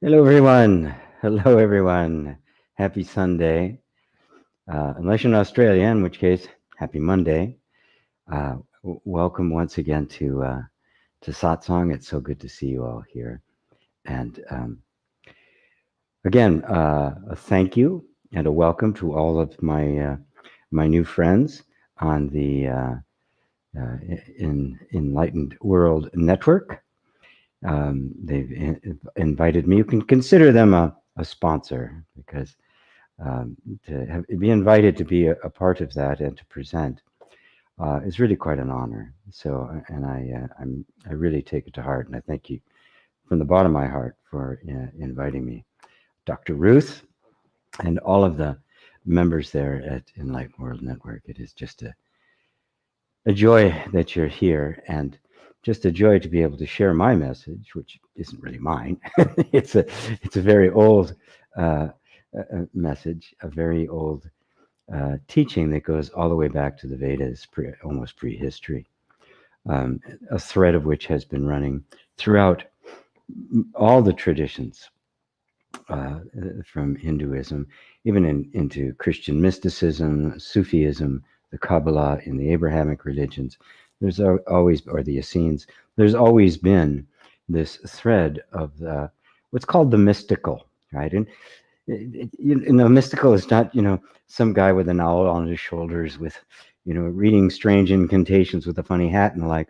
Hello, everyone. Hello, everyone. Happy Sunday. Unless you're in Australia, in which case, happy Monday. Welcome once again to Satsang. It's so good to see you all here. And again, a thank you and a welcome to all of my new friends on the Enlightened World Network. They've invited me. You can consider them a sponsor because be invited to be a part of that and to present is really quite an honor. So, and I really take it to heart, and I thank you from the bottom of my heart for inviting me, Dr. Ruth, and all of the members there at Enlightened World Network. It is just a joy that you're here, and just a joy to be able to share my message, which isn't really mine. It's a very old message, a very old teaching that goes all the way back to the Vedas, almost prehistory, a thread of which has been running throughout all the traditions from Hinduism, even into Christian mysticism, Sufism, the Kabbalah, in the Abrahamic religions. There's always, or the Essenes, there's always been this thread of what's called the mystical, right? And mystical is not, some guy with an owl on his shoulders with, reading strange incantations with a funny hat and like,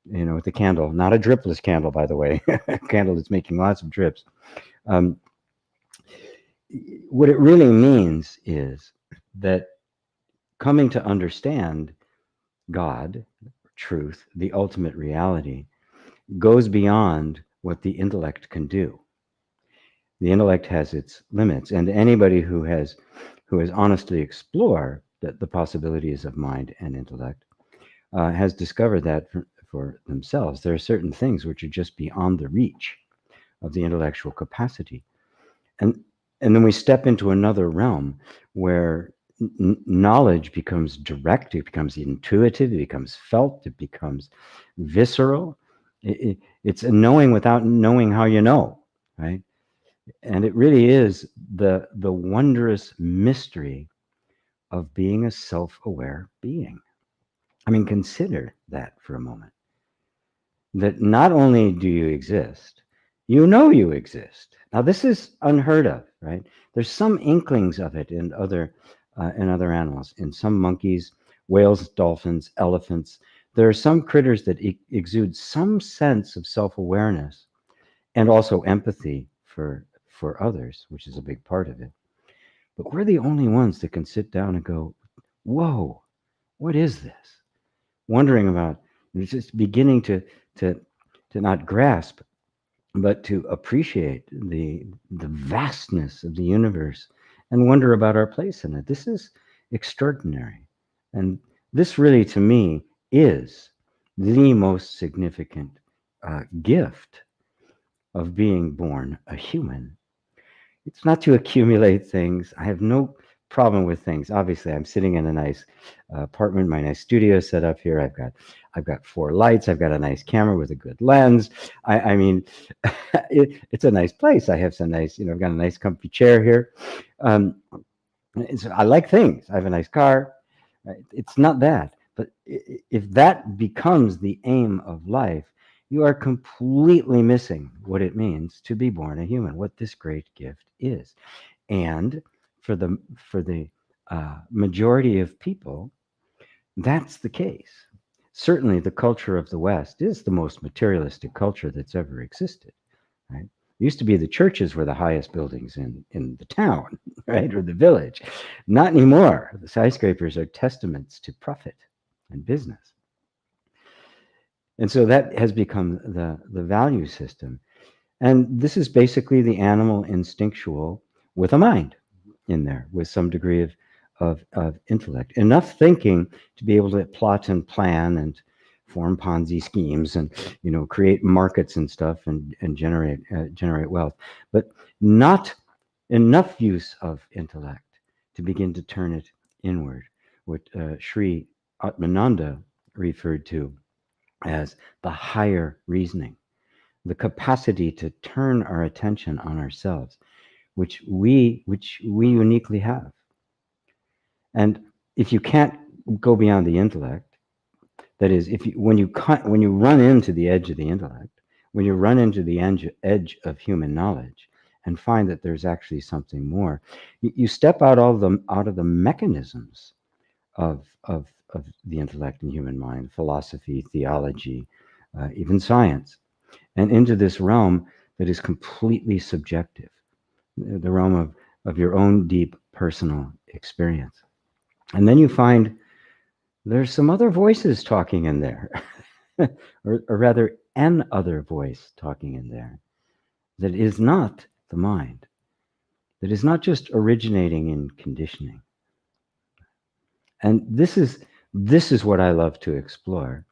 with a candle, not a dripless candle, by the way, a candle that's making lots of drips. What it really means is that coming to understand God, truth, the ultimate reality, goes beyond what the intellect can do. The intellect has its limits, and anybody who has honestly explored the possibilities of mind and intellect has discovered that for themselves. There are certain things which are just beyond the reach of the intellectual capacity, and then we step into another realm where knowledge becomes direct, it becomes intuitive, it becomes felt, it becomes visceral. It's a knowing without knowing how you know, right? And it really is the wondrous mystery of being a self-aware being. I mean, consider that for a moment. That not only do you exist, you know you exist. Now, this is unheard of, right? There's some inklings of it in other animals, in some monkeys, whales, dolphins, elephants. There are some critters that exude some sense of self-awareness and also empathy for others, which is a big part of it. But we're the only ones that can sit down and go, whoa, what is this? Wondering about, just beginning to not grasp, but to appreciate the vastness of the universe and wonder about our place in it. This is extraordinary. And this really, to me, is the most significant gift of being born a human. It's not to accumulate things. I have no problem with things. Obviously, I'm sitting in a nice apartment, my nice studio set up here. I've got 4 lights. I've got a nice camera with a good lens. I mean, it's a nice place. I have some nice, I've got a nice comfy chair here. I like things. I have a nice car. It's not that. But if that becomes the aim of life, you are completely missing what it means to be born a human, what this great gift is. And for the majority of people, that's the case. Certainly, the culture of the West is the most materialistic culture that's ever existed. Right? It used to be the churches were the highest buildings in the town, right, or the village. Not anymore. The skyscrapers are testaments to profit and business. And so that has become the value system. And this is basically the animal instinctual with a mind in there, with some degree of intellect. Enough thinking to be able to plot and plan and form Ponzi schemes and, create markets and stuff and generate wealth. But not enough use of intellect to begin to turn it inward, what Sri Atmananda referred to as the higher reasoning, the capacity to turn our attention on ourselves, which we uniquely have. And if you can't go beyond the intellect, that is, if you, when you run into the edge of the intellect, when you run into the edge of human knowledge, and find that there's actually something more, you step out of the mechanisms of the intellect and human mind, philosophy, theology, even science, and into this realm that is completely subjective, the realm of your own deep personal experience. And then you find there's some other voices talking in there, or rather, an other voice talking in there that is not the mind, that is not just originating in conditioning. And this is what I love to explore.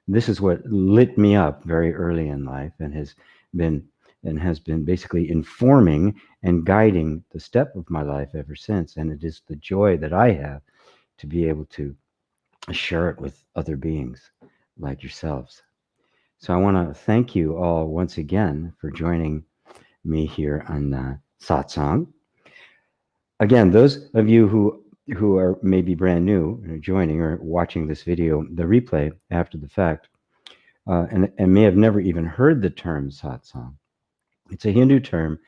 This is what lit me up very early in life and has been basically informing and guiding the step of my life ever since. And it is the joy that I have to be able to share it with other beings like yourselves. So I want to thank you all once again for joining me here on Satsang. Again, those of you who are maybe brand new or joining or watching this video, the replay after the fact, and may have never even heard the term satsang. It's a Hindu term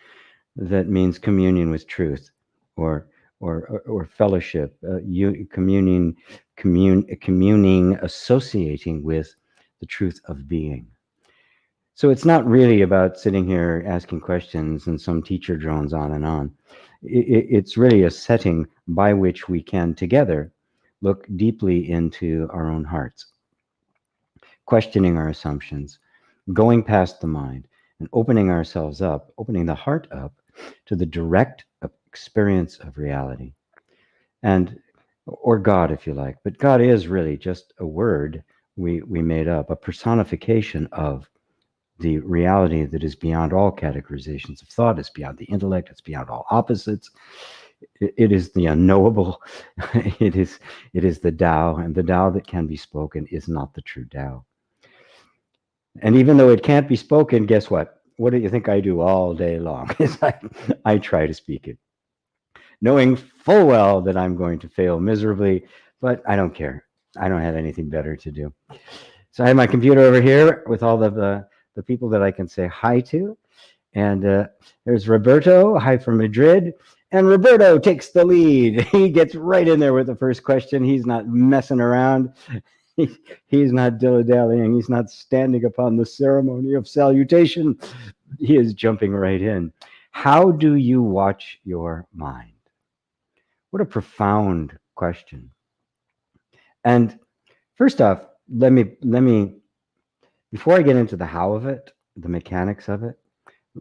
that means communion with truth, or fellowship, communing, associating with the truth of being. So it's not really about sitting here asking questions and some teacher drones on and on. It's really a setting by which we can together look deeply into our own hearts, questioning our assumptions, going past the mind, and opening ourselves up, opening the heart up to the direct experience of reality. And, or God, if you like. But God is really just a word we made up, a personification of the reality that is beyond all categorizations of thought. It's beyond the intellect. It's beyond all opposites. It is the unknowable. It is the Tao, and the Tao that can be spoken is not the true Tao. And even though it can't be spoken, guess what? What do you think I do all day long? I try to speak it, knowing full well that I'm going to fail miserably, but I don't care. I don't have anything better to do. So I have my computer over here with all of the people that I can say hi to. And there's Roberto, hi from Madrid. And Roberto takes the lead. He gets right in there with the first question. He's not messing around. He's not dilly-dallying. He's not standing upon the ceremony of salutation. He is jumping right in. How do you watch your mind? What a profound question. And first off, let me, before I get into the how of it, the mechanics of it,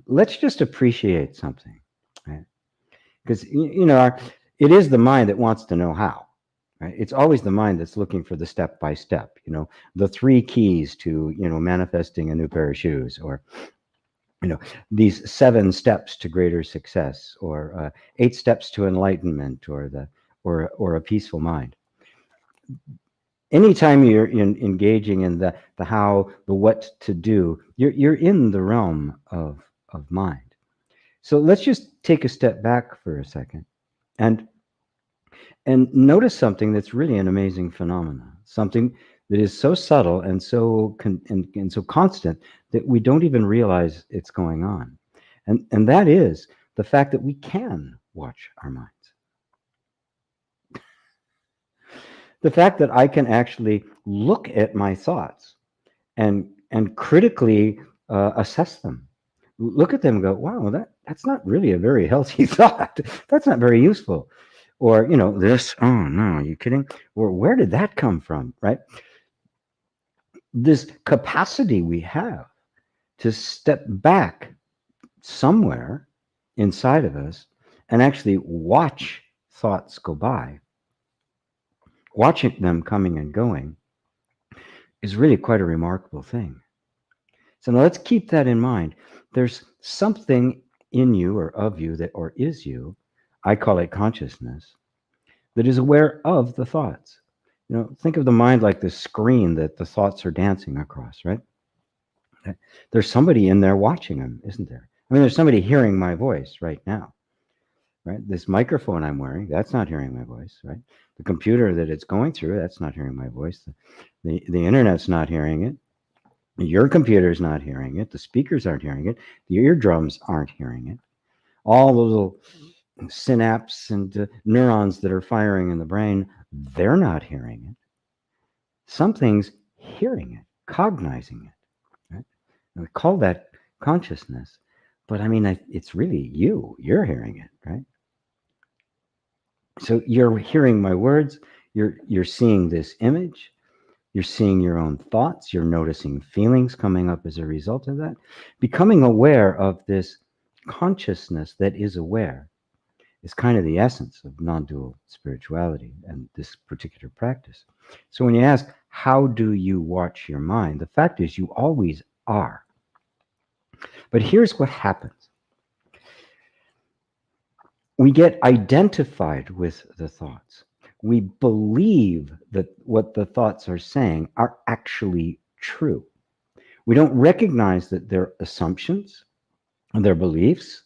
let's just appreciate something, right? Because, it is the mind that wants to know how, right? It's always the mind that's looking for the step by step, the 3 keys to, manifesting a new pair of shoes, or, these 7 steps to greater success, or 8 steps to enlightenment, or a peaceful mind. Anytime you're engaging in the how, the what to do, you're in the realm of mind. So let's just take a step back for a second and notice something that's really an amazing phenomenon, something that is so subtle and so and so constant that we don't even realize it's going on. And that is the fact that we can watch our minds. The fact that I can actually look at my thoughts and critically assess them. Look at them and go, wow, that's not really a very healthy thought. That's not very useful. Or, this, oh no, are you kidding? Or where did that come from, right? This capacity we have to step back somewhere inside of us and actually watch thoughts go by, watching them coming and going, is really quite a remarkable thing. So now let's keep that in mind. There's something in you or of you that, or is you, I call it consciousness, that is aware of the thoughts. Think of the mind like the screen that the thoughts are dancing across, right? There's somebody in there watching him, isn't there? I mean, there's somebody hearing my voice right now, right? This microphone I'm wearing, that's not hearing my voice, right? The computer that it's going through, that's not hearing my voice. The internet's not hearing it. Your computer's not hearing it. The speakers aren't hearing it. The eardrums aren't hearing it. All the little synapses and neurons that are firing in the brain, they're not hearing it. Something's hearing it, cognizing it. Right? And we call that consciousness. But I mean, it's really you. You're hearing it, right? So you're hearing my words. You're seeing this image. You're seeing your own thoughts. You're noticing feelings coming up as a result of that. Becoming aware of this consciousness that is aware is kind of the essence of non-dual spirituality and this particular practice. So when you ask, how do you watch your mind? The fact is you always are. But here's what happens. We get identified with the thoughts. We believe that what the thoughts are saying are actually true. We don't recognize that they're assumptions, they're beliefs,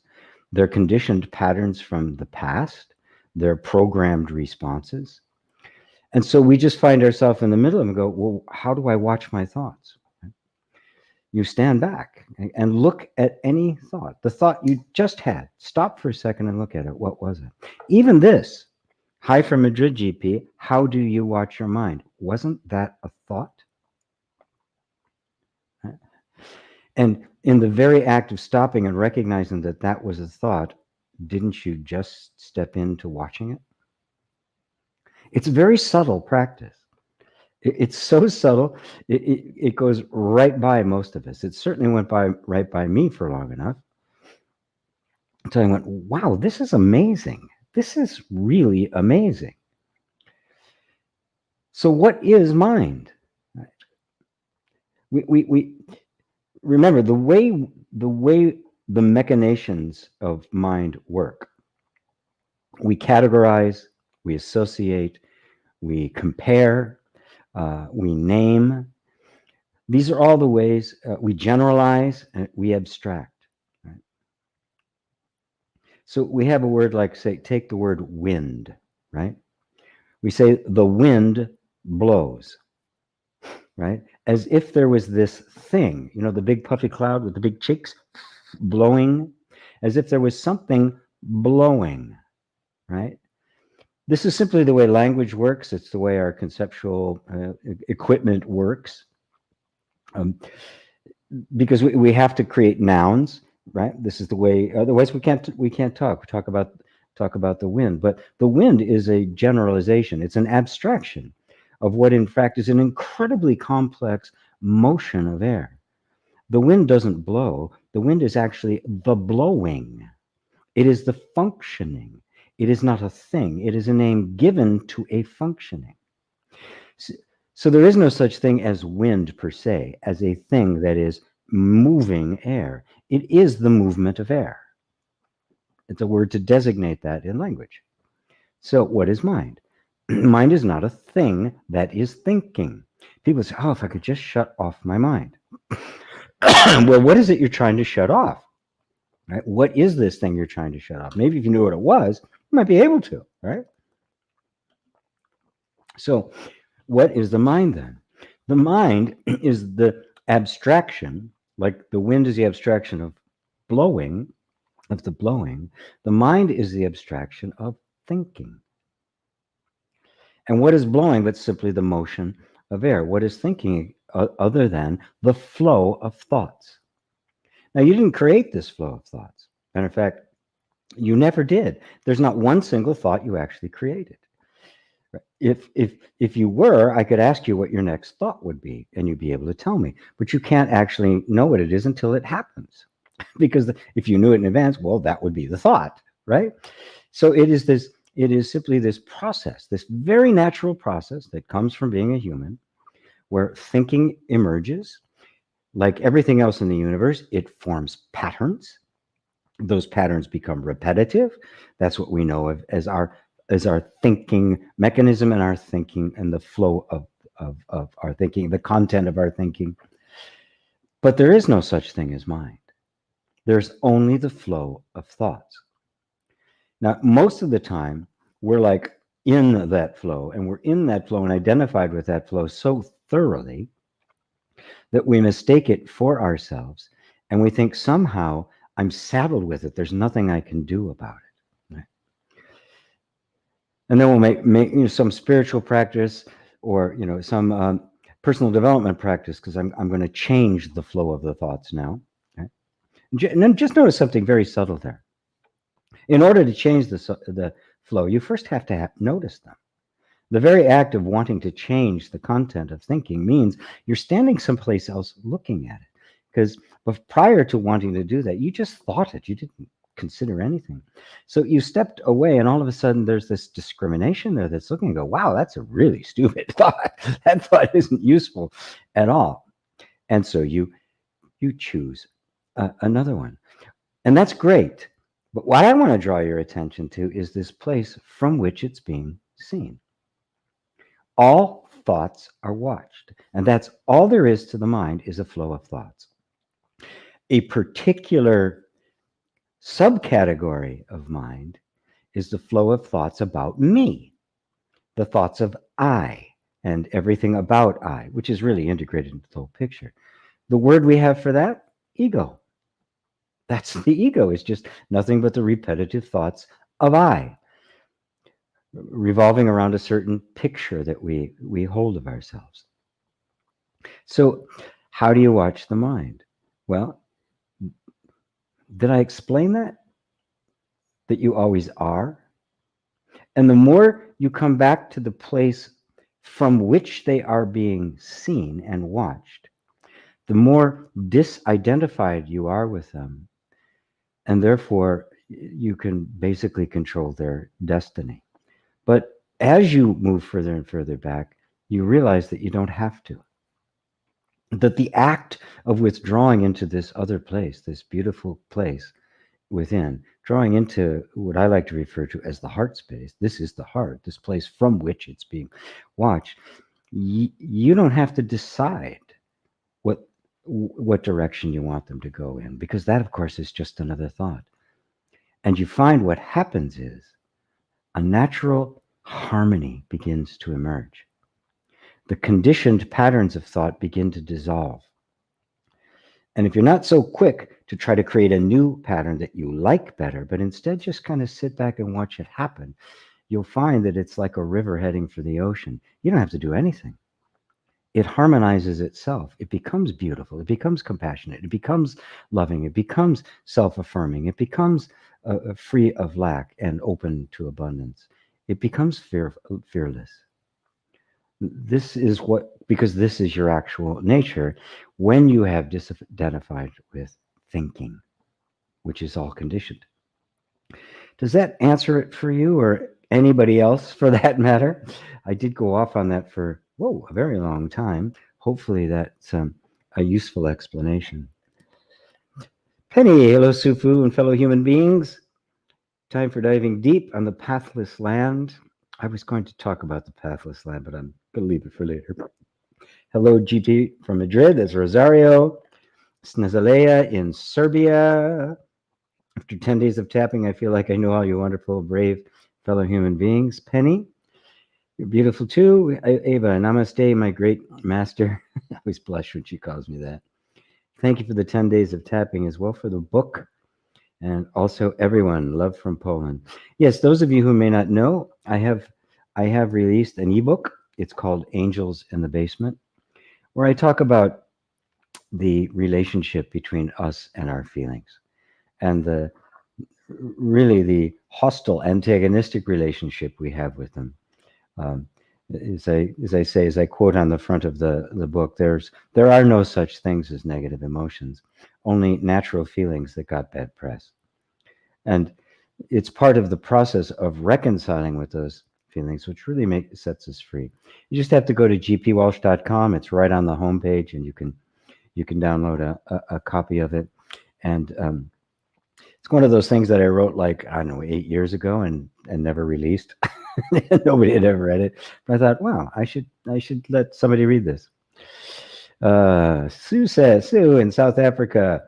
they're conditioned patterns from the past, they're programmed responses. And so we just find ourselves in the middle of them and go, well, how do I watch my thoughts? You stand back and look at any thought. The thought you just had, stop for a second and look at it. What was it? Even this, hi from Madrid, GP, how do you watch your mind? Wasn't that a thought? And in the very act of stopping and recognizing that that was a thought, didn't you just step into watching it? It's a very subtle practice. It's so subtle, it goes right by most of us. It certainly went right by me for long enough. So I went, wow, this is amazing. This is really amazing. So what is mind? We remember the way the machinations of mind work. We categorize, we associate, we compare, we name. These are all the ways we generalize and we abstract. Right? So we have a word like, say, take the word wind, right? We say the wind blows, right? As if there was this thing, you know, the big puffy cloud with the big cheeks blowing, as if there was something blowing, right? This is simply the way language works. It's the way our conceptual equipment works. Because we have to create nouns, right? This is the way. Otherwise, we can't talk. We talk about the wind, but the wind is a generalization. It's an abstraction of what, in fact, is an incredibly complex motion of air. The wind doesn't blow. The wind is actually the blowing. It is the functioning. It is not a thing. It is a name given to a functioning. So there is no such thing as wind per se, as a thing that is moving air. It is the movement of air. It's a word to designate that in language. So what is mind? Mind is not a thing that is thinking. People say, oh, if I could just shut off my mind. Well, what is it you're trying to shut off? Right? What is this thing you're trying to shut off? Maybe if you knew what it was, you might be able to, right? So what is the mind then? The mind is the abstraction, like the wind is the abstraction of blowing, of the blowing. The mind is the abstraction of thinking. And what is blowing but simply the motion of air? What is thinking other than the flow of thoughts? Now, you didn't create this flow of thoughts. Matter of fact, you never did. There's not one single thought you actually created. If you were, I could ask you what your next thought would be, and you'd be able to tell me. But you can't actually know what it is until it happens. Because if you knew it in advance, well, that would be the thought, right? So it is simply this process, this very natural process that comes from being a human, where thinking emerges. Like everything else in the universe, it forms patterns. Those patterns become repetitive. That's what we know of as our thinking mechanism and our thinking and the flow of our thinking, the content of our thinking. But there is no such thing as mind. There's only the flow of thoughts. Now, most of the time, we're like in that flow, and we're in that flow and identified with that flow so thoroughly that we mistake it for ourselves, and we think somehow I'm saddled with it. There's nothing I can do about it. Right? And then we'll make some spiritual practice or some personal development practice because I'm going to change the flow of the thoughts now. Okay? And then just notice something very subtle there. In order to change the flow, you first have to notice them. The very act of wanting to change the content of thinking means you're standing someplace else looking at it. Because prior to wanting to do that, you just thought it. You didn't consider anything. So you stepped away, and all of a sudden there's this discrimination there that's looking and go, wow, that's a really stupid thought. That thought isn't useful at all. And so you choose another one. And that's great. But what I want to draw your attention to is this place from which it's being seen. All thoughts are watched, and that's all there is to the mind is a flow of thoughts. A particular subcategory of mind is the flow of thoughts about me, the thoughts of I, and everything about I, which is really integrated into the whole picture. The word we have for that, ego. That's the ego. It's just nothing but the repetitive thoughts of I, revolving around a certain picture that we hold of ourselves. So how do you watch the mind? Well, did I explain that? That you always are? And the more you come back to the place from which they are being seen and watched, the more disidentified you are with them, and therefore you can basically control their destiny. But as you move further and further back, you realize that you don't have to. That the act of withdrawing into this other place, this beautiful place within, drawing into what I like to refer to as the heart space, this is the heart, this place from which it's being watched, you don't have to decide what direction you want them to go in, because that, of course, is just another thought. And you find what happens is a natural harmony begins to emerge. The conditioned patterns of thought begin to dissolve. And if you're not so quick to try to create a new pattern that you like better, but instead just kind of sit back and watch it happen, you'll find that it's like a river heading for the ocean. You don't have to do anything. It harmonizes itself. It becomes beautiful. It becomes compassionate. It becomes loving. It becomes self-affirming. It becomes free of lack and open to abundance. It becomes fearless. This is because this is your actual nature when you have disidentified with thinking, which is all conditioned. Does that answer it for you or anybody else for that matter? I did go off on that for a very long time. Hopefully that's a useful explanation. Penny, hello Sufu and fellow human beings. Time for diving deep on the pathless land. I was going to talk about the pathless land, but I'm going to leave it for later. Hello GP from Madrid. That's Rosario. Snezalea in Serbia. After 10 days of tapping, I feel like I know all you wonderful, brave fellow human beings. Penny, you're beautiful too. Ava, namaste, my great master. I always blush when she calls me that. Thank you for the 10 days of tapping as well for the book. And also everyone, love from Poland. Yes, those of you who may not know, I have released an ebook. It's called Angels in the Basement, where I talk about the relationship between us and our feelings, and the hostile, antagonistic relationship we have with them. As I quote on the front of the book, there are no such things as negative emotions, only natural feelings that got bad press. And it's part of the process of reconciling with those feelings, which really sets us free. You just have to go to gpwalsh.com. It's right on the homepage, and you can download a copy of it. And it's one of those things that I wrote 8 years ago and never released. Nobody had ever read it. But I thought, wow, I should let somebody read this. Sue says, Sue in South Africa,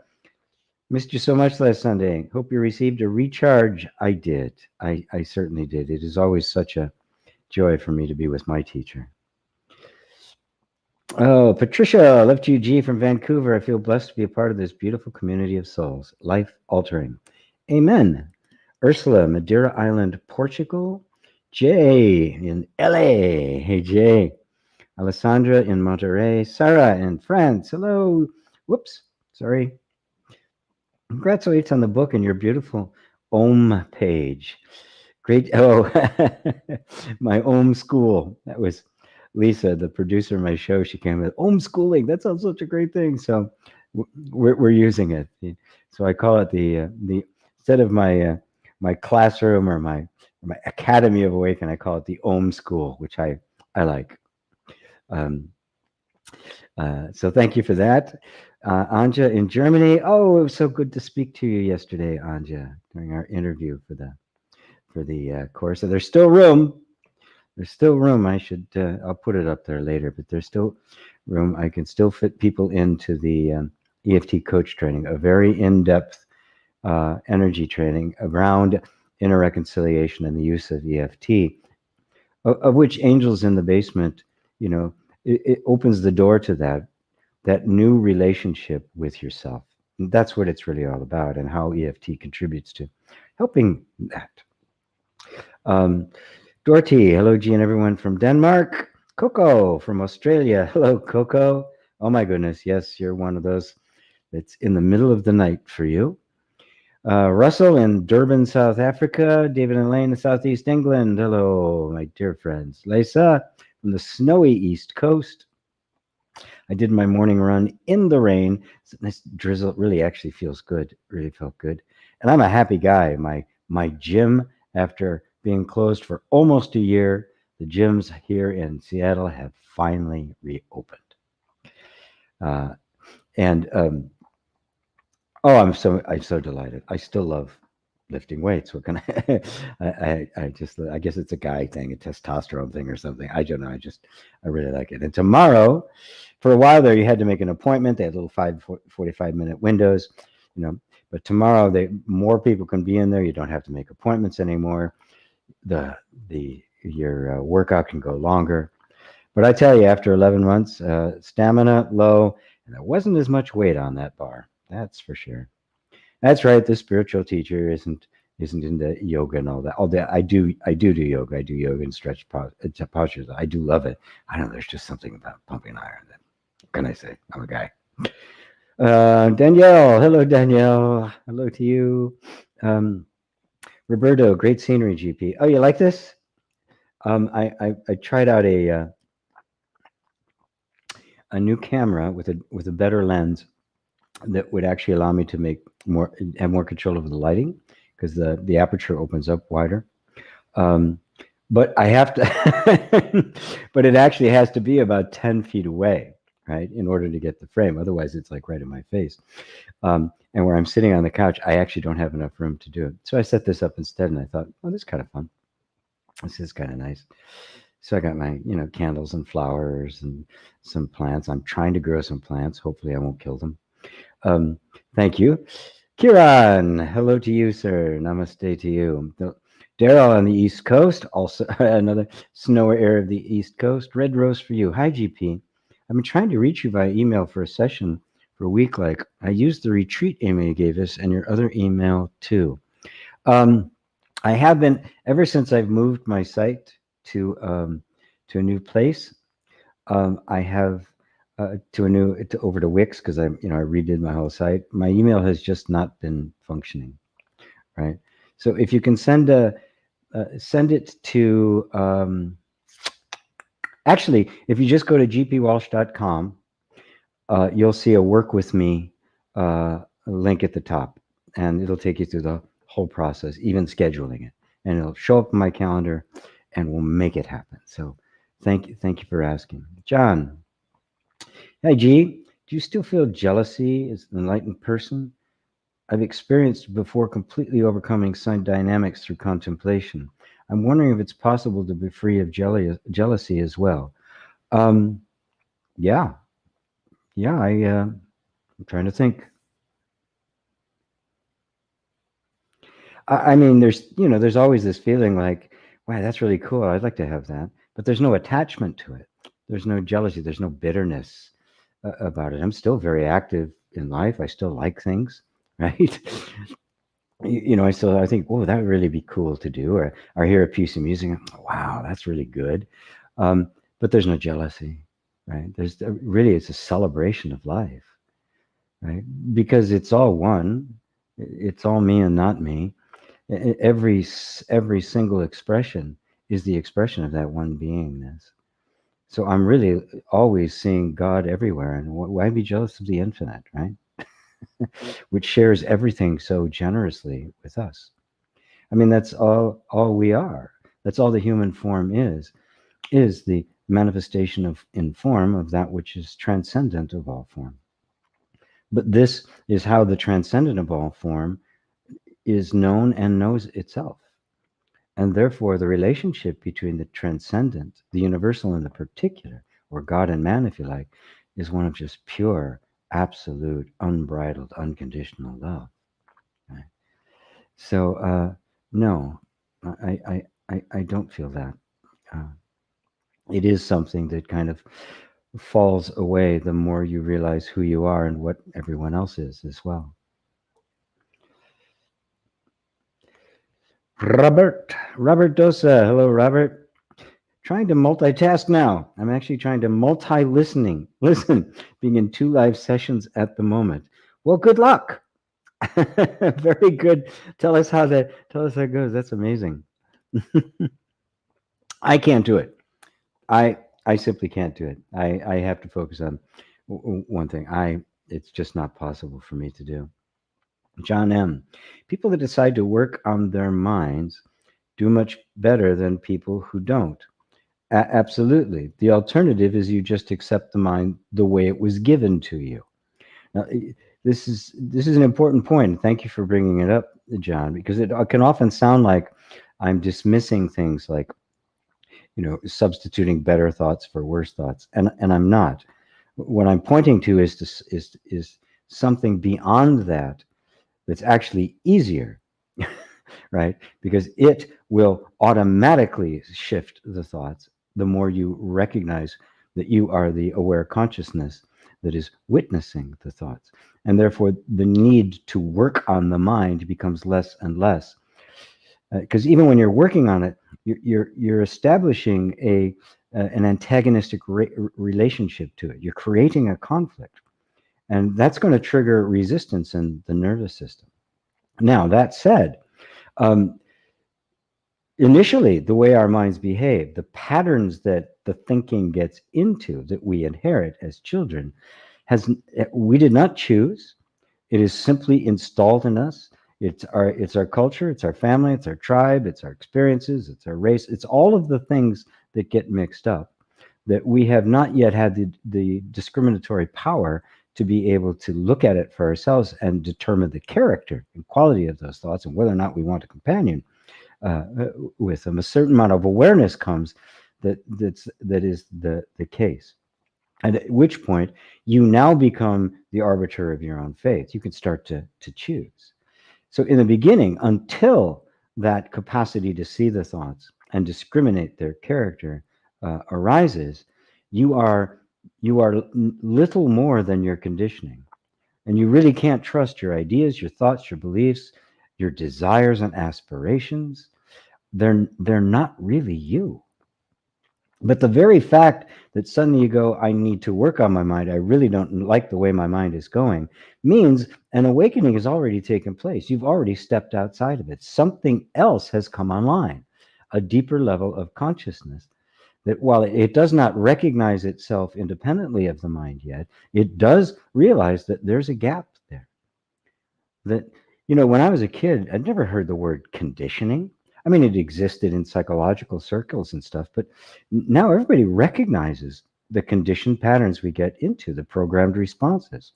missed you so much last Sunday. Hope you received a recharge. I did. I certainly did. It is always such a joy for me to be with my teacher. Oh, Patricia, love to you, G from Vancouver. I feel blessed to be a part of this beautiful community of souls. Life altering. Amen. Ursula, Madeira Island, Portugal. Jay in LA. Hey, Jay. Alessandra in Monterrey. Sarah in France. Hello. Whoops. Sorry. Congratulations on the book and your beautiful Om page. Great. Oh, my Om school. That was Lisa, the producer of my show. She came with Om schooling. That sounds such a great thing. So we're using it. So I call it the instead of my my classroom or my Academy of Awaken, I call it the Om school, which I like. So thank you for that. Anja in Germany. Oh, it was so good to speak to you yesterday, Anja, during our interview for the course. So there's still room. There's still room. I should. I'll put it up there later, but there's still room. I can still fit people into the EFT coach training, a very in-depth energy training around inner reconciliation and the use of EFT, of which Angels in the Basement, it opens the door to that new relationship with yourself. And that's what it's really all about, and how EFT contributes to helping that. Dorothy, hello, G and everyone from Denmark. Coco from Australia. Hello, Coco. Oh my goodness, yes, you're one of those that's in the middle of the night for you. Russell in Durban, South Africa. David and Elaine in Southeast England. Hello, my dear friends. Lisa from the snowy East Coast. I did my morning run in the rain. It's a nice drizzle. It really actually feels good. Really felt good. And I'm a happy guy. My gym, after being closed for almost a year, the gyms here in Seattle have finally reopened. Oh, I'm so delighted. I still love lifting weights. What can I guess it's a guy thing, a testosterone thing or something. I don't know. I really like it. And tomorrow, for a while there, you had to make an appointment. They had little 45-minute windows, but tomorrow more people can be in there. You don't have to make appointments anymore. Your workout can go longer. But I tell you, after 11 months, stamina low, and there wasn't as much weight on that bar. That's for sure. That's right. The spiritual teacher isn't into yoga and all that. I do yoga. I do yoga and stretch postures. I do love it. I don't know. There's just something about pumping iron. What can I say? I'm a guy. Danielle. Hello, Danielle. Hello to you. Roberto, great scenery, GP. Oh, you like this? I tried out a new camera with a better lens that would actually allow me to have more control over the lighting, because the aperture opens up wider. But I have to, but it actually has to be about 10 feet away, right, in order to get the frame. Otherwise, it's like right in my face. And where I'm sitting on the couch, I actually don't have enough room to do it. So I set this up instead, and I thought, oh, this is kind of fun. This is kind of nice. So I got my, candles and flowers and some plants. I'm trying to grow some plants. Hopefully I won't kill them. Thank you. Kiran, hello to you, sir. Namaste to you. Daryl on the East Coast, also another snowy area of the East Coast. Red Rose for you. Hi, GP. I've been trying to reach you via email for a session for a week. Like, I used the retreat email you gave us and your other email too. I have been, ever since I've moved my site to a new place. I have over to Wix, because I redid my whole site. My email has just not been functioning, right? So if you can send it to actually, if you just go to gpwalsh.com, you'll see a work with me link at the top, and it'll take you through the whole process, even scheduling it, and it'll show up in my calendar, and we'll make it happen. So thank you for asking. John. Hi, G. Do you still feel jealousy as an enlightened person? I've experienced before completely overcoming sign dynamics through contemplation. I'm wondering if it's possible to be free of jealousy as well. Yeah, Yeah, I'm trying to think. I mean, there's always this feeling like, wow, that's really cool. I'd like to have that. But there's no attachment to it. There's no jealousy. There's no bitterness about it. I'm still very active in life. I still like things, right? I think, whoa, that would really be cool to do. Or hear a piece of music. Wow, that's really good. But there's no jealousy, right? Really, it's a celebration of life, right? Because it's all one. It's all me and not me. Every single expression is the expression of that one beingness. So I'm really always seeing God everywhere, and why be jealous of the infinite, right? Which shares everything so generously with us. I mean, that's all we are. That's all the human form is the manifestation of in form of that which is transcendent of all form. But this is how the transcendent of all form is known and knows itself. And therefore, the relationship between the transcendent, the universal, and the particular, or God and man, if you like, is one of just pure, absolute, unbridled, unconditional love. Right? So, no, I don't feel that. Uh, it is something that kind of falls away the more you realize who you are and what everyone else is as well. Robert Dosa. Hello, Robert. Trying to multitask now. I'm actually trying to multi-listening. Listen, being in 2 live sessions at the moment. Well, good luck. Very good. Tell us how it goes. That's amazing. I can't do it. I simply can't do it. I have to focus on one thing. It's just not possible for me to do. John M. People that decide to work on their minds do much better than people who don't. Absolutely. The alternative is you just accept the mind the way it was given to you. Now, this is an important point. Thank you for bringing it up, John, because it can often sound like I'm dismissing things like, substituting better thoughts for worse thoughts, and I'm not. What I'm pointing to is something beyond that that's actually easier, right? Because it will automatically shift the thoughts the more you recognize that you are the aware consciousness that is witnessing the thoughts. And therefore, the need to work on the mind becomes less and less. Because even when you're working on it, you're establishing an antagonistic relationship to it. You're creating a conflict, and that's going to trigger resistance in the nervous system. Now, that said, um, initially, the way our minds behave, the patterns that the thinking gets into that we inherit as children, we did not choose. It is simply installed in us. It's our culture, it's our family, it's our tribe, it's our experiences, it's our race, it's all of the things that get mixed up that we have not yet had the discriminatory power to be able to look at it for ourselves and determine the character and quality of those thoughts and whether or not we want a companion uh, with them. A certain amount of awareness comes that is the case. And at which point you now become the arbiter of your own fate. You can start to choose. So in the beginning, until that capacity to see the thoughts and discriminate their character arises, you are little more than your conditioning, and you really can't trust your ideas, your thoughts, your beliefs, your desires and aspirations. They're not really you. But the very fact that suddenly you go, I need to work on my mind, I really don't like the way my mind is going, means an awakening has already taken place. You've already stepped outside of it. Something else has come online, a deeper level of consciousness that while it does not recognize itself independently of the mind yet, it does realize that there's a gap there. That, when I was a kid, I'd never heard the word conditioning. I mean, it existed in psychological circles and stuff, but now everybody recognizes the conditioned patterns we get into, the programmed responses.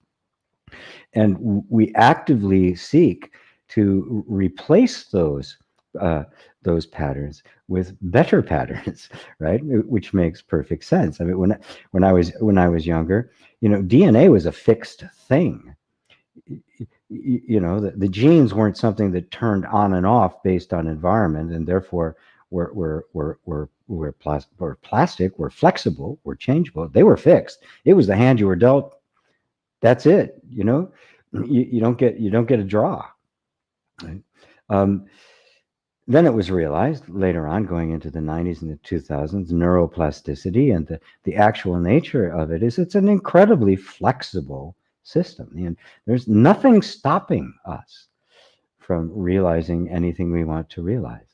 And we actively seek to replace those those patterns with better patterns, right? Which makes perfect sense. I mean, when I was younger, DNA was a fixed thing. The genes weren't something that turned on and off based on environment, and therefore were plastic, were flexible, were changeable. They were fixed. It was the hand you were dealt. That's it. You don't get a draw. Right? Then it was realized later on, going into the 90s and the 2000s, neuroplasticity and the actual nature of it is it's an incredibly flexible system. And there's nothing stopping us from realizing anything we want to realize.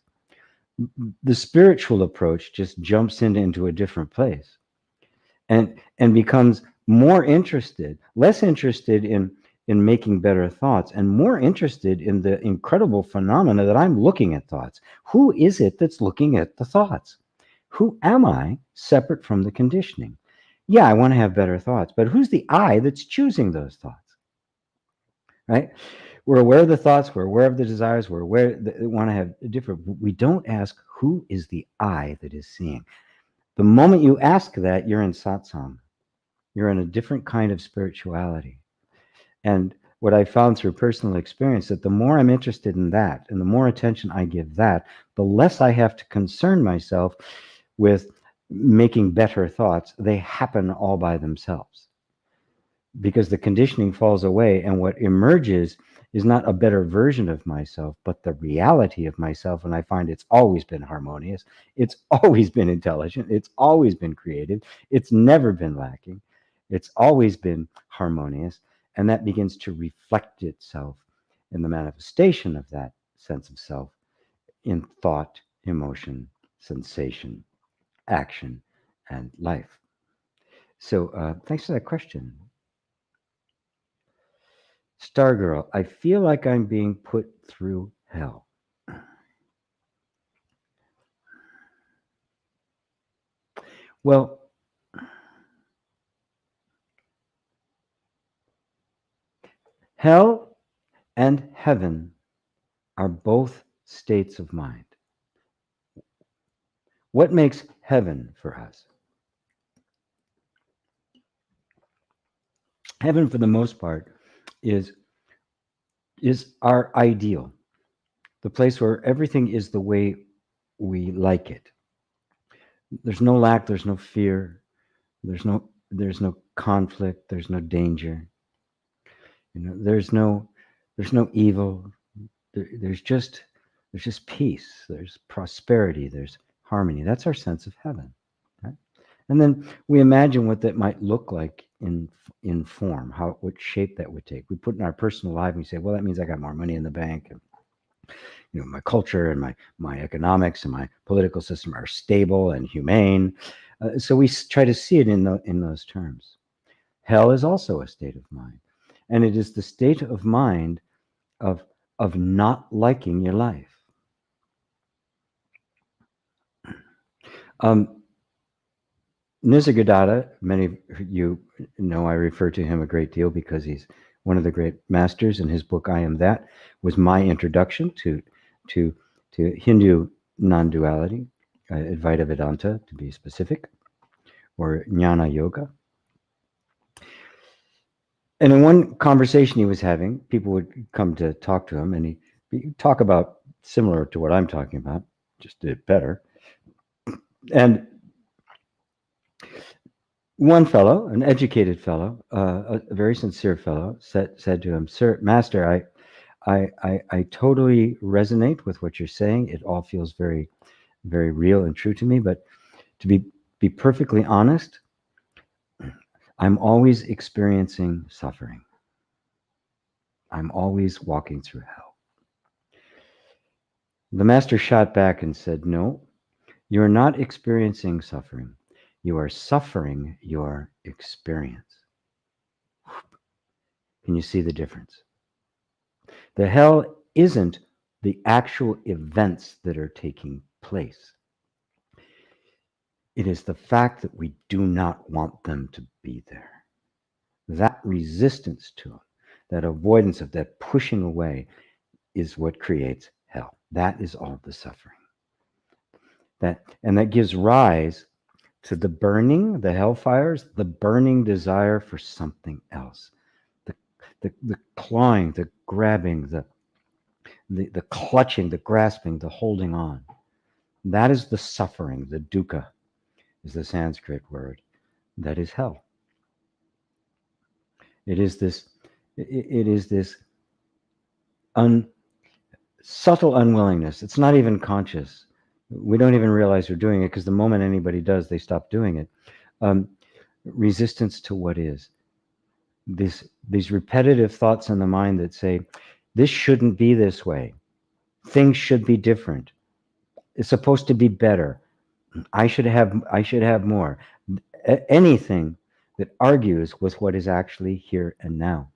The spiritual approach just jumps into a different place and becomes less interested in making better thoughts, and more interested in the incredible phenomena that I'm looking at thoughts. Who is it that's looking at the thoughts? Who am I separate from the conditioning? Yeah, I want to have better thoughts, but who's the I that's choosing those thoughts? Right? We're aware of the thoughts, we're aware of the desires, we're aware that we want to have different. We don't ask who is the I that is seeing. The moment you ask that, you're in satsang. You're in a different kind of spirituality. And what I found through personal experience, that the more I'm interested in that and the more attention I give that, the less I have to concern myself with making better thoughts. They happen all by themselves because the conditioning falls away, and what emerges is not a better version of myself, but the reality of myself. And I find it's always been harmonious. It's always been intelligent. It's always been creative. It's never been lacking. It's always been harmonious. And that begins to reflect itself in the manifestation of that sense of self in thought, emotion, sensation, action, and life. So thanks for that question. Stargirl, I feel like I'm being put through hell. Well, hell and heaven are both states of mind. What makes heaven for us? Heaven, for the most part, is our ideal, the place where everything is the way we like it. There's no lack, there's no fear, there's no conflict, there's no danger. There's no evil. There's just peace. There's prosperity. There's harmony. That's our sense of heaven, right? And then we imagine what that might look like in form, what shape that would take. We put in our personal life and we say, well, that means I got more money in the bank, and my culture and my economics and my political system are stable and humane. So we try to see it in those terms. Hell is also a state of mind, and it is the state of mind of not liking your life. Nisargadatta, many of you know, I refer to him a great deal because he's one of the great masters, and his book, I Am That, was my introduction to Hindu non-duality, Advaita Vedanta, to be specific, or Jnana Yoga. And in one conversation he was having, people would come to talk to him, and he'd talk about similar to what I'm talking about, just did it better. And one fellow, an educated fellow, a very sincere fellow, said to him, "Sir, Master, I totally resonate with what you're saying. It all feels very, very real and true to me. But to be perfectly honest, I'm always experiencing suffering. I'm always walking through hell." The master shot back and said, "No, you're not experiencing suffering. You are suffering your experience." Can you see the difference? The hell isn't the actual events that are taking place. It is the fact that we do not want them to be there. That resistance to them, that avoidance of that pushing away, is what creates hell. That is all the suffering. And that gives rise to the burning, the hellfires, the burning desire for something else. The clawing, the grabbing, the clutching, the grasping, the holding on. That is the suffering. The dukkha is the Sanskrit word. That is hell. It is this subtle unwillingness. It's not even conscious. We don't even realize we're doing it, because the moment anybody does, they stop doing it. Resistance to what is. These repetitive thoughts in the mind that say, this shouldn't be this way. Things should be different. It's supposed to be better. I should have more. Anything that argues with what is actually here and now,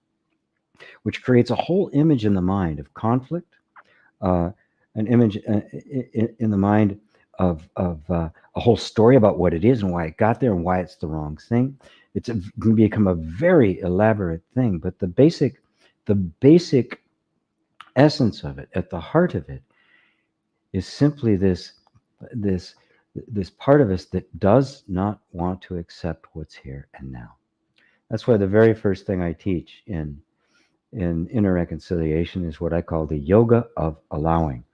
which creates a whole image in the mind of conflict, an image in the mind of a whole story about what it is and why it got there and why it's the wrong thing. It can become a very elaborate thing, but the basic essence of it, at the heart of it, is simply this part of us that does not want to accept what's here and now. That's why the very first thing I teach in inner reconciliation is what I call the yoga of allowing,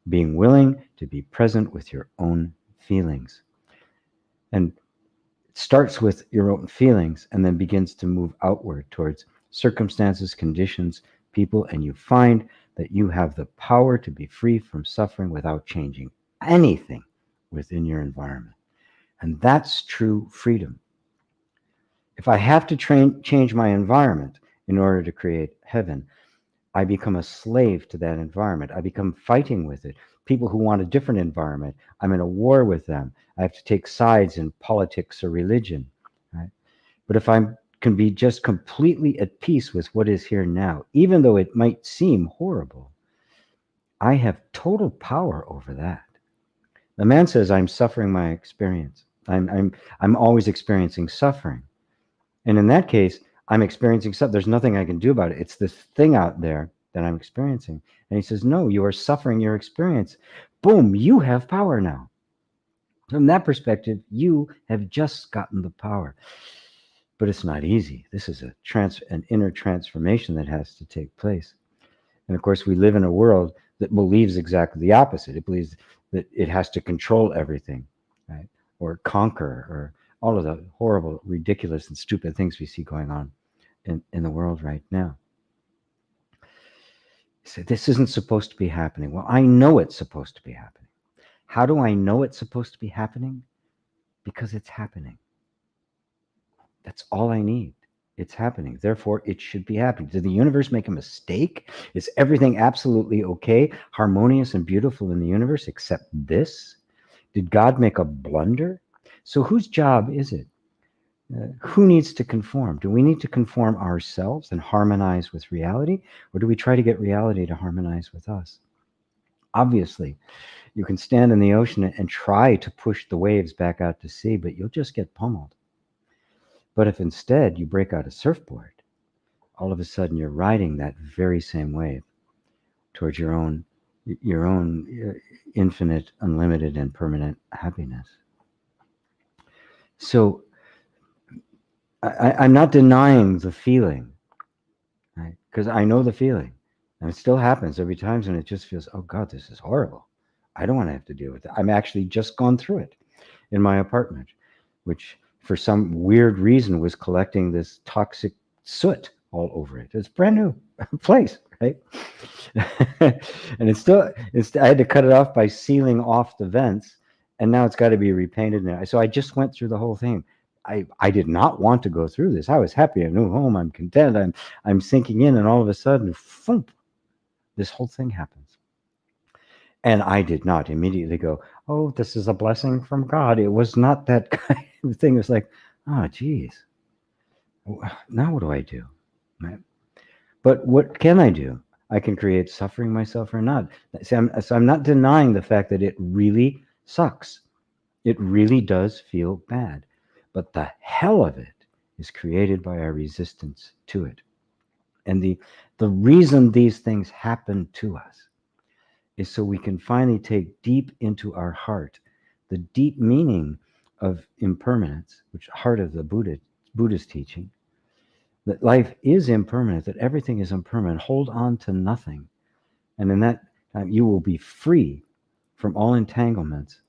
being willing to be present with your own feelings. And it starts with your own feelings and then begins to move outward towards circumstances, conditions, people, and you find that you have the power to be free from suffering without changing anything within your environment. And that's true freedom. If I have to change my environment in order to create heaven, I become a slave to that environment. I become fighting with it. People who want a different environment, I'm in a war with them. I have to take sides in politics or religion. Right? But if I can be just completely at peace with what is here now, even though it might seem horrible, I have total power over that. The man says, I'm suffering my experience. I'm always experiencing suffering. And in that case, I'm experiencing something. There's nothing I can do about it. It's this thing out there that I'm experiencing. And he says, no, you are suffering your experience. Boom, you have power now. From that perspective, you have just gotten the power. But it's not easy. This is an inner transformation that has to take place. And of course, we live in a world that believes exactly the opposite. It believes that it has to control everything, right? Or conquer, or all of the horrible, ridiculous, and stupid things we see going on in the world right now. So this isn't supposed to be happening. Well, I know it's supposed to be happening. How do I know it's supposed to be happening? Because it's happening. That's all I need. It's happening. Therefore, it should be happening. Did the universe make a mistake? Is everything absolutely okay, harmonious and beautiful in the universe except this? Did God make a blunder? So whose job is it? Who needs to conform? Do we need to conform ourselves and harmonize with reality? Or do we try to get reality to harmonize with us? Obviously, you can stand in the ocean and try to push the waves back out to sea, but you'll just get pummeled. But if instead you break out a surfboard, all of a sudden you're riding that very same wave towards your own infinite, unlimited, and permanent happiness. So I'm not denying the feeling, right? Because I know the feeling, and it still happens every time, and it just feels, oh God, this is horrible. I don't want to have to deal with it. I'm actually just gone through it in my apartment, which for some weird reason was collecting this toxic soot all over it. It's a brand new place, right? And I had to cut it off by sealing off the vents, and now it's got to be repainted now. So I just went through the whole thing. I did not want to go through this. I was happy. I knew home. I'm content. I'm sinking in, and all of a sudden, thump, this whole thing happens. And I did not immediately go, oh, this is a blessing from God. It was not that kind of thing. It was like, oh, geez. Now what do I do? Right? But what can I do? I can create suffering myself or not. So I'm not denying the fact that it really sucks. It really does feel bad. But the hell of it is created by our resistance to it. And the reason these things happen to us is so we can finally take deep into our heart the deep meaning of impermanence, which heart of the Buddhist teaching, that life is impermanent, that everything is impermanent. Hold on to nothing. And in that time, you will be free from all entanglements.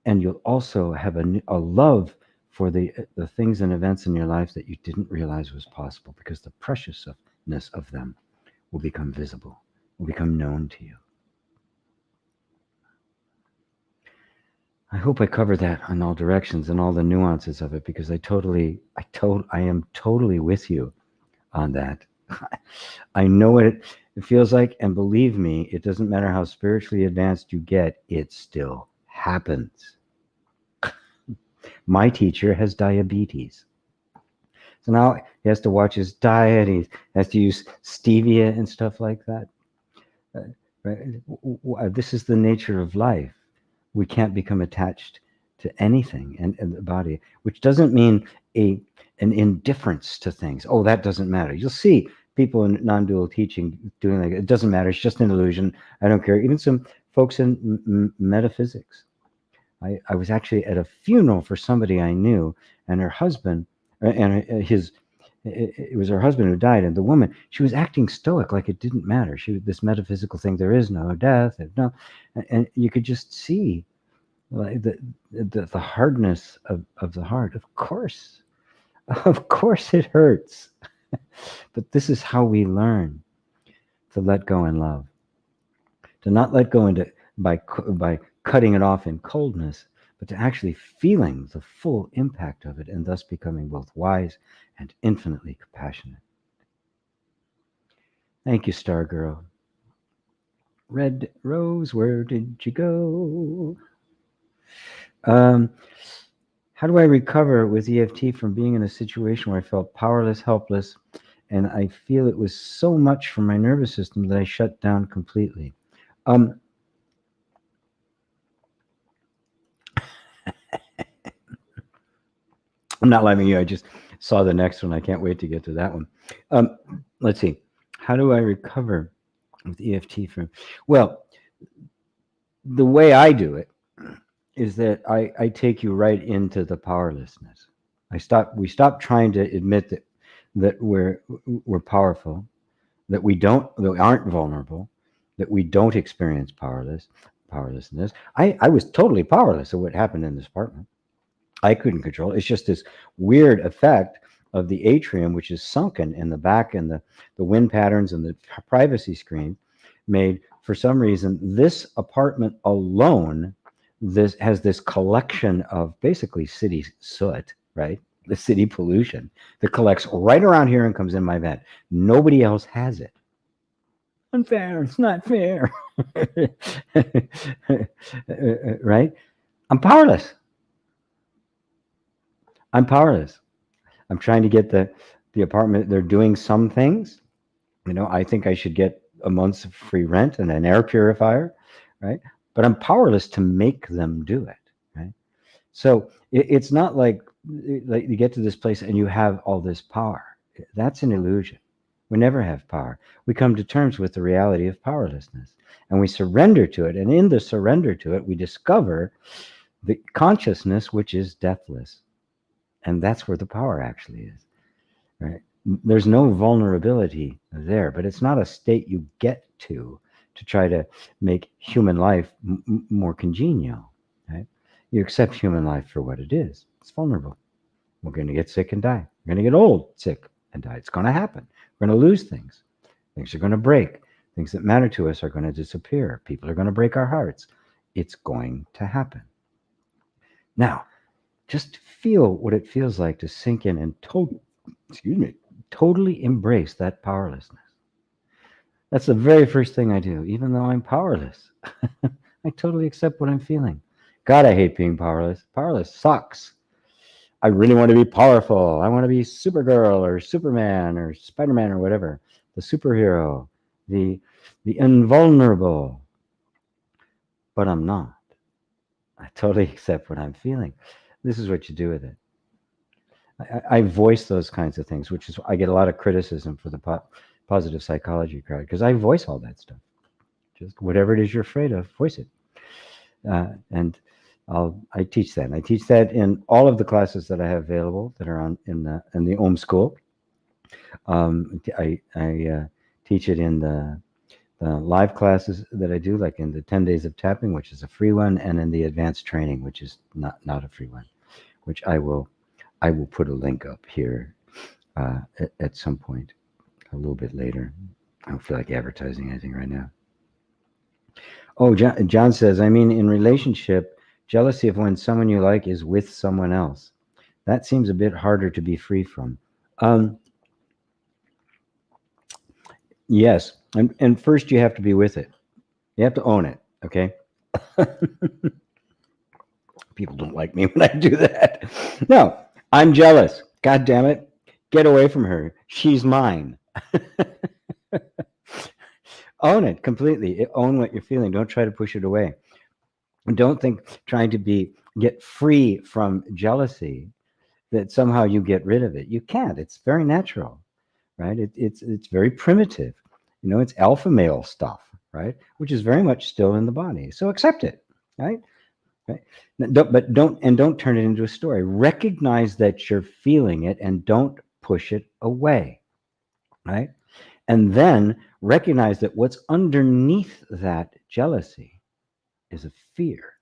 And you'll also have a love for the things and events in your life that you didn't realize was possible, because the preciousness of them will become visible, will become known to you. I hope I covered that in all directions and all the nuances of it, because I am totally with you on that. I know what it feels like, and believe me, it doesn't matter how spiritually advanced you get, it still happens. My teacher has diabetes. So now he has to watch his diet. He has to use stevia and stuff like that. Right? This is the nature of life. We can't become attached to anything and the body, which doesn't mean an indifference to things. Oh, that doesn't matter. You'll see people in non-dual teaching doing like, it doesn't matter. It's just an illusion. I don't care. Even some folks in metaphysics. I was actually at a funeral for somebody I knew, and her husband, and it was her husband who died, and the woman, she was acting stoic, like it didn't matter. She was this metaphysical thing. There is no death, and you could just see like the hardness of the heart. Of course it hurts, but this is how we learn to let go and love, to not let go into by cutting it off in coldness, but to actually feeling the full impact of it, and thus becoming both wise and infinitely compassionate. Thank you, Star Girl. Red Rose, where did you go? How do I recover with EFT from being in a situation where I felt powerless, helpless, and I feel it was so much for my nervous system that I shut down completely? I'm not laughing at you. I just saw the next one. I can't wait to get to that one. Let's see. How do I recover with EFT from? Well, the way I do it is that I take you right into the powerlessness. We stop trying to admit that we're powerful, that we aren't vulnerable, that we don't experience powerlessness. I was totally powerless at what happened in this apartment. I couldn't control it. It's just this weird effect of the atrium, which is sunken in the back, and the wind patterns and the privacy screen made, for some reason, this apartment alone has this collection of basically city soot, right? The city pollution that collects right around here and comes in my vent. Nobody else has it. Unfair. It's not fair. Right? I'm powerless. I'm powerless. I'm trying to get the apartment. They're doing some things. I think I should get a month's free rent and an air purifier, right? But I'm powerless to make them do it, right? So it's not like you get to this place and you have all this power. That's an illusion. We never have power. We come to terms with the reality of powerlessness, and we surrender to it. And in the surrender to it, we discover the consciousness, which is deathless. And that's where the power actually is, right? There's no vulnerability there, but it's not a state you get to try to make human life more congenial, right? You accept human life for what it is. It's vulnerable. We're going to get sick and die. We're going to get old, sick, and die. It's going to happen. We're going to lose things. Things are going to break. Things that matter to us are going to disappear. People are going to break our hearts. It's going to happen. Now, just feel what it feels like to sink in and totally embrace that powerlessness. That's the very first thing I do, even though I'm powerless. I totally accept what I'm feeling. God, I hate being powerless. Powerless sucks. I really want to be powerful. I want to be Supergirl or Superman or Spider-Man or whatever. The superhero, the invulnerable. But I'm not. I totally accept what I'm feeling. This is what you do with it. I voice those kinds of things, which is, I get a lot of criticism for the positive psychology crowd, because I voice all that stuff. Just whatever it is you're afraid of, voice it. And I teach that. And I teach that in all of the classes that I have available that are on in the Om School. I teach it in the live classes that I do, like in the 10 days of tapping, which is a free one, and in the advanced training, which is not a free one, which I will put a link up here at some point a little bit later. I don't feel like advertising anything right now. Oh, John says, I mean, in relationship, jealousy of when someone you like is with someone else. That seems a bit harder to be free from. Yes. And first you have to be with it. You have to own it. Okay. People don't like me when I do that. No, I'm jealous. God damn it. Get away from her. She's mine. Own it completely. Own what you're feeling. Don't try to push it away. Don't think trying to get free from jealousy that somehow you get rid of it. You can't. It's very natural, right? It's very primitive. You know, it's alpha male stuff, right? Which is very much still in the body. So accept it, right? Right? Don't turn it into a story. Recognize that you're feeling it and don't push it away, right? And then recognize that what's underneath that jealousy is a fear,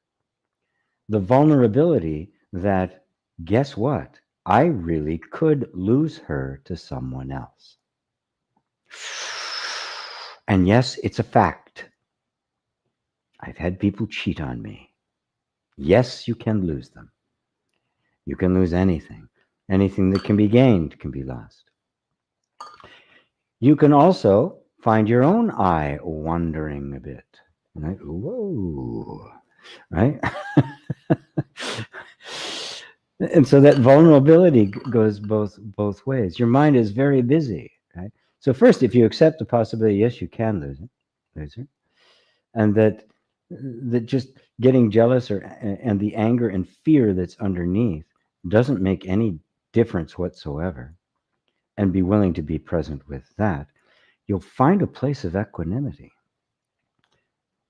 the vulnerability that, guess what? I really could lose her to someone else. And yes, it's a fact. I've had people cheat on me. Yes, you can lose them. You can lose anything. Anything that can be gained can be lost. You can also find your own eye wandering a bit. Right? Whoa. Right? And so that vulnerability goes both ways. Your mind is very busy, right? So first, if you accept the possibility, yes, you can lose her, and that just getting jealous and the anger and fear that's underneath doesn't make any difference whatsoever, and be willing to be present with that, you'll find a place of equanimity.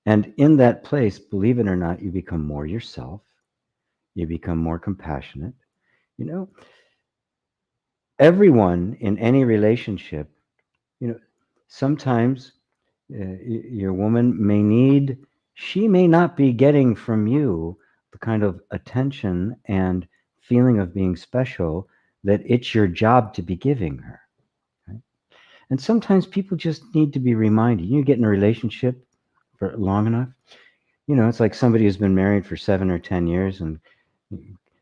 And in that place, believe it or not, you become more yourself. You become more compassionate. You know, everyone in any relationship, you know, sometimes your woman she may not be getting from you the kind of attention and feeling of being special that it's your job to be giving her. Right? And sometimes people just need to be reminded. You get in a relationship for long enough, you know, it's like somebody who's been married for 7 or 10 years and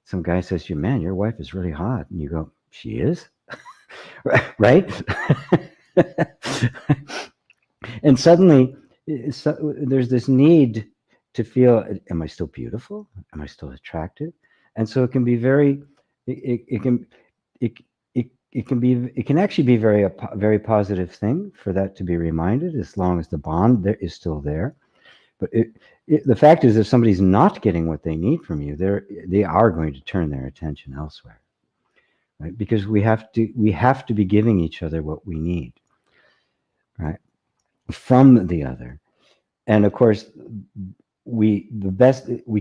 some guy says to you, man, your wife is really hot. And you go, she is? Right? And suddenly there's this need to feel, am I still beautiful? Am I still attractive? And so it can be it can actually be very positive thing for that to be reminded, as long as the bond there is still there. But the fact is, if somebody's not getting what they need from you, they are going to turn their attention elsewhere, right? Because we have to be giving each other what we need, right, from the other. And of course, we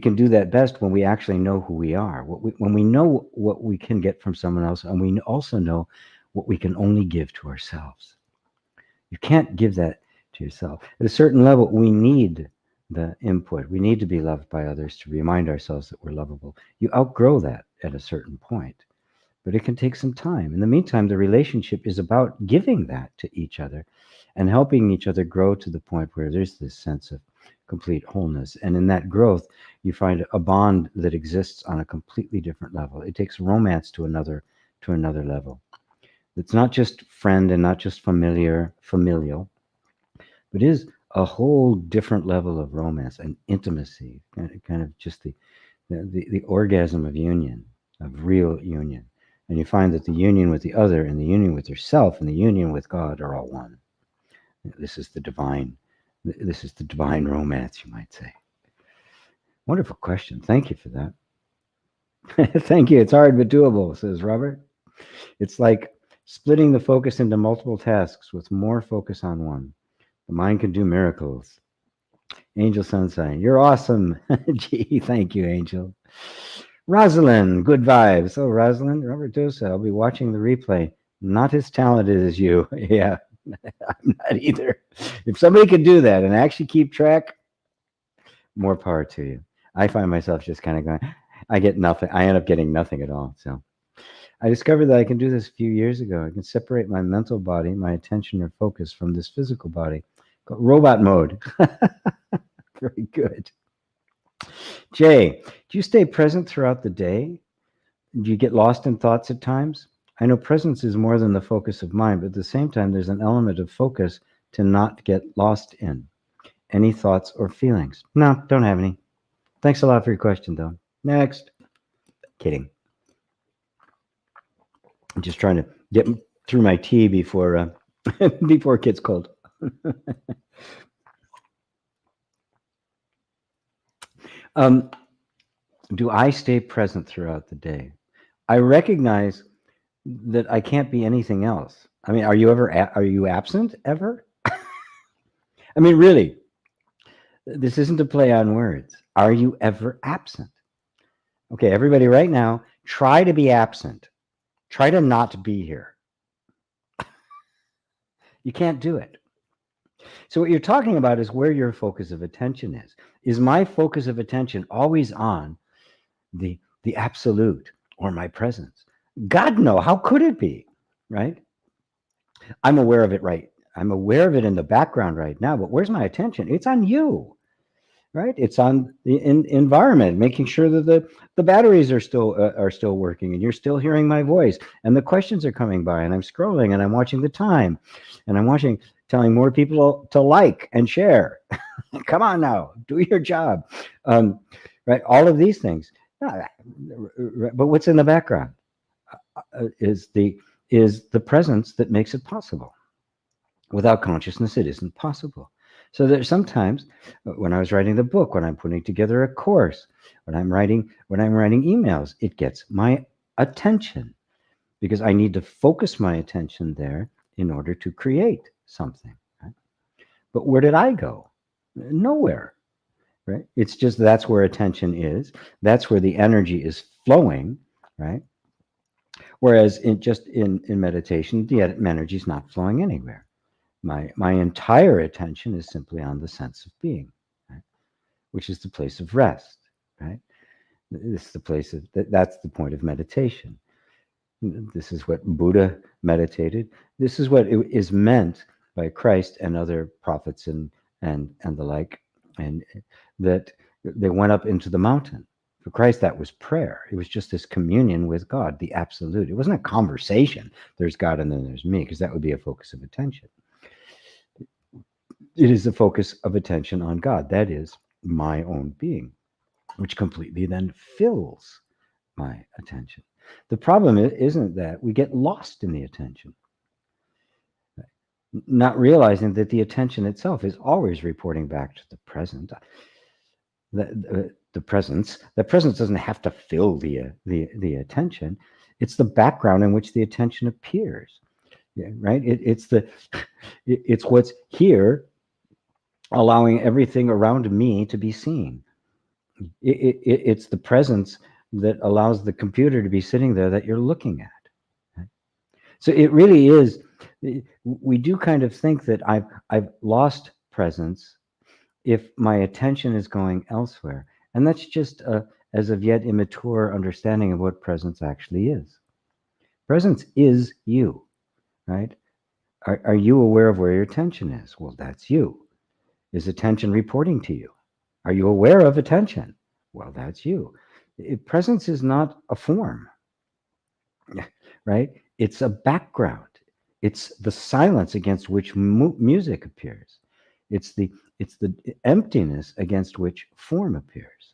can do that best when we actually know who we are. When we know what we can get from someone else, and we also know what we can only give to ourselves. You can't give that to yourself. At a certain level, we need the input. We need to be loved by others to remind ourselves that we're lovable. You outgrow that at a certain point, but it can take some time. In the meantime, the relationship is about giving that to each other and helping each other grow to the point where there's this sense of complete wholeness. And in that growth, you find a bond that exists on a completely different level. It takes romance to another level. It's not just friend and not just familial, but is a whole different level of romance and intimacy, kind of just the orgasm of union, of real union. And you find that the union with the other and the union with yourself and the union with God are all one. This is the divine romance, you might say. Wonderful question. Thank you for that. Thank you. It's hard but doable, says Robert. It's like splitting the focus into multiple tasks with more focus on one. The mind can do miracles. Angel Sunshine, you're awesome. Gee, thank you, Angel. Rosalind, good vibes. Oh, Rosalind, Robert Dosa, I'll be watching the replay. Not as talented as you. Yeah, I'm not either. If somebody could do that and actually keep track, more power to you. I find myself just kind of going, I get nothing. I end up getting nothing at all. So I discovered that I can do this a few years ago. I can separate my mental body, my attention or focus from this physical body. Robot mode. Very good. Jay, do you stay present throughout the day? Do you get lost in thoughts at times? I know presence is more than the focus of mind, but at the same time, there's an element of focus to not get lost in. Any thoughts or feelings? No, don't have any. Thanks a lot for your question, though. Next. Kidding. I'm just trying to get through my tea before before it gets cold. Do I stay present throughout the day? I recognize that I can't be anything else. I mean, are you absent ever? I mean, really, this isn't a play on words. Are you ever absent? Okay, everybody, right now, try to be absent. Try to not be here. You can't do it. So what you're talking about is where your focus of attention is. Is my focus of attention always on the absolute or my presence? God, no. How could it be? Right? I'm aware of it, right? I'm aware of it in the background right now, but where's my attention? It's on you, right? It's on the environment, making sure that the batteries are still working, and you're still hearing my voice, and the questions are coming by, and I'm scrolling, and I'm watching the time, and I'm telling more people to like and share. Come on now, do your job, right? All of these things, but what's in the background is the presence that makes it possible. Without consciousness, it isn't possible. So there's sometimes when I was writing the book, when I'm putting together a course, when I'm writing emails, it gets my attention because I need to focus my attention there in order to create something. Right? But where did I go? Nowhere. Right? It's just that's where attention is. That's where the energy is flowing. Right? Whereas in meditation, the energy is not flowing anywhere. My entire attention is simply on the sense of being, right? Which is the place of rest, right? This is the place of that's the point of meditation. This is what Buddha meditated. This is what is meant by Christ and other prophets and the like, and that they went up into the mountain. For Christ, that was prayer. It was just this communion with God, the absolute. It wasn't a conversation. There's God and then there's me, because that would be a focus of attention. It is the focus of attention on God. That is my own being, which completely then fills my attention. The problem isn't that we get lost in the attention, not realizing that the attention itself is always reporting back to the present. The presence doesn't have to fill the attention. It's the background in which the attention appears. Yeah, right? It's what's here, allowing everything around me to be seen. It's the presence that allows the computer to be sitting there that you're looking at. Right? So it really is. We do kind of think that I've lost presence if my attention is going elsewhere, and that's just a as of yet immature understanding of what presence actually is. Presence is you, right? Are you aware of where your attention is? Well, that's you. Is attention reporting to you? Are you aware of attention? Well, that's you. Presence is not a form, right? It's a background. It's the silence against which music appears. It's the emptiness against which form appears.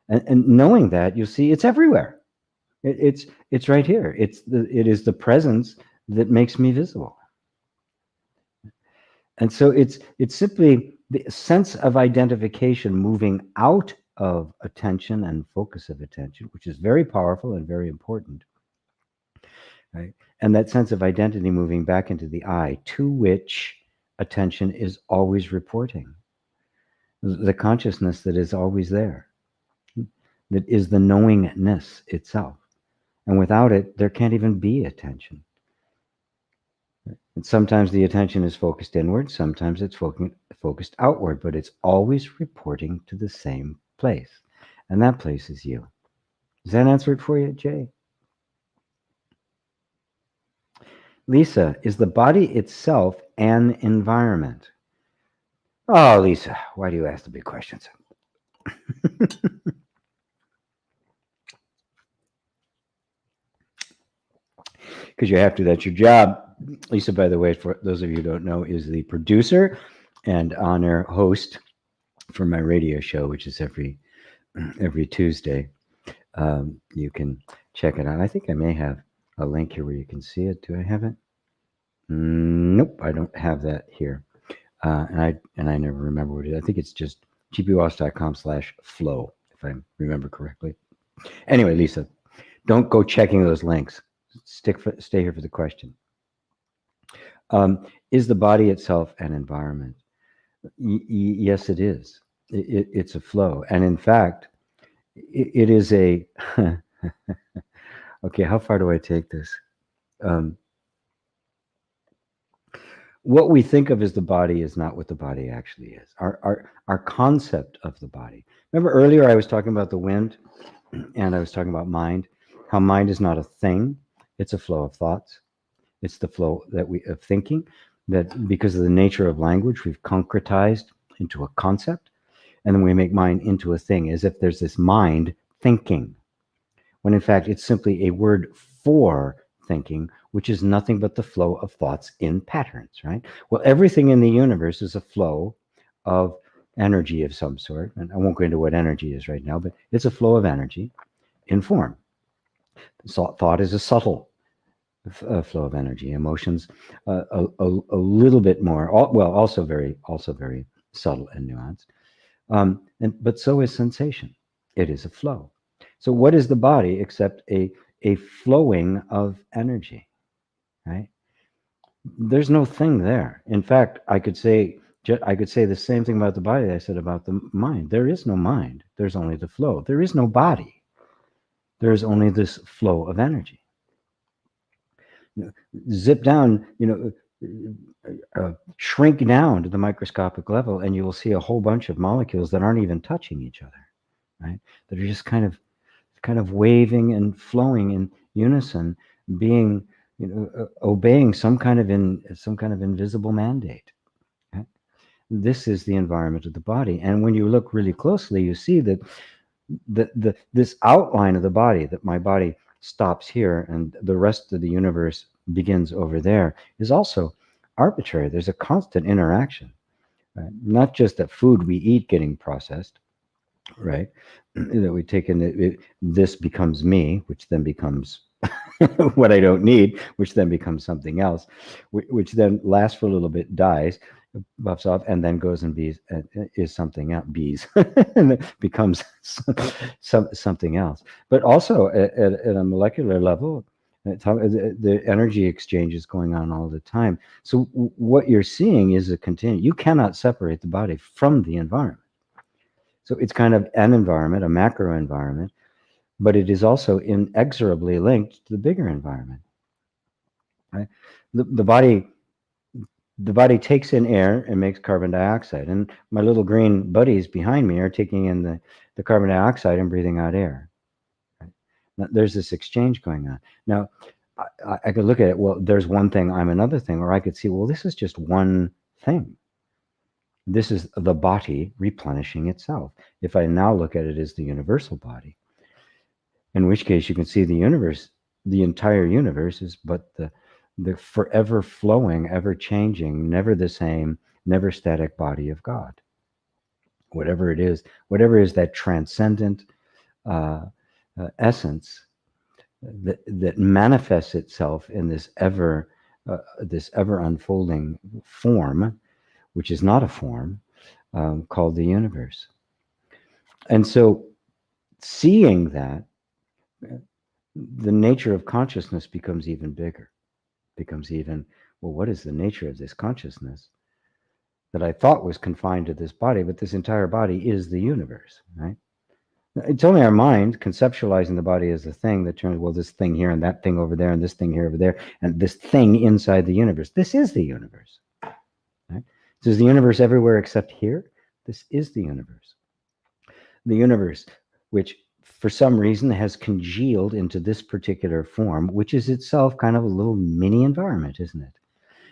And knowing that, you'll see it's everywhere. It's right here. It is the presence that makes me visible. And so it's simply the sense of identification moving out of attention and focus of attention, which is very powerful and very important, right? And that sense of identity moving back into the I, to which attention is always reporting. the consciousness that is always there, that is the knowingness itself. And without it, there can't even be attention. And sometimes the attention is focused inward, sometimes it's focused outward, but it's always reporting to the same place. And that place is you. Does that answer it for you, Jay? Lisa, is the body itself an environment? Oh, Lisa, why do you ask the big questions? Because you have to, that's your job. Lisa, by the way, for those of you who don't know, is the producer and on-air host for my radio show, which is every Tuesday. You can check it out. I think I may have a link here where you can see it. Do I have it? Nope, I don't have that here. And I never remember what it is. I think it's just gpwalsh.com/flow, if I remember correctly. Anyway, Lisa, don't go checking those links. Stay here for the question. Is the body itself an environment? Yes, it is. It's a flow. And in fact, it is a... Okay, how far do I take this? What we think of as the body is not what the body actually is. Our concept of the body. Remember earlier I was talking about the wind, and I was talking about mind, how mind is not a thing, it's a flow of thoughts. It's the flow of thinking, that because of the nature of language, we've concretized into a concept, and then we make mind into a thing, as if there's this mind thinking, when in fact it's simply a word for thinking, which is nothing but the flow of thoughts in patterns, right? Well, everything in the universe is a flow of energy of some sort, and I won't go into what energy is right now, but it's a flow of energy in form. So thought is a subtle flow of energy. Emotions, a little bit more, also very subtle and nuanced. But so is sensation. It is a flow. So what is the body except a flowing of energy, right? There's no thing there. In fact, I could say the same thing about the body that I said about the mind. There is no mind. There's only the flow. There is no body. There is only this flow of energy. Zip down, shrink down to the microscopic level, and you will see a whole bunch of molecules that aren't even touching each other, right? That are just kind of waving and flowing in unison, being, obeying some kind of invisible mandate. Okay? This is the environment of the body, and when you look really closely, you see that this outline of the body, that my body stops here and the rest of the universe begins over there, is also arbitrary. There's a constant interaction, right? Not just that food we eat getting processed, right? That we take in, this becomes me, which then becomes what I don't need, which then becomes something else, which then lasts for a little bit, dies, buffs off, and then goes and is something else, and it becomes something else. But also at a molecular level, the energy exchange is going on all the time. So what you're seeing is a continuum. You cannot separate the body from the environment. So it's kind of an environment, a macro environment, but it is also inexorably linked to the bigger environment. Right? The body takes in air and makes carbon dioxide, and my little green buddies behind me are taking in the carbon dioxide and breathing out air. Right? Now, there's this exchange going on. Now, I could look at it, well, there's one thing, I'm another thing, or I could see, well, this is just one thing. This is the body replenishing itself. If I now look at it as the universal body, in which case you can see the universe, the entire universe is but the forever flowing, ever changing, never the same, never static body of God. Whatever it is, whatever is that transcendent essence that manifests itself in this ever unfolding form, which is not a form, called the universe. And so seeing that, the nature of consciousness becomes even bigger, well, what is the nature of this consciousness? that I thought was confined to this body, but this entire body is the universe, right? It's only our mind conceptualizing the body as a thing that turns, well, this thing here and that thing over there and this thing here over there and this thing inside the universe. This is the universe. Right? So is the universe everywhere except here? This is the universe. The universe, which for some reason has congealed into this particular form, which is itself kind of a little mini environment, isn't it?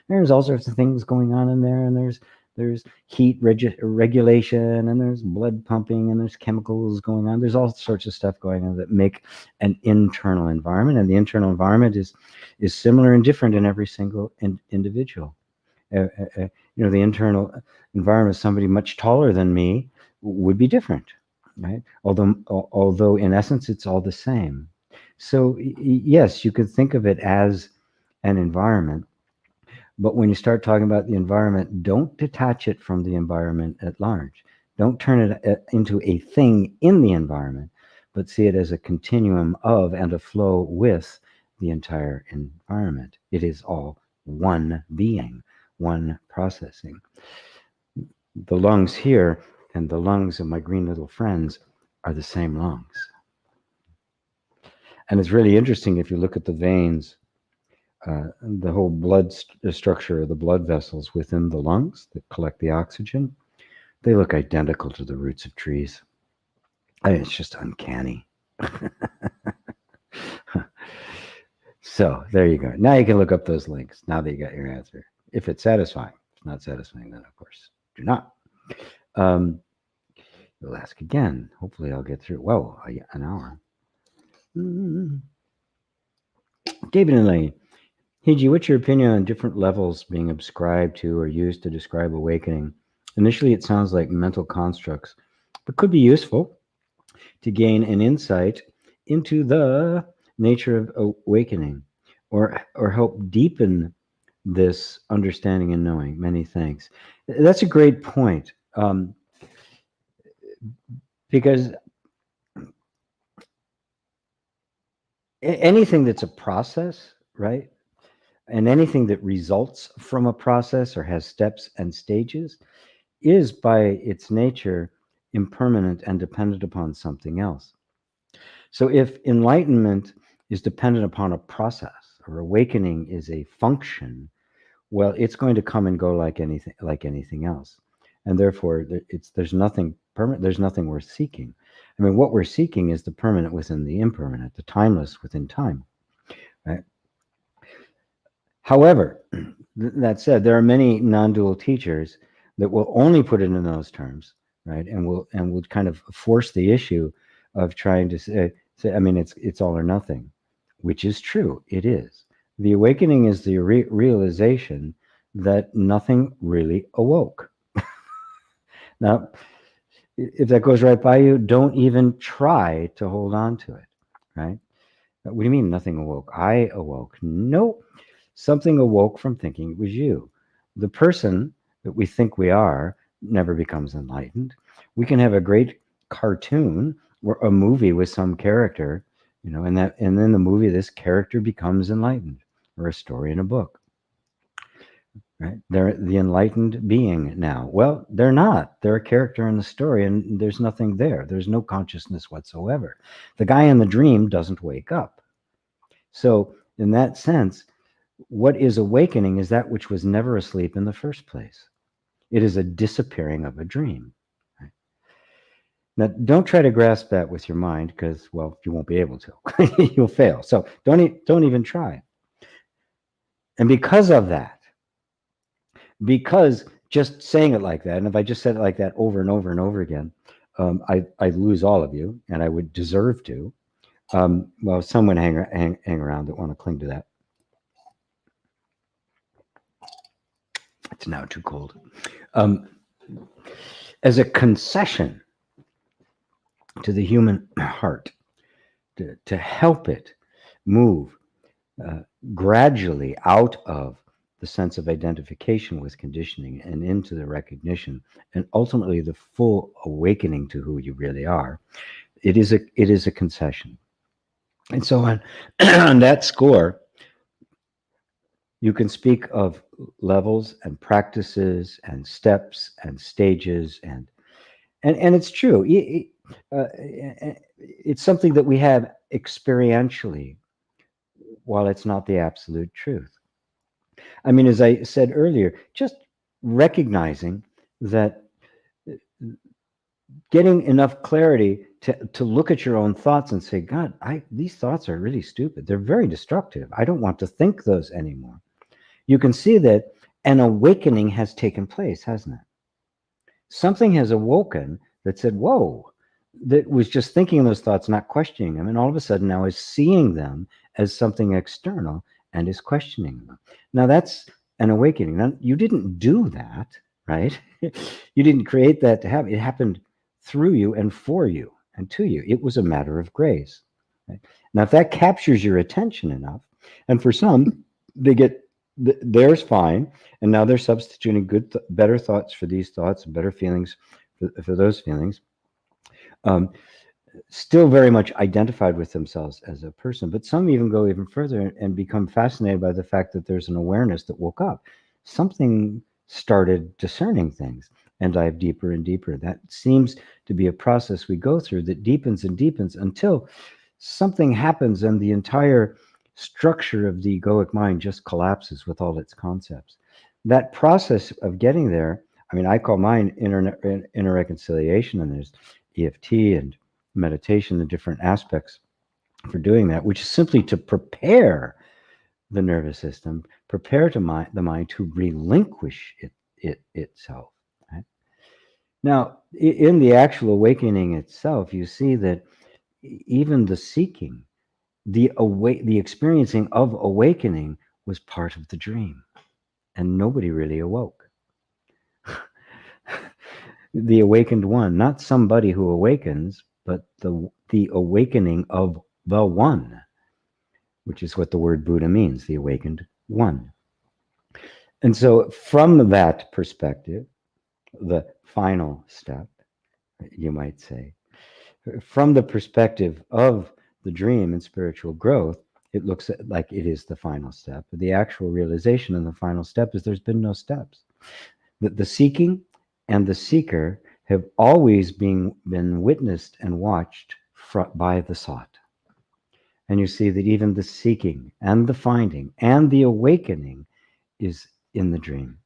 There's all sorts of things going on in there, and there's heat regulation, and there's blood pumping, and there's chemicals going on. There's all sorts of stuff going on that make an internal environment, and the internal environment is similar and different in every single individual. The internal environment of somebody much taller than me would be different, right? Although in essence it's all the same. So yes, you could think of it as an environment. But when you start talking about the environment, don't detach it from the environment at large. Don't turn it into a thing in the environment, but see it as a continuum of and a flow with the entire environment. It is all one being, one processing. The lungs here and the lungs of my green little friends are the same lungs. And it's really interesting if you look at the veins, the whole blood structure of the blood vessels within the lungs that collect the oxygen, they look identical to the roots of trees. I mean, it's just uncanny. So there you go. Now you can look up those links now that you got your answer. If it's satisfying. If it's not satisfying, then of course do not. You'll ask again. Hopefully I'll get through. Whoa, an hour. David and Lane. Heiji, what's your opinion on different levels being ascribed to or used to describe awakening? Initially, it sounds like mental constructs, but could be useful to gain an insight into the nature of awakening or help deepen this understanding and knowing. Many thanks. That's a great point. Because anything that's a process, right? And anything that results from a process or has steps and stages is by its nature impermanent and dependent upon something else. So if enlightenment is dependent upon a process or awakening is a function, well, it's going to come and go like anything else. And therefore there's nothing permanent, there's nothing worth seeking. I mean, what we're seeking is the permanent within the impermanent, the timeless within time, right? However, that said, there are many non-dual teachers that will only put it in those terms, right? And will kind of force the issue of trying to say I mean, it's all or nothing, which is true. It is. The awakening is the realization that nothing really awoke. Now, if that goes right by you, don't even try to hold on to it, right? What do you mean nothing awoke? I awoke. Nope. Something awoke from thinking it was you. The person that we think we are never becomes enlightened. We can have a great cartoon or a movie with some character, and then the movie, this character becomes enlightened, or a story in a book. Right? They're the enlightened being now. Well, they're not. They're a character in the story, and there's nothing there. There's no consciousness whatsoever. The guy in the dream doesn't wake up. So in that sense, what is awakening is that which was never asleep in the first place. It is a disappearing of a dream. Right? Now, don't try to grasp that with your mind because, well, you won't be able to. You'll fail. So don't even try. And because of that, because just saying it like that, and if I just said it like that over and over and over again, I'd lose all of you, and I would deserve to. Well, someone hang around that want to cling to that. It's now too cold. As a concession to the human heart, to help it move gradually out of the sense of identification with conditioning and into the recognition and ultimately the full awakening to who you really are, it is a concession. And so on that score, You can speak of levels and practices and steps and stages and it's true. It's something that we have experientially, while it's not the absolute truth. I mean, as I said earlier, just recognizing that, getting enough clarity to look at your own thoughts and say, God, these thoughts are really stupid. They're very destructive. I don't want to think those anymore. You can see that an awakening has taken place, hasn't it? Something has awoken that said, whoa, that was just thinking those thoughts, not questioning them. And all of a sudden now is seeing them as something external and is questioning them. Now that's an awakening. Now, you didn't do that, right? You didn't create that to happen. It happened through you and for you and to you. It was a matter of grace. Right? Now, if that captures your attention enough, and for some, they get theirs fine, and now they're substituting better thoughts for these thoughts and better feelings for those feelings. Still very much identified with themselves as a person, but some even go even further and become fascinated by the fact that there's an awareness that woke up. Something started discerning things and dive deeper and deeper. That seems to be a process we go through that deepens and deepens until something happens and the entire structure of the egoic mind just collapses with all its concepts. That process of getting there, I mean, I call mine inner reconciliation, and there's EFT and meditation, the different aspects for doing that, which is simply to prepare the nervous system, prepare the mind to relinquish itself. Right? Now, in the actual awakening itself, you see that even the seeking, the experiencing of awakening was part of the dream, and nobody really awoke. The awakened one, not somebody who awakens, but the awakening of the one, which is what the word Buddha means, the awakened one. And so from that perspective, the final step, you might say, from the perspective of the dream and spiritual growth, it looks like it is the final step. The actual realization in the final step is there's been no steps. The seeking and the seeker have always been witnessed and watched by the sought. And you see that even the seeking and the finding and the awakening is in the dream.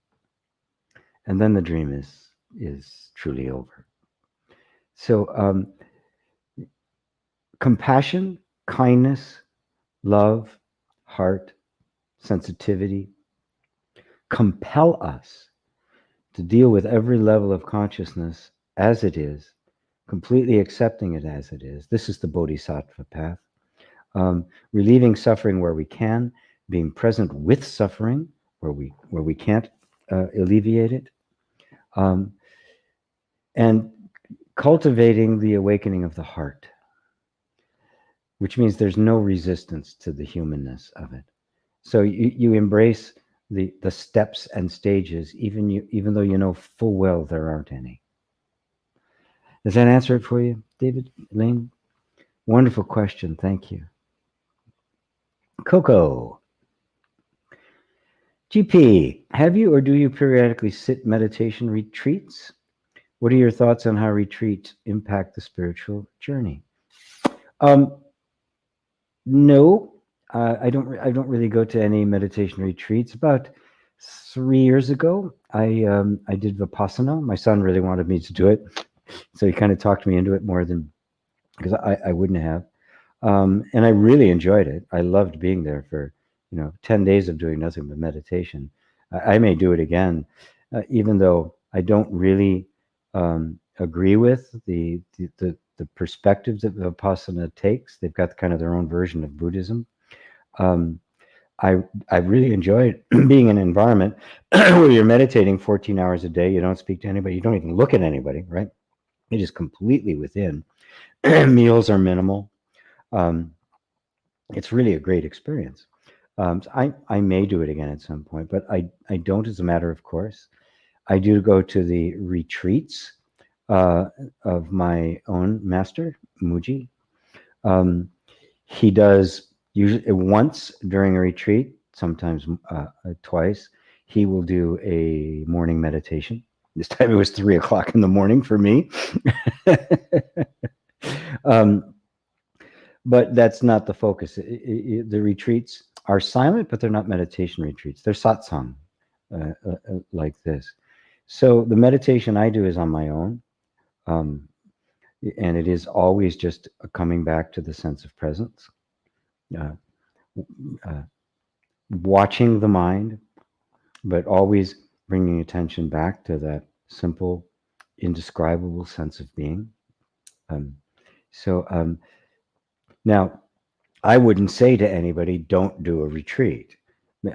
And then the dream is truly over. So compassion, kindness, love, heart, sensitivity compel us to deal with every level of consciousness as it is, completely accepting it as it is. This is the Bodhisattva path. Relieving suffering where we can, being present with suffering where we can't alleviate it, and cultivating the awakening of the heart, which means there's no resistance to the humanness of it. So you embrace the steps and stages, even though you know full well there aren't any. Does that answer it for you, David, Elaine? Wonderful question. Thank you. Coco. GP, have you or do you periodically sit meditation retreats? What are your thoughts on how retreats impact the spiritual journey? No, I don't really go to any meditation retreats. About 3 years ago, I did Vipassana. My son really wanted me to do it, so he kind of talked me into it more than because I wouldn't have. And I really enjoyed it. I loved being there for 10 days of doing nothing but meditation. I may do it again, even though I don't really agree with the perspectives that Vipassana takes. They've got kind of their own version of Buddhism. I really enjoyed being in an environment where you're meditating 14 hours a day. You don't speak to anybody. You don't even look at anybody, right? You're just completely within. Meals are minimal. It's really a great experience. So I may do it again at some point, but I don't as a matter of course. I do go to the retreats of my own master, Muji. He does usually once during a retreat sometimes twice. He will do a morning meditation. This time it was 3 o'clock in the morning for me. um, but that's not the focus. The retreats are silent, but they're not meditation retreats. They're satsang, like this. So the meditation I do is on my own. Um, and it is always just coming back to the sense of presence, uh, uh, watching the mind, but always bringing attention back to that simple, indescribable sense of being. Um, so now, I wouldn't say to anybody, "Don't do a retreat."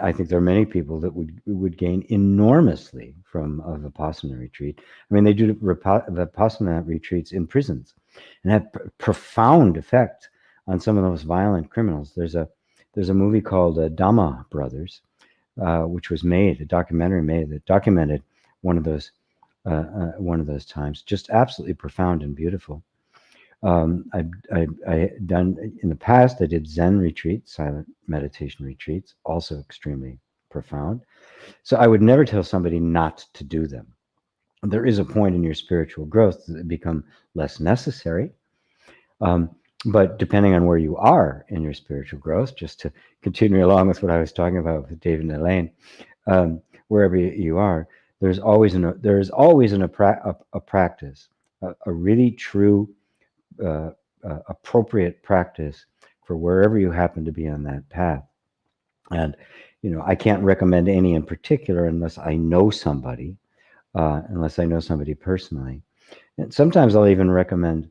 I think there are many people that would gain enormously from a Vipassana retreat. I mean, they do Vipassana retreats in prisons and have profound effect on some of the most violent criminals. There's a movie called Dhamma Brothers, which was made, a documentary made that documented one of those times. Just absolutely profound and beautiful. I done in the past. I did Zen retreats, silent meditation retreats, also extremely profound. So I would never tell somebody not to do them. There is a point in your spiritual growth that become less necessary. But depending on where you are in your spiritual growth, just to continue along with what I was talking about with David and Elaine, wherever you are, there's always a practice, a really true, appropriate practice for wherever you happen to be on that path. And I can't recommend any in particular unless I know somebody, personally. And sometimes I'll even recommend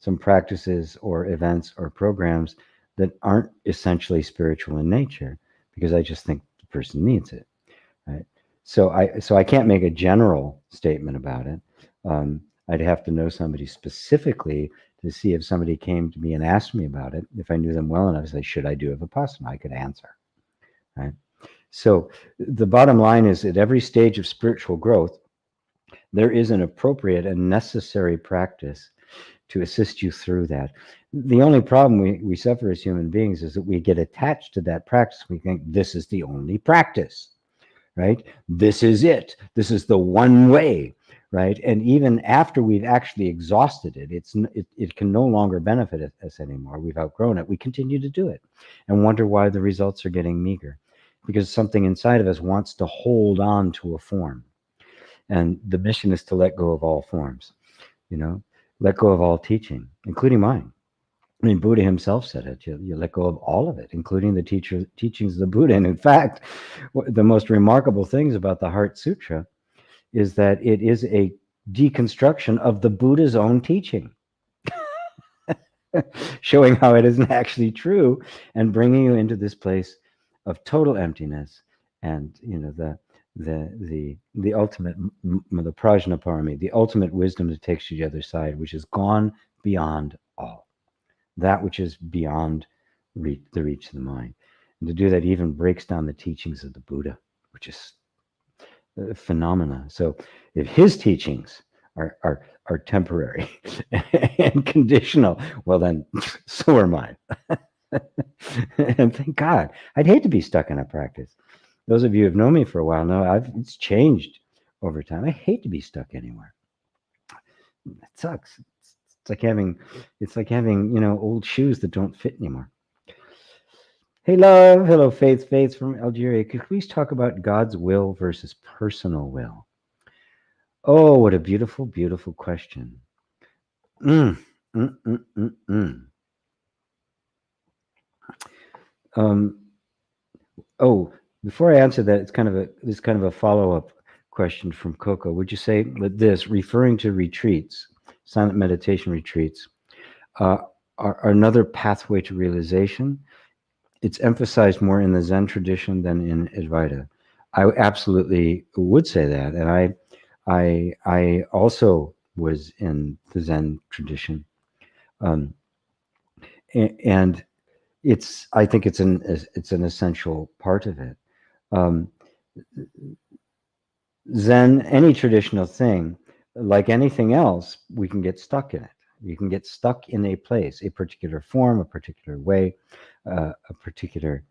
some practices or events or programs that aren't essentially spiritual in nature, because I just think the person needs it, right? So I can't make a general statement about it. I'd have to know somebody specifically to see if somebody came to me and asked me about it. If I knew them well enough, say, should I do a Vipassana? I could answer, right? So the bottom line is, at every stage of spiritual growth, there is an appropriate and necessary practice to assist you through that. The only problem we suffer as human beings is that we get attached to that practice. We think this is the only practice, right? This is it. This is the one way, right? And even after we've actually exhausted it, it can no longer benefit us anymore. We've outgrown it. We continue to do it and wonder why the results are getting meager, because something inside of us wants to hold on to a form. And the mission is to let go of all forms, let go of all teaching, including mine. I mean, Buddha himself said it. You let go of all of it, including the teachings of the Buddha. And in fact, the most remarkable things about the Heart Sutra is that it is a deconstruction of the Buddha's own teaching, showing how it isn't actually true and bringing you into this place of total emptiness and the ultimate, the prajnaparami, the ultimate wisdom that takes you to the other side, which is gone beyond all, that which is beyond the reach of the mind. And to do that even breaks down the teachings of the Buddha, which is a phenomena. So if his teachings are temporary and conditional, well then, so are mine. And thank God. I'd hate to be stuck in a practice. Those of you who have known me for a while know it's changed over time. I hate to be stuck anywhere. It sucks. It's like having old shoes that don't fit anymore. Hey, love. Hello, Faith. Faith from Algeria. Could you please talk about God's will versus personal will? Oh, what a beautiful, beautiful question. Before I answer that, it's kind of a follow-up question from Coco. Would you say that this, referring to retreats, silent meditation retreats, are another pathway to realization? It's emphasized more in the Zen tradition than in Advaita. I absolutely would say that, and I also was in the Zen tradition, and I think it's an essential part of it. Zen, any traditional thing, like anything else, we can get stuck in it. You can get stuck in a place, a particular form, a particular way, a particular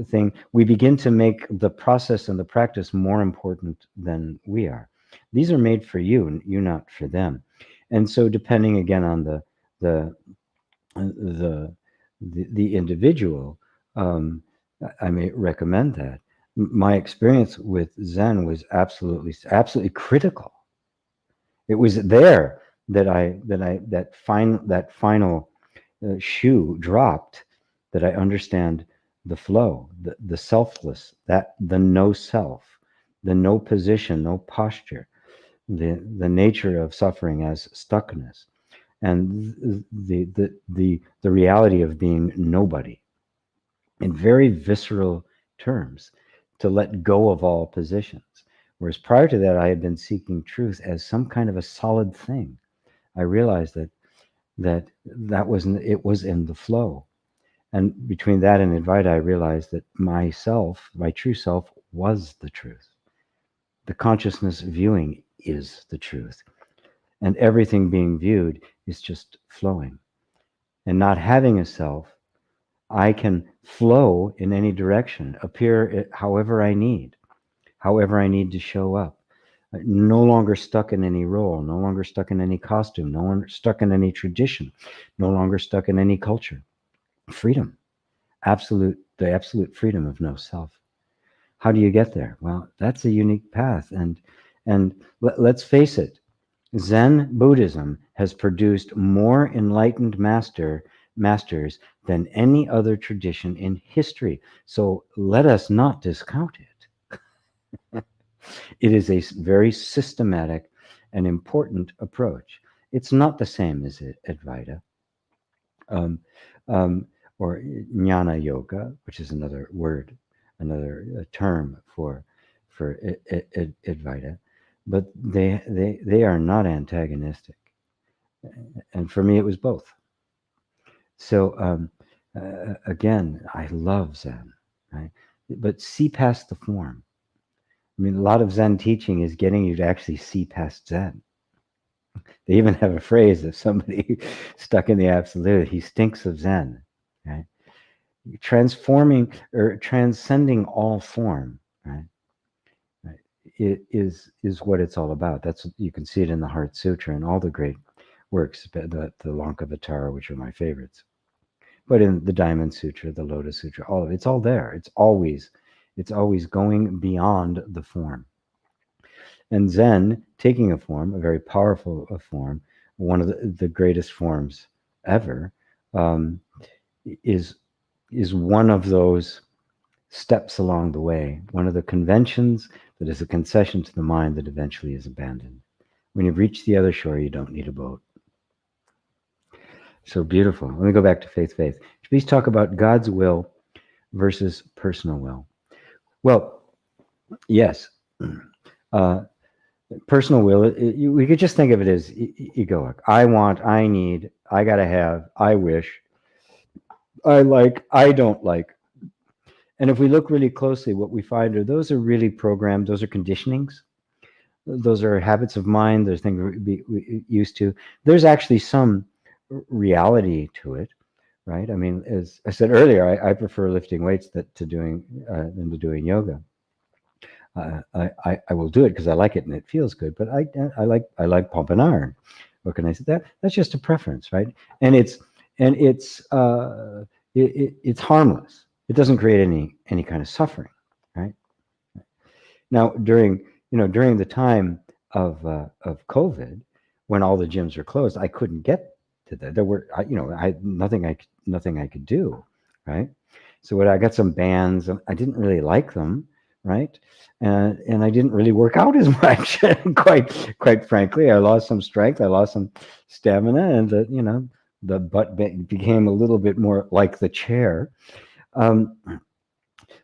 thing, we begin to make the process and the practice more important than we are. These are made for you, you not for them. And so, depending again on the the the individual, I may recommend that. My experience with Zen was absolutely critical. It was there that final shoe dropped, that I understand the flow, the selfless, that the no self, the no position, no posture, the nature of suffering as stuckness, and the reality of being nobody, in very visceral terms, to let go of all positions. Whereas prior to that, I had been seeking truth as some kind of a solid thing. I realized that wasn't, it was in the flow. And between that and Advaita, I realized that myself, my true self, was the truth. The consciousness viewing is the truth. And everything being viewed is just flowing. And not having a self, I can flow in any direction, appear however I need to show up. No longer stuck in any role, no longer stuck in any costume, no longer stuck in any tradition, no longer stuck in any culture. Freedom, the absolute freedom of no self. How do you get there? Well, that's a unique path. And let's face it, Zen Buddhism has produced more enlightened masters than any other tradition in history. So let us not discount it. It is a very systematic and important approach. It's not the same as Advaita, um, or Jnana Yoga, which is another word, another term for Advaita, but they are not antagonistic. And for me, it was both. So again, I love Zen, right? But see past the form. I mean, a lot of Zen teaching is getting you to actually see past Zen. They even have a phrase of somebody stuck in the absolute, he stinks of Zen, right? Transforming or transcending all form, right? It is what it's all about. That's, you can see it in the Heart Sutra and all the great works, the Lankavatara, which are my favorites. But in the Diamond Sutra, the Lotus Sutra, all of it's all there. It's always going beyond the form. And Zen, taking a form, a very powerful form, one of the greatest forms ever, is one of those steps along the way, one of the conventions that is a concession to the mind that eventually is abandoned. When you've reached the other shore, you don't need a boat. So beautiful. Let me go back to faith. Please talk about God's will versus personal will. Well, yes. Personal will, we could just think of it as egoic. I want, I need, I gotta have, I wish, I like, I don't like. And if we look really closely, what we find are those are really programmed, those are conditionings. Those are habits of mind. There's things we're used to. There's actually some reality to it, right? I mean, as I said earlier, I prefer lifting weights than to doing yoga. I will do it because I like it and it feels good. But I like pumping iron. What can I say? That's just a preference, right? And it's harmless. It doesn't create any kind of suffering, right? Now during the time of COVID, when all the gyms were closed, I couldn't get to that. There were I had nothing I could do, right? So I got some bands. I didn't really like them, right? And I didn't really work out as much. quite frankly, I lost some strength. I lost some stamina, and the butt became a little bit more like the chair. But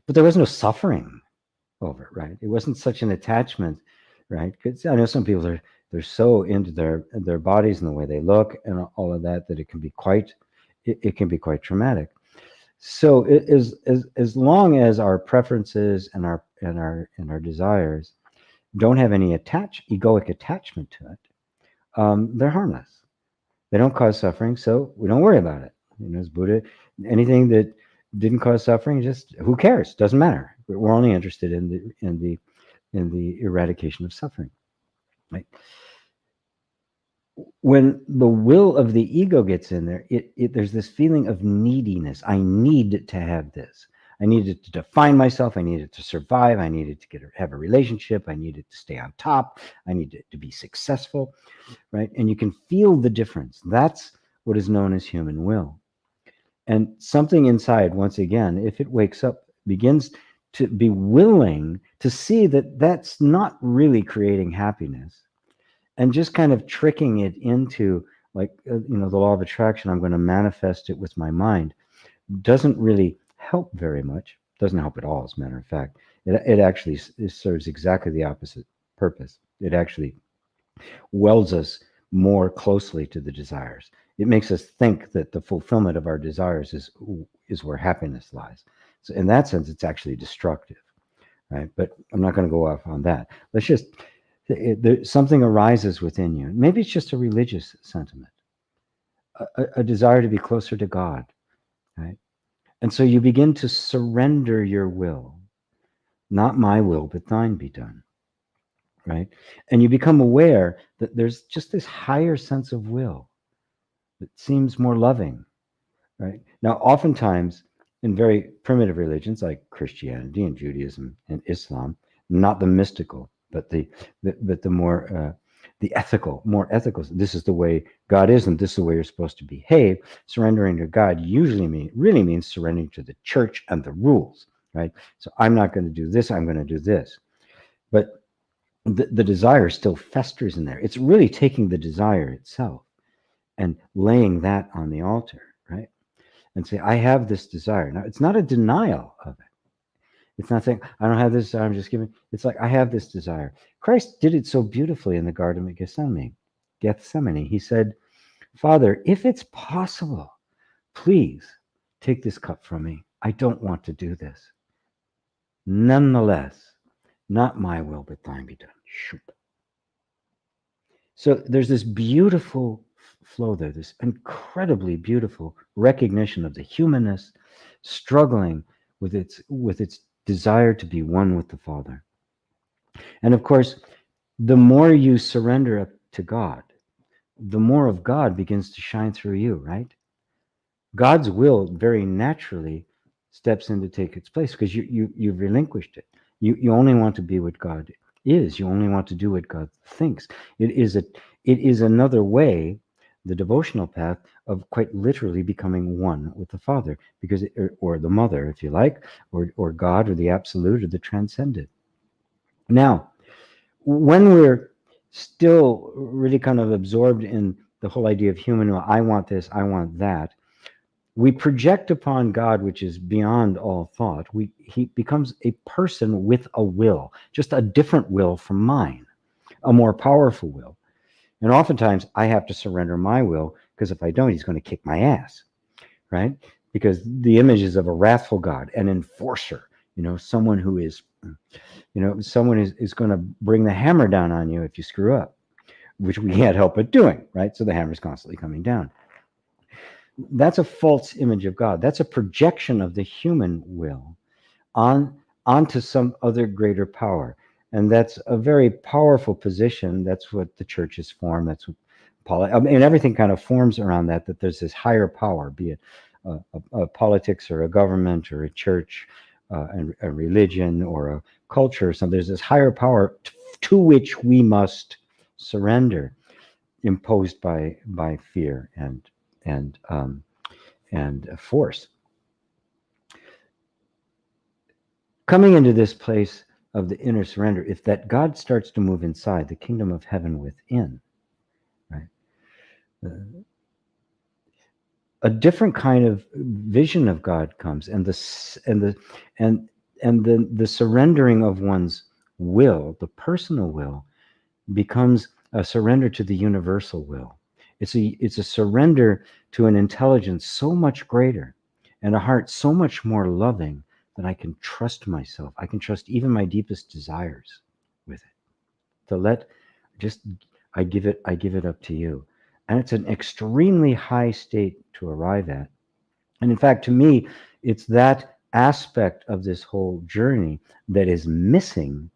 there was no suffering over it, right? It wasn't such an attachment, right? Because I know some people they're so into their bodies and the way they look and all of that it can be quite traumatic. So as long as our preferences and our desires don't have any egoic attachment to it, they're harmless. They don't cause suffering, so we don't worry about it. As Buddha, anything that didn't cause suffering, just who cares? Doesn't matter. We're only interested in the eradication of suffering. Right? When the will of the ego gets in there, there's this feeling of neediness. I need to have this. I needed to define myself. I needed to survive. I needed to have a relationship. I needed to stay on top. I needed to be successful, right? And you can feel the difference. That's what is known as human will. And something inside, once again, if it wakes up, begins to be willing to see that that's not really creating happiness, and just kind of tricking it into, like, the law of attraction, I'm going to manifest it with my mind, doesn't really help very much. Doesn't help at all, as a matter of fact. It actually serves exactly the opposite purpose. It actually welds us more closely to the desires. It makes us think that the fulfillment of our desires is where happiness lies. So in that sense, it's actually destructive, right? But I'm not going to go off on that. Let's just, something arises within you. Maybe it's just a religious sentiment, a desire to be closer to God, right? And so you begin to surrender your will. Not my will, but thine be done, right? And you become aware that there's just this higher sense of will that seems more loving, right? Now, oftentimes in very primitive religions like Christianity and Judaism and Islam, not the mystical, but the more the ethical, more ethical. This is the way God is, and this is the way you're supposed to behave. Surrendering to God usually really means surrendering to the church and the rules, right? So I'm not going to do this. I'm going to do this, but the desire still festers in there. It's really taking the desire itself and laying that on the altar, right? And say, I have this desire. Now, it's not a denial of it. It's not saying, I don't have this desire, I'm just giving. It's like, I have this desire. Christ did it so beautifully in the Garden of Gethsemane. He said, Father, if it's possible, please take this cup from me. I don't want to do this. Nonetheless, not my will, but thine be done. Shoop. So there's this beautiful flow there, this incredibly beautiful recognition of the humanness struggling with its desire to be one with the Father. And of course, the more you surrender up to God, the more of God begins to shine through you, right? God's will very naturally steps in to take its place because you've relinquished it. You only want to be what God is. You only want to do what God thinks. It is another way, the devotional path, of quite literally becoming one with the Father, because or the Mother, if you like, or God, or the Absolute, or the Transcendent. Now, when we're still really kind of absorbed in the whole idea of human will, I want this, I want that, we project upon God, which is beyond all thought. He becomes a person with a will, just a different will from mine, a more powerful will. And oftentimes I have to surrender my will, because if I don't, he's going to kick my ass, right? Because the image is of a wrathful God, an enforcer, someone who is, someone is going to bring the hammer down on you if you screw up, which we can't help but doing, right? So the hammer is constantly coming down. That's a false image of God. That's a projection of the human will onto some other greater power. And that's a very powerful position. That's what the church is formed. That's what everything kind of forms around that there's this higher power, be it a politics or a government or a church, and a religion or a culture or something. There's this higher power to which we must surrender, imposed by fear and force. Coming into this place of the inner surrender, if that God starts to move inside, the kingdom of heaven within, right? A different kind of vision of God comes, and the surrendering of one's will, the personal will, becomes a surrender to the universal will. It's a surrender to an intelligence so much greater and a heart so much more loving that I can trust myself. I can trust even my deepest desires with it. I give it up to you. And it's an extremely high state to arrive at. And in fact, to me, it's that aspect of this whole journey that is missing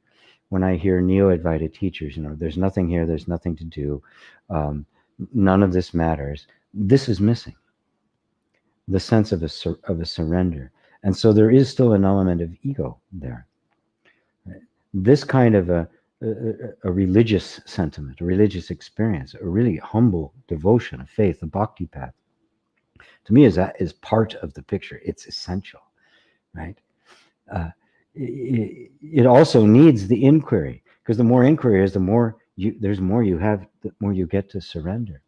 when I hear neo-Advaita teachers. There's nothing here, there's nothing to do, um, none of this matters. This is missing, the sense of a surrender. And so there is still an element of ego there. This kind of a religious sentiment, a religious experience, a really humble devotion, a faith, a bhakti path, to me is part of the picture. It's essential, right? It also needs the inquiry, because the more inquiry is, there's more you have, the more you get to surrender.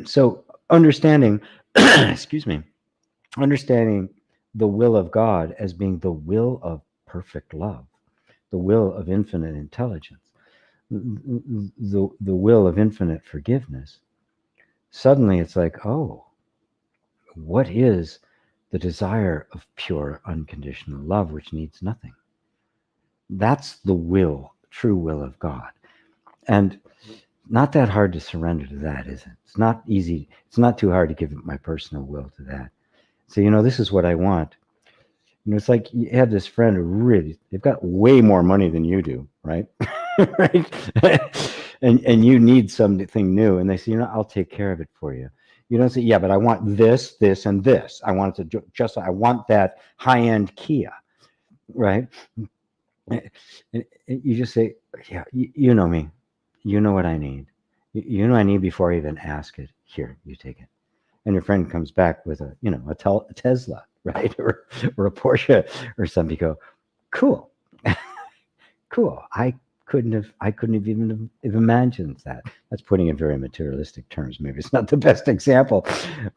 So understanding, excuse me, understanding the will of God as being the will of perfect love, the will of infinite intelligence, the will of infinite forgiveness. Suddenly it's like, oh, what is the desire of pure unconditional love, which needs nothing? That's the will, true will of God. And not that hard to surrender to that, is it? It's not easy. It's not too hard to give my personal will to that. So, this is what I want. It's like you have this friend who really, they've got way more money than you do, right? Right? and you need something new. And they say, I'll take care of it for you. You don't say, yeah, but I want this, this, and this. I want it to I want that high-end Kia, right? And you just say, yeah, you know me. You know what I need. You know I need before I even ask it. Here, you take it. And your friend comes back with a Tesla, right? or a Porsche or something. You go, cool. Cool. I couldn't have even have imagined that. That's putting it in very materialistic terms. Maybe it's not the best example,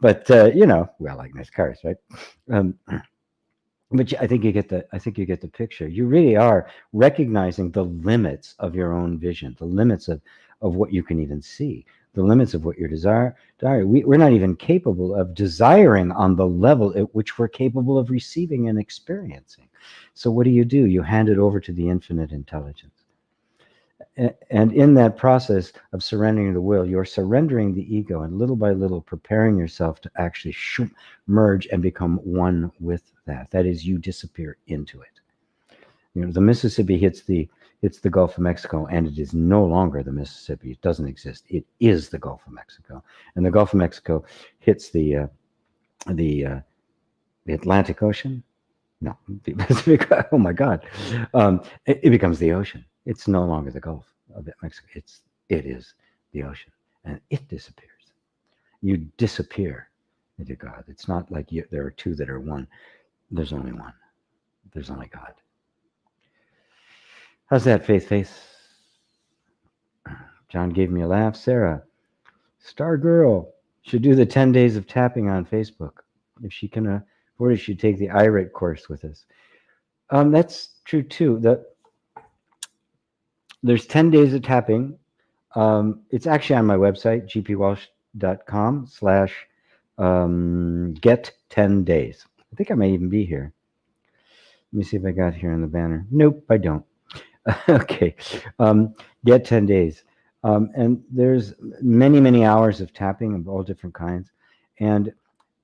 but we all like nice cars, right? But I think you get the picture. You really are recognizing the limits of your own vision, the limits of what you can even see, the limits of what your desire. We're not even capable of desiring on the level at which we're capable of receiving and experiencing. So what do? You hand it over to the infinite intelligence. And in that process of surrendering the will, you're surrendering the ego, and little by little preparing yourself to actually merge and become one with that. That is, you disappear into it. The Mississippi hits the Gulf of Mexico, and it is no longer the Mississippi. It doesn't exist. It is the Gulf of Mexico, and the Gulf of Mexico hits the Atlantic Ocean. No, the Pacific. Oh my God, it becomes the ocean. It's no longer the Gulf of Mexico. It is the ocean, and it disappears. You disappear into God. It's not like there are two that are one. There's only one. There's only God. How's that, Faith? John gave me a laugh. Sarah, Star Girl, should do the 10 days of tapping on Facebook. If she can afford it, she'd take the IRIT course with us. That's true too. There's 10 days of tapping. It's actually on my website, gpwalsh.com/get 10 days. I think I may even be here. Let me see if I got here on the banner. Nope, I don't. Okay. Get 10 days. And there's many, many hours of tapping of all different kinds. And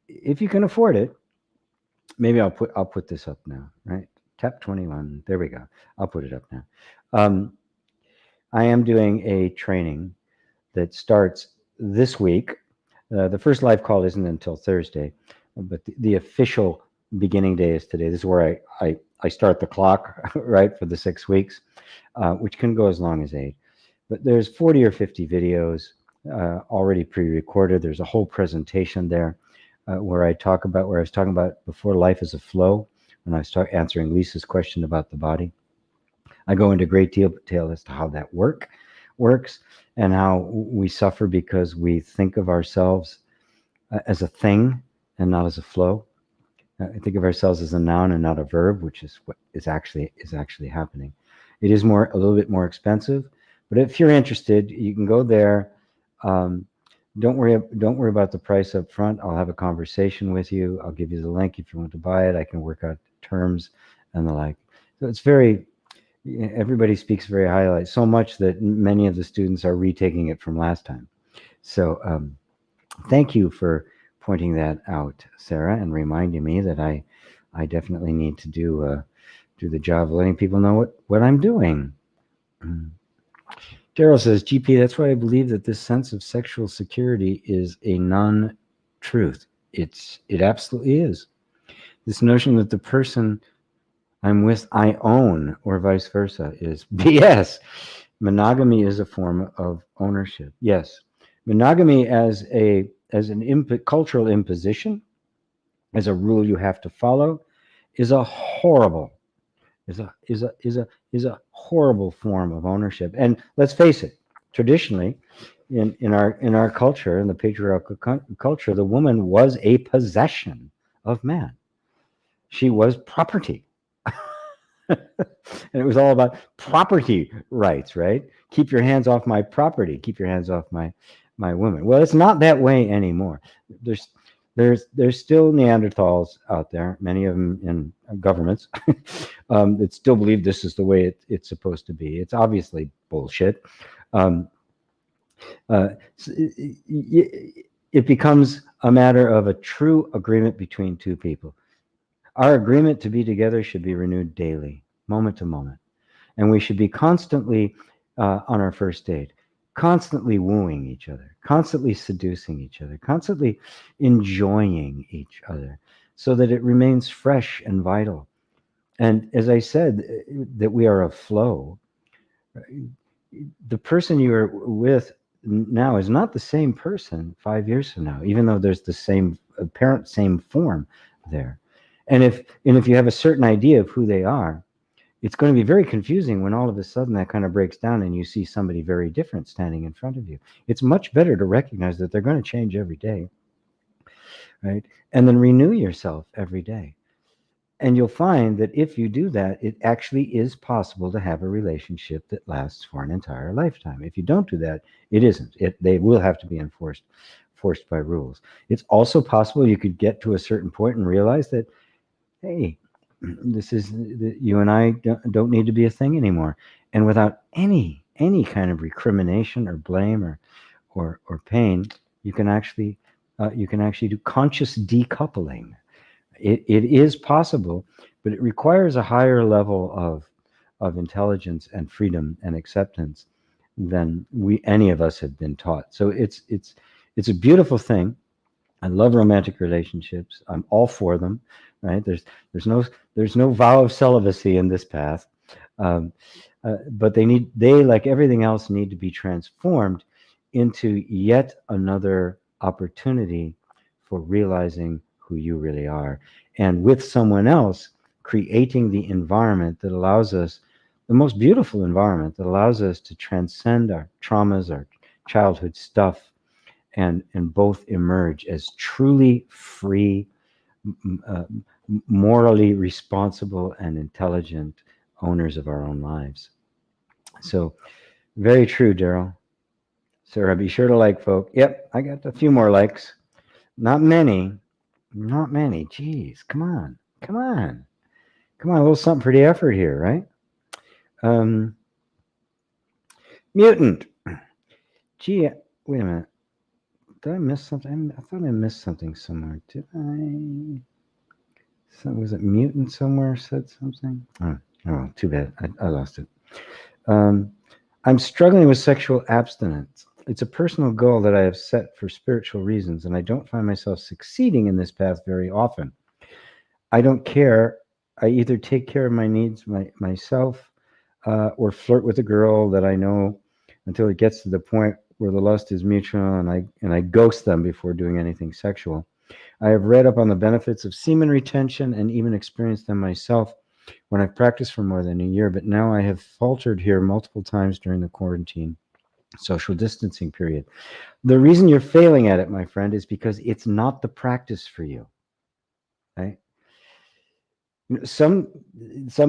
if you can afford it, maybe I'll put this up now, right? Tap 21. There we go. I'll put it up now. I am doing a training that starts this week. The first live call isn't until Thursday, but the official beginning day is today. This is where I start the clock, right, for the 6 weeks, which can go as long as 8. But there's 40 or 50 videos already pre-recorded. There's a whole presentation there where I was talking about before, life is a flow, when I start answering Lisa's question about the body. I go into great detail as to how that works and how we suffer because we think of ourselves as a thing and not as a flow. I think of ourselves as a noun and not a verb, which is what is actually happening. It is a little bit more expensive, but if you're interested, you can go there. Don't worry about the price up front. I'll have a conversation with you. I'll give you the link if you want to buy it. I can work out terms and the like. So it's everybody speaks very highly, so much that many of the students are retaking it from last time. So thank you for pointing that out, Sarah, and reminding me that I definitely need to do the job of letting people know what I'm doing. Daryl says, GP, that's why I believe that this sense of sexual security is a non-truth. It absolutely is. This notion that the person I'm with I own, or vice versa, is BS. Monogamy is a form of ownership. Yes, monogamy as an cultural imposition, as a rule you have to follow, is a horrible is a horrible form of ownership. And let's face it, traditionally, in our culture, in the patriarchal culture, the woman was a possession of man. She was property. And it was all about property rights, right? Keep your hands off my property. Keep your hands off my woman. Well, it's not that way anymore. There's still Neanderthals out there, many of them in governments, that still believe this is the way it's supposed to be. It's obviously bullshit. It becomes a matter of a true agreement between two people. Our agreement to be together should be renewed daily, moment to moment. And we should be constantly on our first date, constantly wooing each other, constantly seducing each other, constantly enjoying each other so that it remains fresh and vital. And as I said, that we are a flow. The person you're with now is not the same person 5 years from now, even though there's the same apparent same form there. And if you have a certain idea of who they are, it's going to be very confusing when all of a sudden that kind of breaks down and you see somebody very different standing in front of you. It's much better to recognize that they're going to change every day, right? And then renew yourself every day. And you'll find that if you do that, it actually is possible to have a relationship that lasts for an entire lifetime. If you don't do that, it isn't. They will have to be forced by rules. It's also possible you could get to a certain point and realize that, hey, you and I don't need to be a thing anymore, and without any kind of recrimination or blame or pain, you can actually do conscious decoupling. It is possible, but it requires a higher level of intelligence and freedom and acceptance than any of us have been taught. So it's a beautiful thing. I love romantic relationships. I'm all for them, right? There's no vow of celibacy in this path, but they like everything else need to be transformed into yet another opportunity for realizing who you really are, and with someone else, creating the environment that allows us, the most beautiful environment that allows us to transcend our traumas, our childhood stuff, and both emerge as truly free, morally responsible and intelligent owners of our own lives. So very true, Daryl. Sarah, be sure to like, folk. Yep, I got a few more likes. Not many. Jeez, come on. A little something for the effort here, right? Mutant. Gee, wait a minute. Did I miss something? I thought I missed something somewhere. Did I? Was it mutant somewhere said something? Oh, too bad. I lost it. I'm struggling with sexual abstinence. It's a personal goal that I have set for spiritual reasons, and I don't find myself succeeding in this path very often. I don't care. I either take care of my needs myself or flirt with a girl that I know until it gets to the point where the lust is mutual, and I ghost them before doing anything sexual. I have read up on the benefits of semen retention and even experienced them myself when I've practiced for more than a year, but now I have faltered here multiple times during the quarantine social distancing period. The reason you're failing at it, my friend, is because it's not the practice for you, right? Some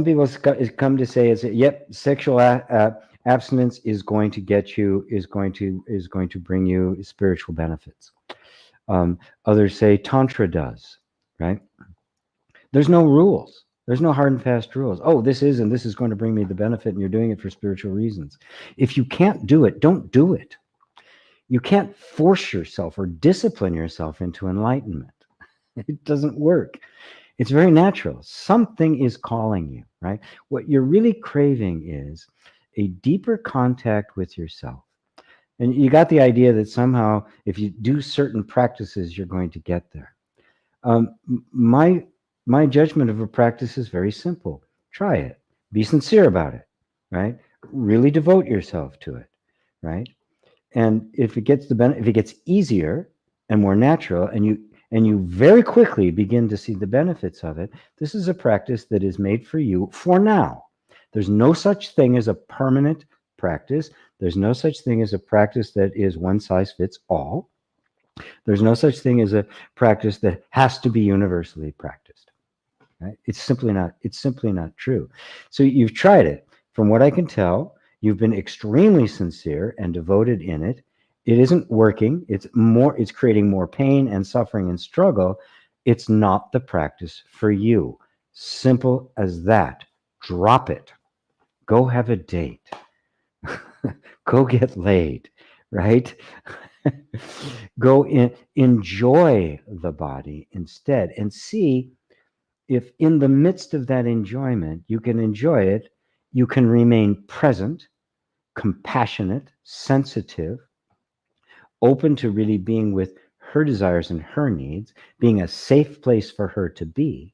people come to say, yep, sexual abstinence is going to get you, is going to bring you spiritual benefits. Others say Tantra does, right? There's no rules. There's no hard and fast rules. Oh, this is going to bring me the benefit, and you're doing it for spiritual reasons. If you can't do it, don't do it. You can't force yourself or discipline yourself into enlightenment. It doesn't work. It's very natural. Something is calling you, right? What you're really craving is a deeper contact with yourself. And you got the idea that somehow if you do certain practices, you're going to get there. Um, my my judgment of a practice is very simple. Try it. Be sincere about it, right? Really devote yourself to it, right? And if it gets if it gets easier and more natural, and you very quickly begin to see the benefits of it, this is a practice that is made for you for now. There's no such thing as a permanent practice. There's no such thing as a practice that is one size fits all. There's no such thing as a practice that has to be universally practiced. Right? It's simply not. It's simply not true. So you've tried it. From what I can tell, you've been extremely sincere and devoted in it. It isn't working. It's more. It's creating more pain and suffering and struggle. It's not the practice for you. Simple as that. Drop it. Go have a date. Go get laid. Right? Go enjoy the body instead, and see if in the midst of that enjoyment you can enjoy it, you can remain present, compassionate, sensitive, open to really being with her desires and her needs, being a safe place for her to be,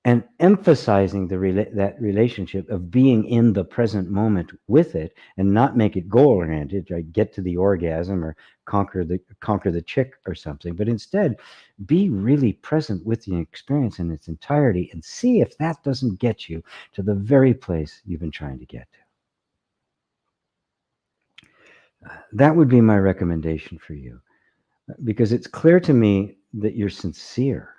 and emphasizing that relationship of being in the present moment with it, and not make it goal oriented, right? Get to the orgasm or conquer the chick or something, but instead be really present with the experience in its entirety, and see if that doesn't get you to the very place you've been trying to get to. That would be my recommendation for you, because it's clear to me that you're sincere,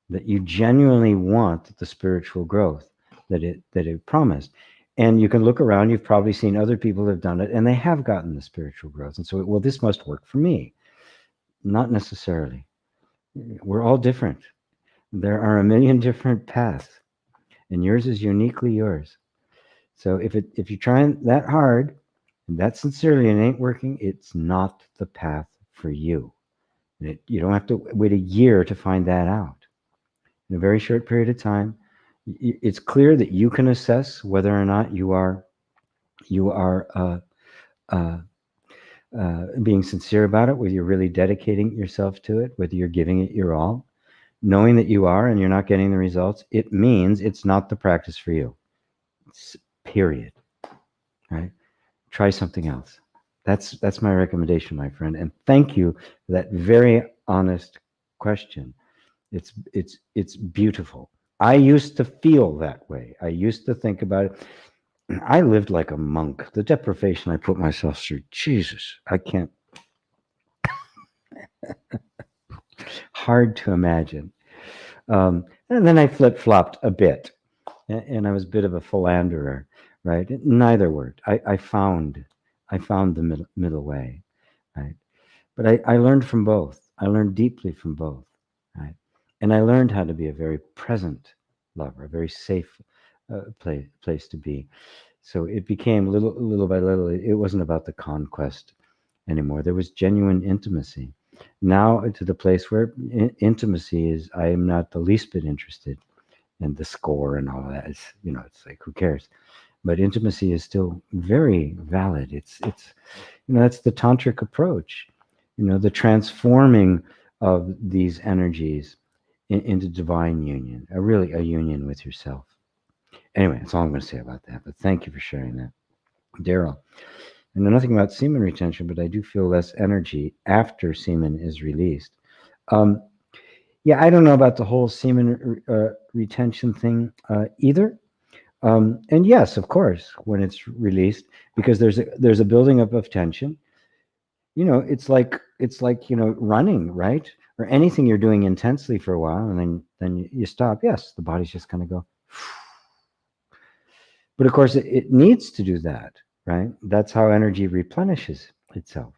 that you genuinely want the spiritual growth that it promised. And you can look around, you've probably seen other people have done it and they have gotten the spiritual growth. And so, well, this must work for me. Not necessarily. We're all different. There are a million different paths, and yours is uniquely yours. So if you're trying that hard and that sincerely and ain't working, it's not the path for you. You don't have to wait a year to find that out. In a very short period of time, it's clear that you can assess whether or not you are being sincere about it, whether you're really dedicating yourself to it, whether you're giving it your all. Knowing that you are and you're not getting the results, it means it's not the practice for you. Period. Right? Try something else. That's my recommendation, my friend. And thank you for that very honest question. It's beautiful. I used to feel that way. I used to think about it. I lived like a monk. The deprivation I put myself through, Jesus, I can't. Hard to imagine. And then I flip-flopped a bit, and I was a bit of a philanderer, right? Neither worked. I found the middle way, right? But I learned from both. I learned deeply from both, right? And I learned how to be a very present lover, a very safe place to be. So it became little by little. It wasn't about the conquest anymore. There was genuine intimacy. Now to the place where intimacy is, I am not the least bit interested in the score and all of that. It's like, who cares? But intimacy is still very valid. It's that's the tantric approach. The transforming of these energies into divine union, a union with yourself. Anyway, that's all I'm going to say about that. But thank you for sharing that, Daryl. I know nothing about semen retention, but I do feel less energy after semen is released. Yeah, I don't know about the whole semen retention thing either. And yes, of course, when it's released, because there's a building up of tension. It's like running, right? Or anything you're doing intensely for a while, and then you stop. Yes, the body's just going to go. But of course, it needs to do that, right? That's how energy replenishes itself,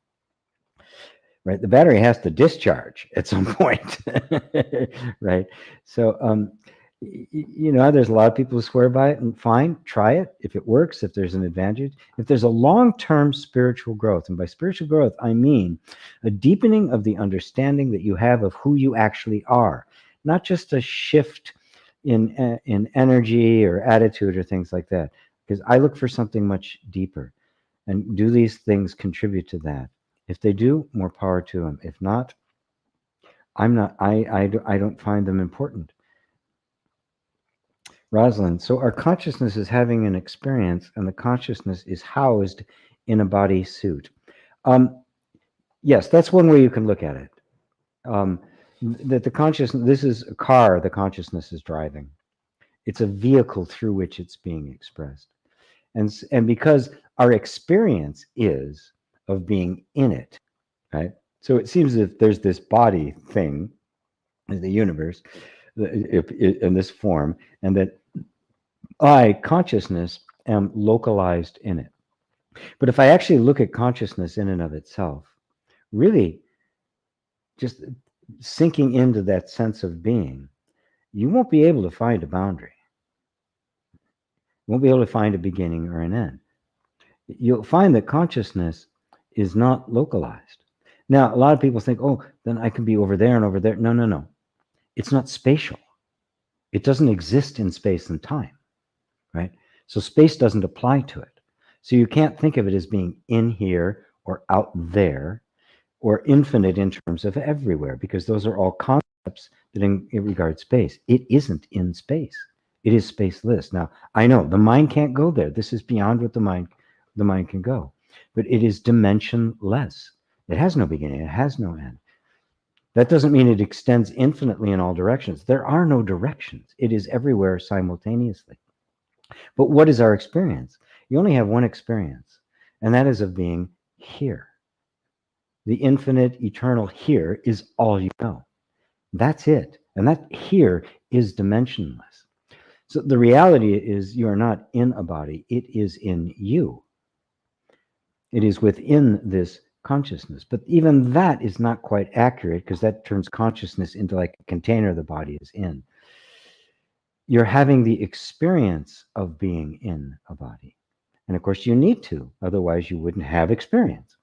right? The battery has to discharge at some point, right? So You know, there's a lot of people who swear by it, and fine, try it. If it works, if there's an advantage, if there's a long-term spiritual growth, and by spiritual growth, I mean a deepening of the understanding that you have of who you actually are, not just a shift in energy or attitude or things like that. Because I look for something much deeper. And do these things contribute to that? If they do, more power to them. If not, I'm not. I don't find them important. Rosalind, so our consciousness is having an experience, and the consciousness is housed in a body suit. Yes, that's one way you can look at it. That the consciousness, this is a car the consciousness is driving. It's a vehicle through which it's being expressed. And because our experience is of being in it, right? So it seems as if there's this body thing in the universe in this form, and that I, consciousness, am localized in it. But if I actually look at consciousness in and of itself, really just sinking into that sense of being, you won't be able to find a boundary. You won't be able to find a beginning or an end. You'll find that consciousness is not localized. Now, a lot of people think, oh, then I can be over there and over there. No, no, no. It's not spatial. It doesn't exist in space and time, right? So space doesn't apply to it. So you can't think of it as being in here or out there or infinite in terms of everywhere, because those are all concepts that in regard space. It isn't in space. It is spaceless. Now, I know the mind can't go there. This is beyond what the mind can go. But it is dimensionless. It has no beginning. It has no end. That doesn't mean it extends infinitely in all directions. There are no directions. It is everywhere simultaneously. But what is our experience? You only have one experience, and that is of being here. The infinite, eternal here is all you know. That's it. And that here is dimensionless. So the reality is you are not in a body. It is in you. It is within this consciousness. But even that is not quite accurate, because that turns consciousness into like a container the body is in. You're having the experience of being in a body. And of course, you need to, otherwise, you wouldn't have experience.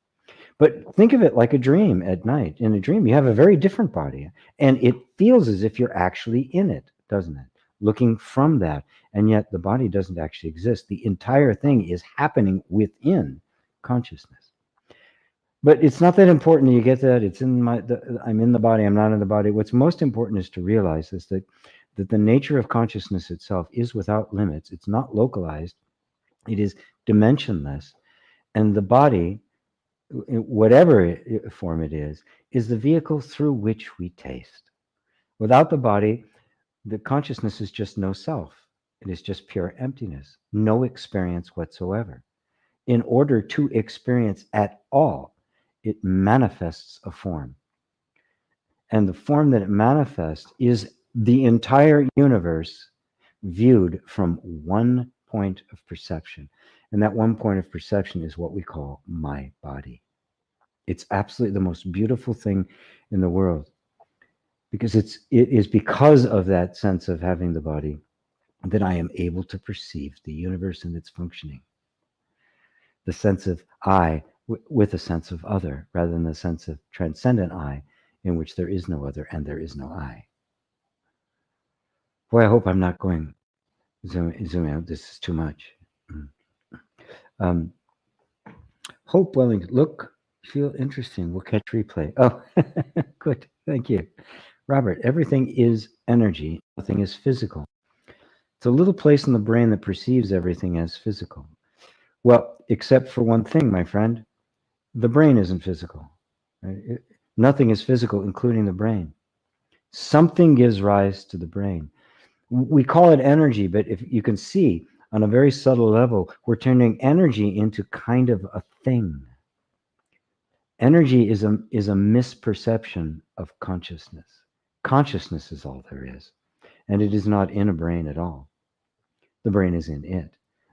But think of it like a dream at night. In a dream, you have a very different body, and it feels as if you're actually in it, doesn't it? Looking from that, and yet the body doesn't actually exist. The entire thing is happening within consciousness. But it's not that important. You get that? It's in I'm in the body. I'm not in the body. What's most important is to realize is that the nature of consciousness itself is without limits. It's not localized. It is dimensionless, and the body, whatever form it is the vehicle through which we taste. Without the body, the consciousness is just no self. It is just pure emptiness, no experience whatsoever. In order to experience at all, it manifests a form. And the form that it manifests is the entire universe viewed from one point of perception. And that one point of perception is what we call my body. It's absolutely the most beautiful thing in the world, because it is because of that sense of having the body that I am able to perceive the universe and its functioning. The sense of I with a sense of other, rather than the sense of transcendent I, in which there is no other and there is no I. Boy, I hope I'm not going zoom out. This is too much. Hope Wellington, look, feel interesting. We'll catch replay. Oh, good. Thank you. Robert, everything is energy. Nothing is physical. It's a little place in the brain that perceives everything as physical. Well, except for one thing, my friend. The brain isn't physical. Right? Nothing is physical, including the brain. Something gives rise to the brain. We call it energy, but if you can see, on a very subtle level, we're turning energy into kind of a thing. Energy is a misperception of consciousness. Consciousness is all there is, and it is not in a brain at all. The brain is in it.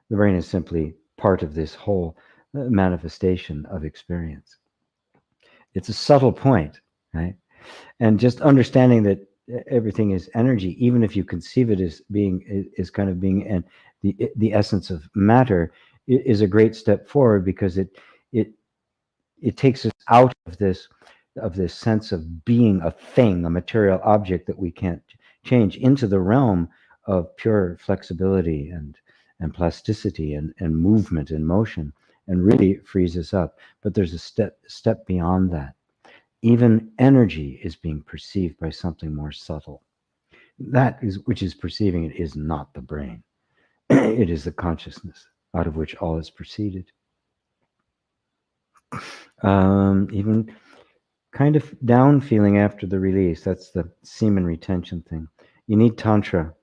The brain is simply part of this whole manifestation of experience. It's a subtle point, right? And just understanding that everything is energy, even if you conceive it as being is kind of being, and the essence of matter is a great step forward, because it it takes us out of this sense of being a thing, a material object that we can't change, into the realm of pure flexibility and plasticity and movement and motion, and really frees us up. But there's a step beyond that. Even energy is being perceived by something more subtle. That is, which is perceiving it, is not the brain. It is the consciousness out of which all is proceeded. Even kind of down feeling after the release. That's the semen retention thing. You need tantra.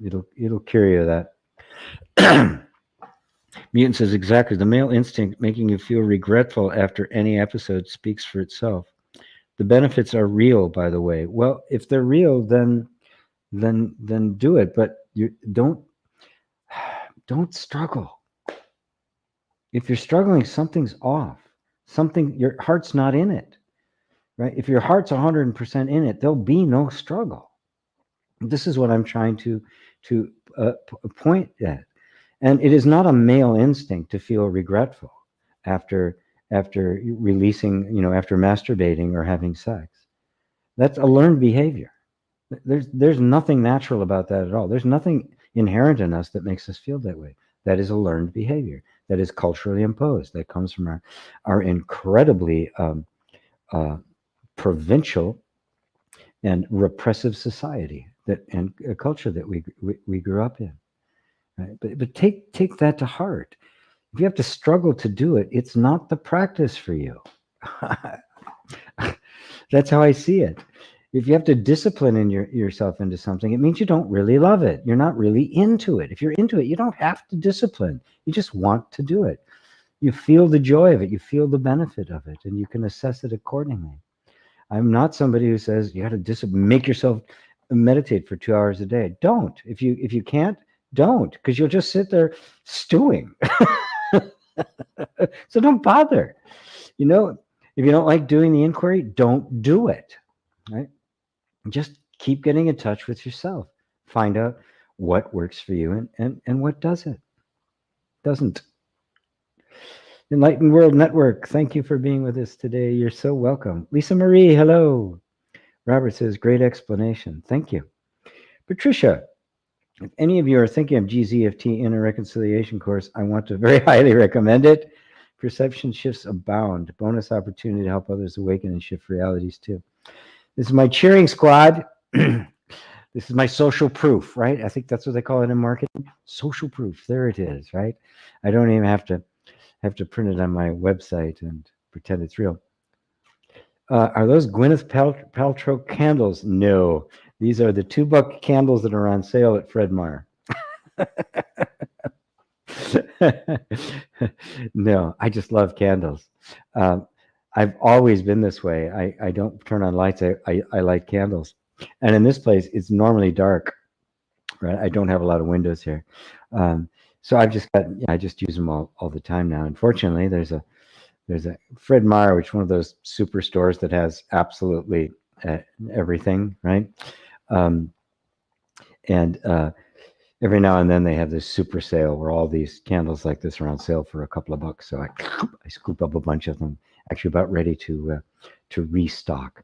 It'll cure you of that. Mutant says, exactly. The male instinct making you feel regretful after any episode speaks for itself. The benefits are real, by the way. Well, if they're real, then do it. But you don't struggle. If you're struggling, something's off. Something, your heart's not in it, right? If your heart's 100% in it, there'll be no struggle. This is what I'm trying to point at. And it is not a male instinct to feel regretful after releasing, after masturbating or having sex. That's a learned behavior. There's nothing natural about that at all. There's nothing inherent in us that makes us feel that way. That is a learned behavior. That is culturally imposed. That comes from our incredibly provincial and repressive society and a culture that we grew up in. Right? But take that to heart. If you have to struggle to do it, it's not the practice for you. That's how I see it. If you have to discipline yourself into something, it means you don't really love it. You're not really into it. If you're into it, you don't have to discipline. You just want to do it. You feel the joy of it. You feel the benefit of it, and you can assess it accordingly. I'm not somebody who says you have to make yourself meditate for 2 hours a day. Don't. If you can't, don't, because you'll just sit there stewing. So don't bother. If you don't like doing the inquiry, don't do it. Right? Just keep getting in touch with yourself. Find out what works for you and what doesn't. Enlightened World Network, thank you for being with us today. You're so welcome. Lisa Marie, hello. Robert says, great explanation. Thank you. Patricia, if any of you are thinking of GZFT Inner Reconciliation course, I want to very highly recommend it. Perception shifts abound. Bonus opportunity to help others awaken and shift realities too. This is my cheering squad. This is my social proof, right? I think that's what they call it in marketing. Social proof. There it is, right? I don't even have to print it on my website and pretend it's real. Are those Gwyneth Paltrow candles? No. These are the $2 candles that are on sale at Fred Meyer. No, I just love candles. I've always been this way. I don't turn on lights. I light candles. And in this place, it's normally dark, right? I don't have a lot of windows here. So I just use them all the time now. Unfortunately, there's a Fred Meyer, which is one of those super stores that has absolutely everything, right? Every now and then they have this super sale where all these candles like this are on sale for a couple of bucks. So I scoop up a bunch of them, actually about ready to restock.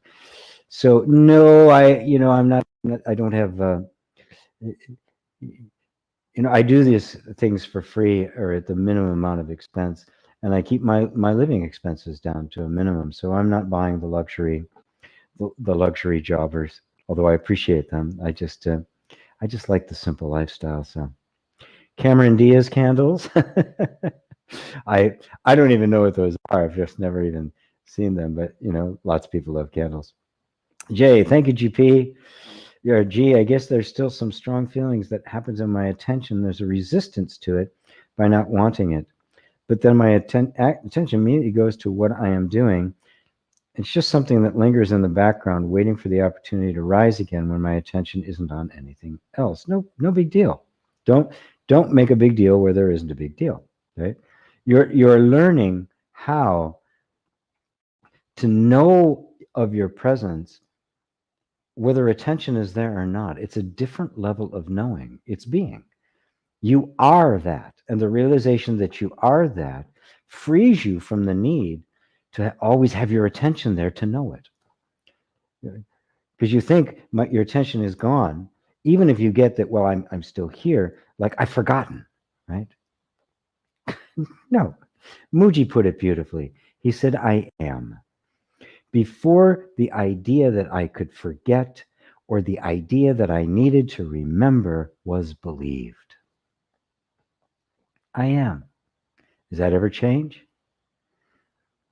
So no, I'm not, I don't have, I do these things for free or at the minimum amount of expense, and I keep my living expenses down to a minimum. So I'm not buying the luxury jobbers, although I appreciate them. I just like the simple lifestyle. So Cameron Diaz candles. I don't even know what those are. I've just never even seen them, but lots of people love candles. Jay, thank you, GP. Yeah, G, I guess there's still some strong feelings that happens in my attention. There's a resistance to it by not wanting it. But then my attention immediately goes to what I am doing. It's just something that lingers in the background, waiting for the opportunity to rise again when my attention isn't on anything else. No big deal. Don't make a big deal where there isn't a big deal, right? You're learning how to know of your presence whether attention is there or not, it's a different level of knowing. It's being. You are that. And the realization that you are that frees you from the need to always have your attention there to know it. Because you think your attention is gone, even if you get that, well, I'm still here, like I've forgotten, right? No. Muji put it beautifully. He said, I am. Before the idea that I could forget or the idea that I needed to remember was believed. I am. Does that ever change?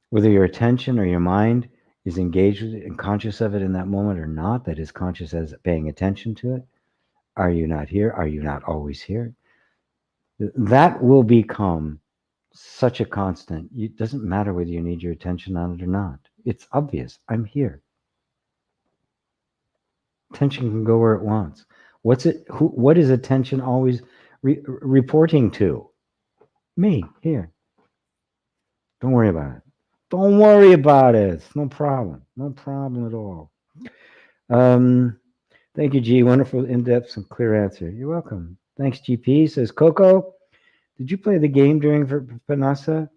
Whether your attention or your mind is engaged with it and conscious of it in that moment or not, that is conscious as paying attention to it. Are you not here? Are you not always here? That will become such a constant. It doesn't matter whether you need your attention on it or not. It's obvious. I'm here. Attention can go where it wants. What is attention always reporting to? Me, here. Don't worry about it. Don't worry about it. No problem. No problem at all. Thank you, G. Wonderful, in-depth, and clear answer. You're welcome. Thanks, GP. Says Coco, did you play the game during Vipassana?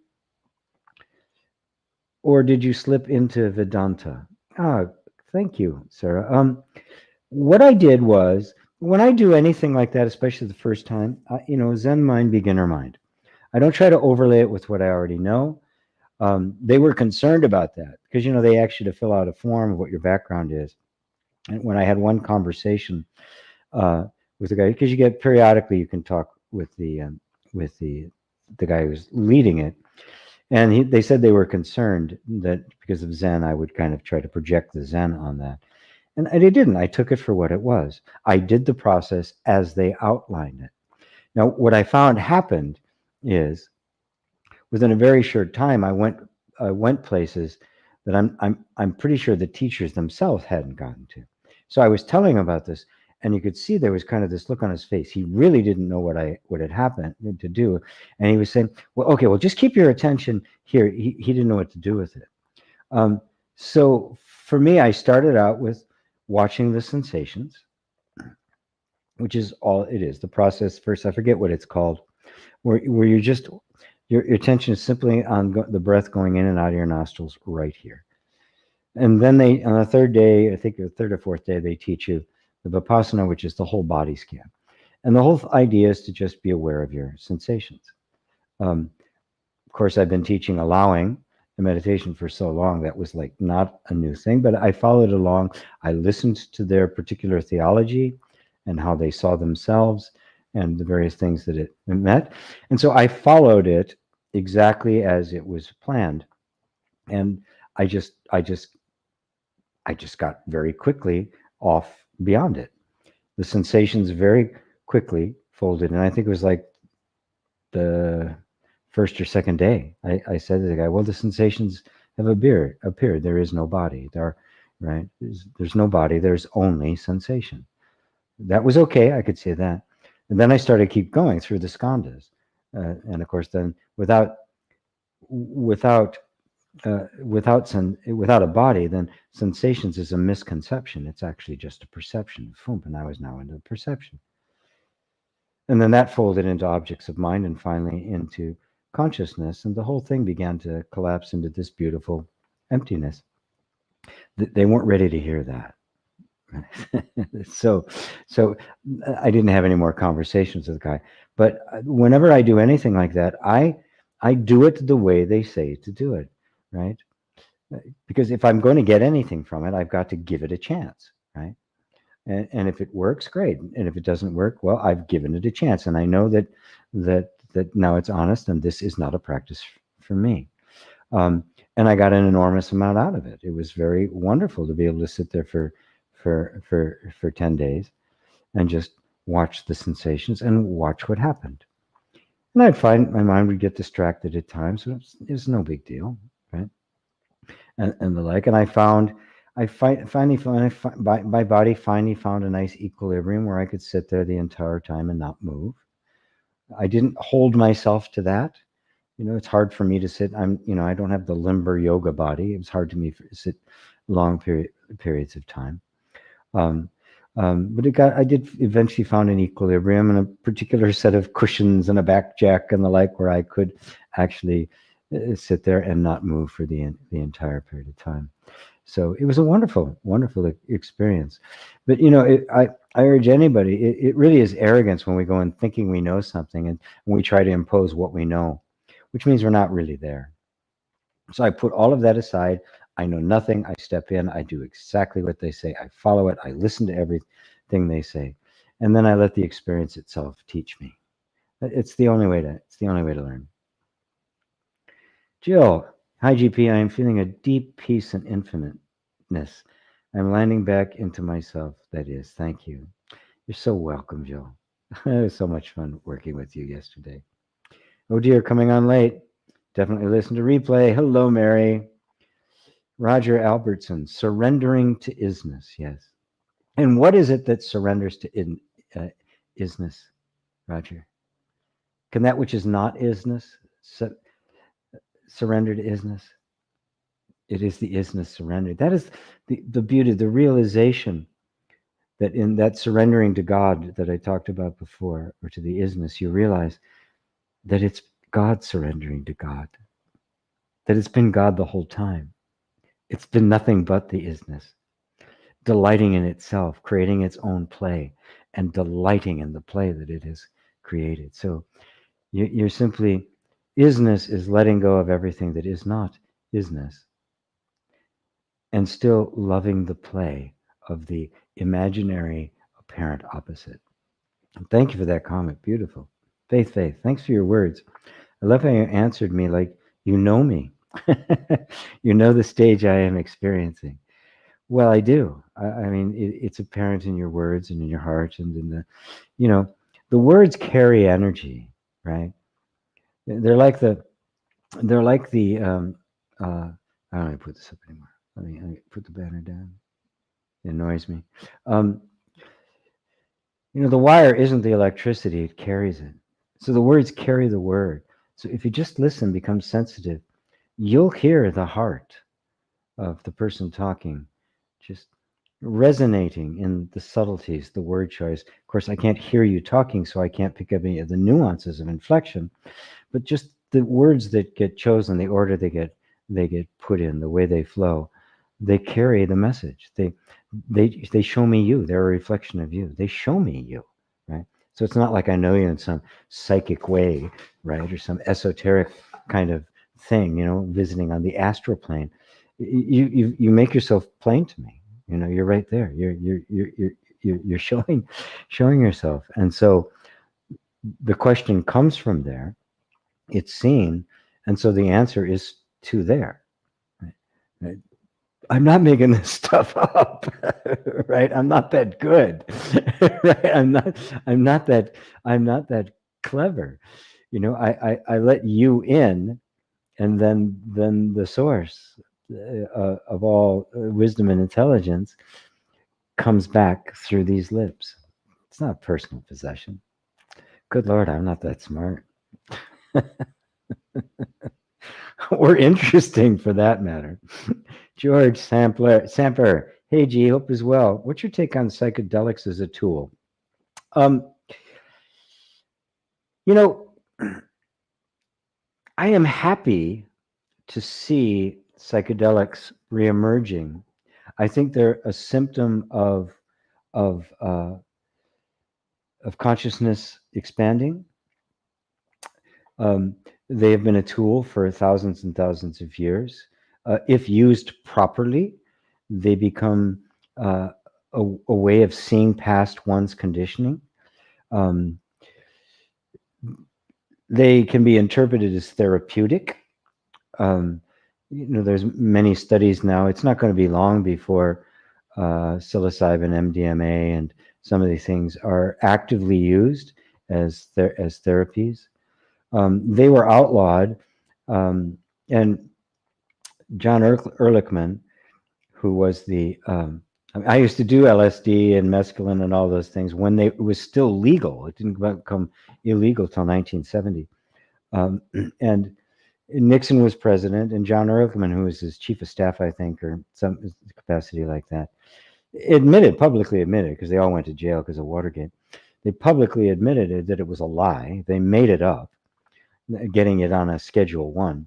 Or did you slip into Vedanta? Ah, thank you, Sarah. What I did was, when I do anything like that, especially the first time, Zen mind, beginner mind. I don't try to overlay it with what I already know. They were concerned about that because, they ask you to fill out a form of what your background is. And when I had one conversation with the guy, because you get periodically, you can talk with the guy who's leading it. And they said they were concerned that because of Zen, I would kind of try to project the Zen on that. And I didn't. I took it for what it was. I did the process as they outlined it. Now, what I found happened is within a very short time, I went places that I'm pretty sure the teachers themselves hadn't gotten to. So I was telling him about this, and you could see there was kind of this look on his face. He really didn't know what had happened to do, and he was saying, "Well, okay, well, just keep your attention here." He didn't know what to do with it. So for me, I started out with watching the sensations, which is all it is. The process first, I forget what it's called, where you're just your attention is simply on the breath going in and out of your nostrils right here. And then on the third day, I think the third or fourth day, they teach you the Vipassana, which is the whole body scan. And the whole idea is to just be aware of your sensations. Of course, I've been teaching allowing the meditation for so long, that was like not a new thing, but I followed along. I listened to their particular theology and how they saw themselves and the various things that it meant. And so I followed it exactly as it was planned. And I just got very quickly off beyond it. The sensations very quickly folded. And I think it was like the first or second day, I said to the guy, well, the sensations have appeared. There is no body. There's no body. There's only sensation. That was okay. I could say that. And then I started keep going through the skandhas. And of course, then without a body, then sensations is a misconception. It's actually just a perception. And I was now into perception. And then that folded into objects of mind and finally into consciousness. And the whole thing began to collapse into this beautiful emptiness. They weren't ready to hear that. So I didn't have any more conversations with the guy. But whenever I do anything like that, I do it the way they say to do it, right? Because if I'm going to get anything from it, I've got to give it a chance, right? And if it works, great. And if it doesn't work, well, I've given it a chance. And I know that now it's honest, and this is not a practice for me. And I got an enormous amount out of it. It was very wonderful to be able to sit there for 10 days and just watch the sensations and watch what happened. And I'd find my mind would get distracted at times, but it was no big deal, right? And the like. And I finally found my body finally found a nice equilibrium where I could sit there the entire time and not move. I didn't hold myself to that. It's hard for me to sit. I don't have the limber yoga body. It was hard to me to sit long periods of time. Um, but I did eventually found an equilibrium and a particular set of cushions and a back jack and the like, where I could actually sit there and not move for the entire period of time. So it was a wonderful, wonderful experience. But I urge anybody. It really is arrogance when we go in thinking we know something and we try to impose what we know, which means we're not really there. So I put all of that aside. I know nothing. I step in. I do exactly what they say. I follow it. I listen to everything they say, and then I let the experience itself teach me. It's the only way to. It's the only way to learn. Jill, hi GP. I am feeling a deep peace and infiniteness. I'm landing back into myself. That is. Thank you. You're so welcome, Jill. It was so much fun working with you yesterday. Oh dear, coming on late. Definitely listen to replay. Hello, Mary. Roger Albertson, surrendering to isness. Yes. And what is it that surrenders to isness, Roger? Can that which is not isness surrender to isness? It is the isness surrendered. That is the beauty, the realization that in that surrendering to God that I talked about before, or to the isness, you realize that it's God surrendering to God, that it's been God the whole time. It's been nothing but the isness, delighting in itself, creating its own play, and delighting in the play that it has created. So you're simply, isness is letting go of everything that is not isness, and still loving the play of the imaginary apparent opposite. And thank you for that comment. Beautiful. Faith, thanks for your words. I love how you answered me like you know me. You know the stage I am experiencing. Well, I do. I mean, it's apparent in your words and in your heart and in the words carry energy, right? They're like the, I don't want to put this up anymore. Let me put the banner down. It annoys me. The wire isn't the electricity, it carries it. So the words carry the word. So if you just listen, become sensitive, you'll hear the heart of the person talking, just resonating in the subtleties, the word choice. Of course, I can't hear you talking, so I can't pick up any of the nuances of inflection, but just the words that get chosen, the order they get put in, the way they flow, they carry the message. They show me you. They're a reflection of you. They show me you, right? So it's not like I know you in some psychic way, right, or some esoteric kind of thing, visiting on the astral plane. You make yourself plain to me. You're right there. You're showing yourself, and so the question comes from there. It's seen, and so the answer is to there. Right? I'm not making this stuff up, right? I'm not that good, right? I'm not that clever. I let you in, and then the source of all wisdom and intelligence comes back through these lips. It's not personal possession. Good Lord, I'm not that smart. Or interesting for that matter. George Samper, hey G, hope as well. What's your take on psychedelics as a tool? You know, I am happy to see psychedelics reemerging. I think they're a symptom of consciousness expanding. They have been a tool for thousands and thousands of years. If used properly, they become a way of seeing past one's conditioning. They can be interpreted as therapeutic. There's many studies now. It's not going to be long before psilocybin, MDMA, and some of these things are actively used as therapies. They were outlawed, and John Ehrlichman, who was I used to do LSD and mescaline and all those things when it was still legal. It didn't become illegal till 1970. And Nixon was president, and John Ehrlichman, who was his chief of staff, I think, or some capacity like that, publicly admitted, because they all went to jail because of Watergate. They publicly admitted that it was a lie. They made it up, getting it on a Schedule 1,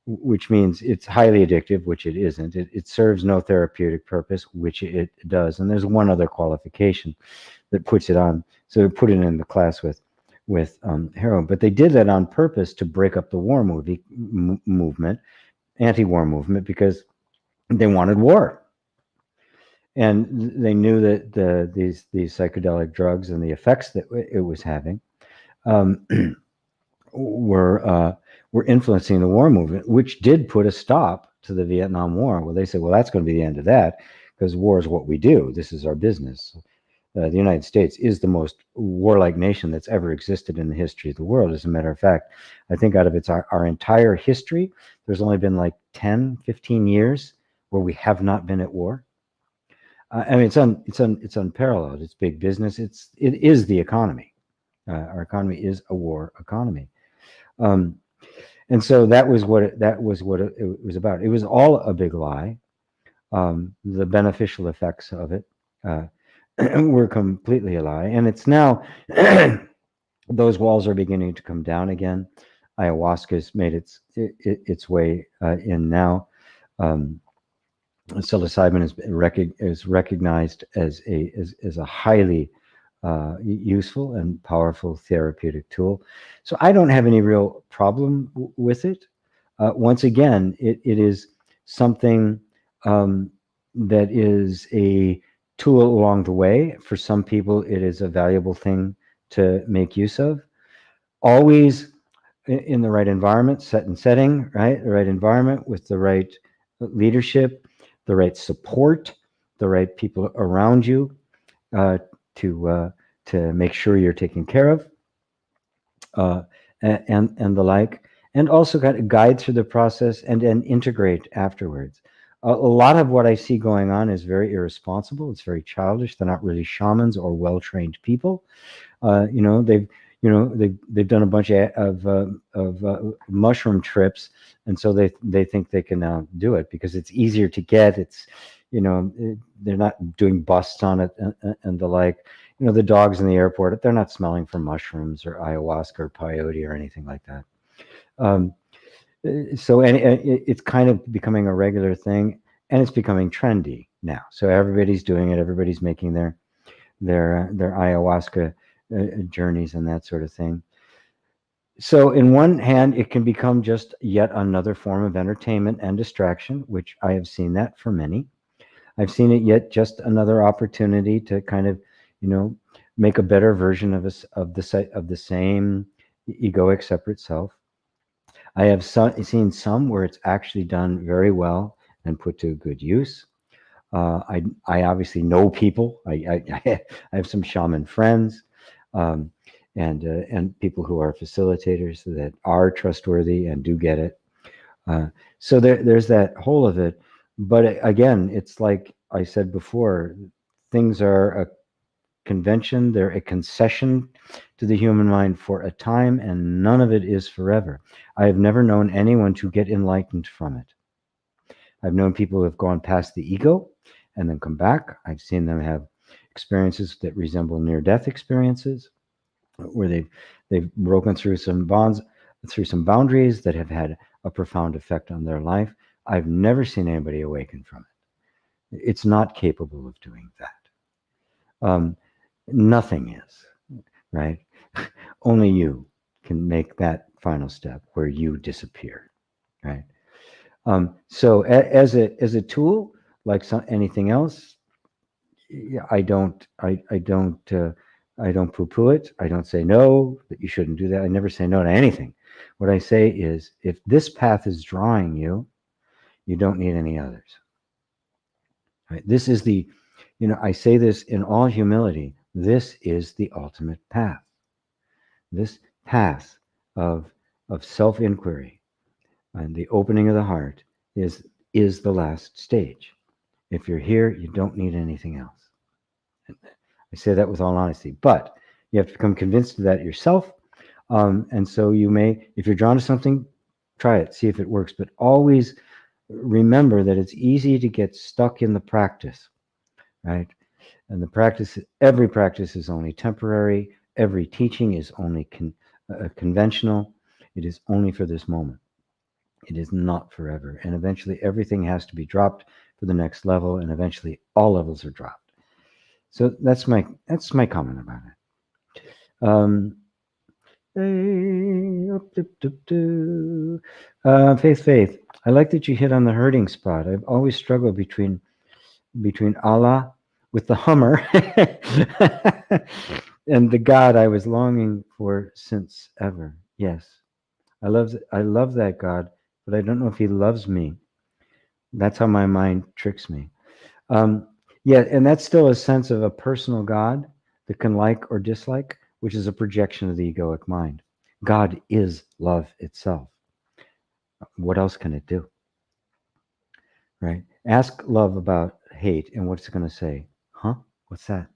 which means it's highly addictive, which it isn't. It serves no therapeutic purpose, which it does. And there's one other qualification that puts it on. So they put it in the class with heroin. But they did that on purpose to break up the war movement, anti-war movement, because they wanted war. And they knew that these psychedelic drugs and the effects that it was having were influencing the war movement, which did put a stop to the Vietnam War. Well, they said, well, that's going to be the end of that, because war is what we do. This is our business. The United States is the most warlike nation that's ever existed in the history of the world. As a matter of fact, I think out of our entire history, there's only been like 10, 15 years where we have not been at war. I mean, it's unparalleled. It's big business. It is the economy. Our economy is a war economy, and so that was what it was about. It was all a big lie. The beneficial effects of it were completely a lie, and it's now those walls are beginning to come down again. Ayahuasca's made its way in now. Psilocybin is recognized as a highly useful and powerful therapeutic tool. So I don't have any real problem with it. Once again, it is something that is a tool along the way. For some people, it is a valuable thing to make use of. Always in the right environment, setting, right? The right environment with the right leadership, the right support, the right people around you to make sure you're taken care of, and the like, and also kind of guide through the process and integrate afterwards. A lot of what I see going on is very irresponsible. It's very childish. They're not really shamans or well-trained people. They've done a bunch of mushroom trips, and so they think they can now do it because it's easier to get. It's they're not doing busts on it and the like. The dogs in the airport, they're not smelling for mushrooms or ayahuasca or peyote or anything like that. So it's kind of becoming a regular thing, and it's becoming trendy now. So everybody's doing it. Everybody's making their ayahuasca journeys and that sort of thing. So in one hand, it can become just yet another form of entertainment and distraction, which I have seen that for many. I've seen it yet just another opportunity to kind of, make a better version of the same egoic separate self. I have seen some where it's actually done very well and put to good use. I obviously know people. I have some shaman friends, and people who are facilitators that are trustworthy and do get it. So there's that whole of it. But again, it's like I said before, things are a convention, they're a concession to the human mind for a time, and none of it is forever. I have never known anyone to get enlightened from it. I've known people who have gone past the ego and then come back. I've seen them have experiences that resemble near-death experiences, where they've broken through some bonds, through some boundaries that have had a profound effect on their life. I've never seen anybody awaken from it. It's not capable of doing that. Nothing is, right? Only you can make that final step where you disappear, right? So as a tool, like anything else, I don't poo-poo it. I don't say no, that you shouldn't do that. I never say no to anything. What I say is, if this path is drawing you, you don't need any others. Right? This is the, I say this in all humility, this is the ultimate path. This path of self-inquiry and the opening of the heart is the last stage. If you're here, you don't need anything else. I say that with all honesty, but you have to become convinced of that yourself. And so you may, if you're drawn to something, try it, see if it works, but always remember that it's easy to get stuck in the practice. right? And the practice, every practice is only temporary. Every teaching is only conventional. It is only for this moment. It is not forever. And eventually everything has to be dropped for the next level, and eventually all levels are dropped. So that's my comment about it. Faith. I like that you hit on the hurting spot. I've always struggled between Allah with the Hummer and the God I was longing for since ever. Yes, I love that God, but I don't know if He loves me. That's how my mind tricks me. Yeah, and that's still a sense of a personal God that can like or dislike, which is a projection of the egoic mind. God is love itself. What else can it do? Right? Ask love about hate, and what's it going to say? Huh? What's that?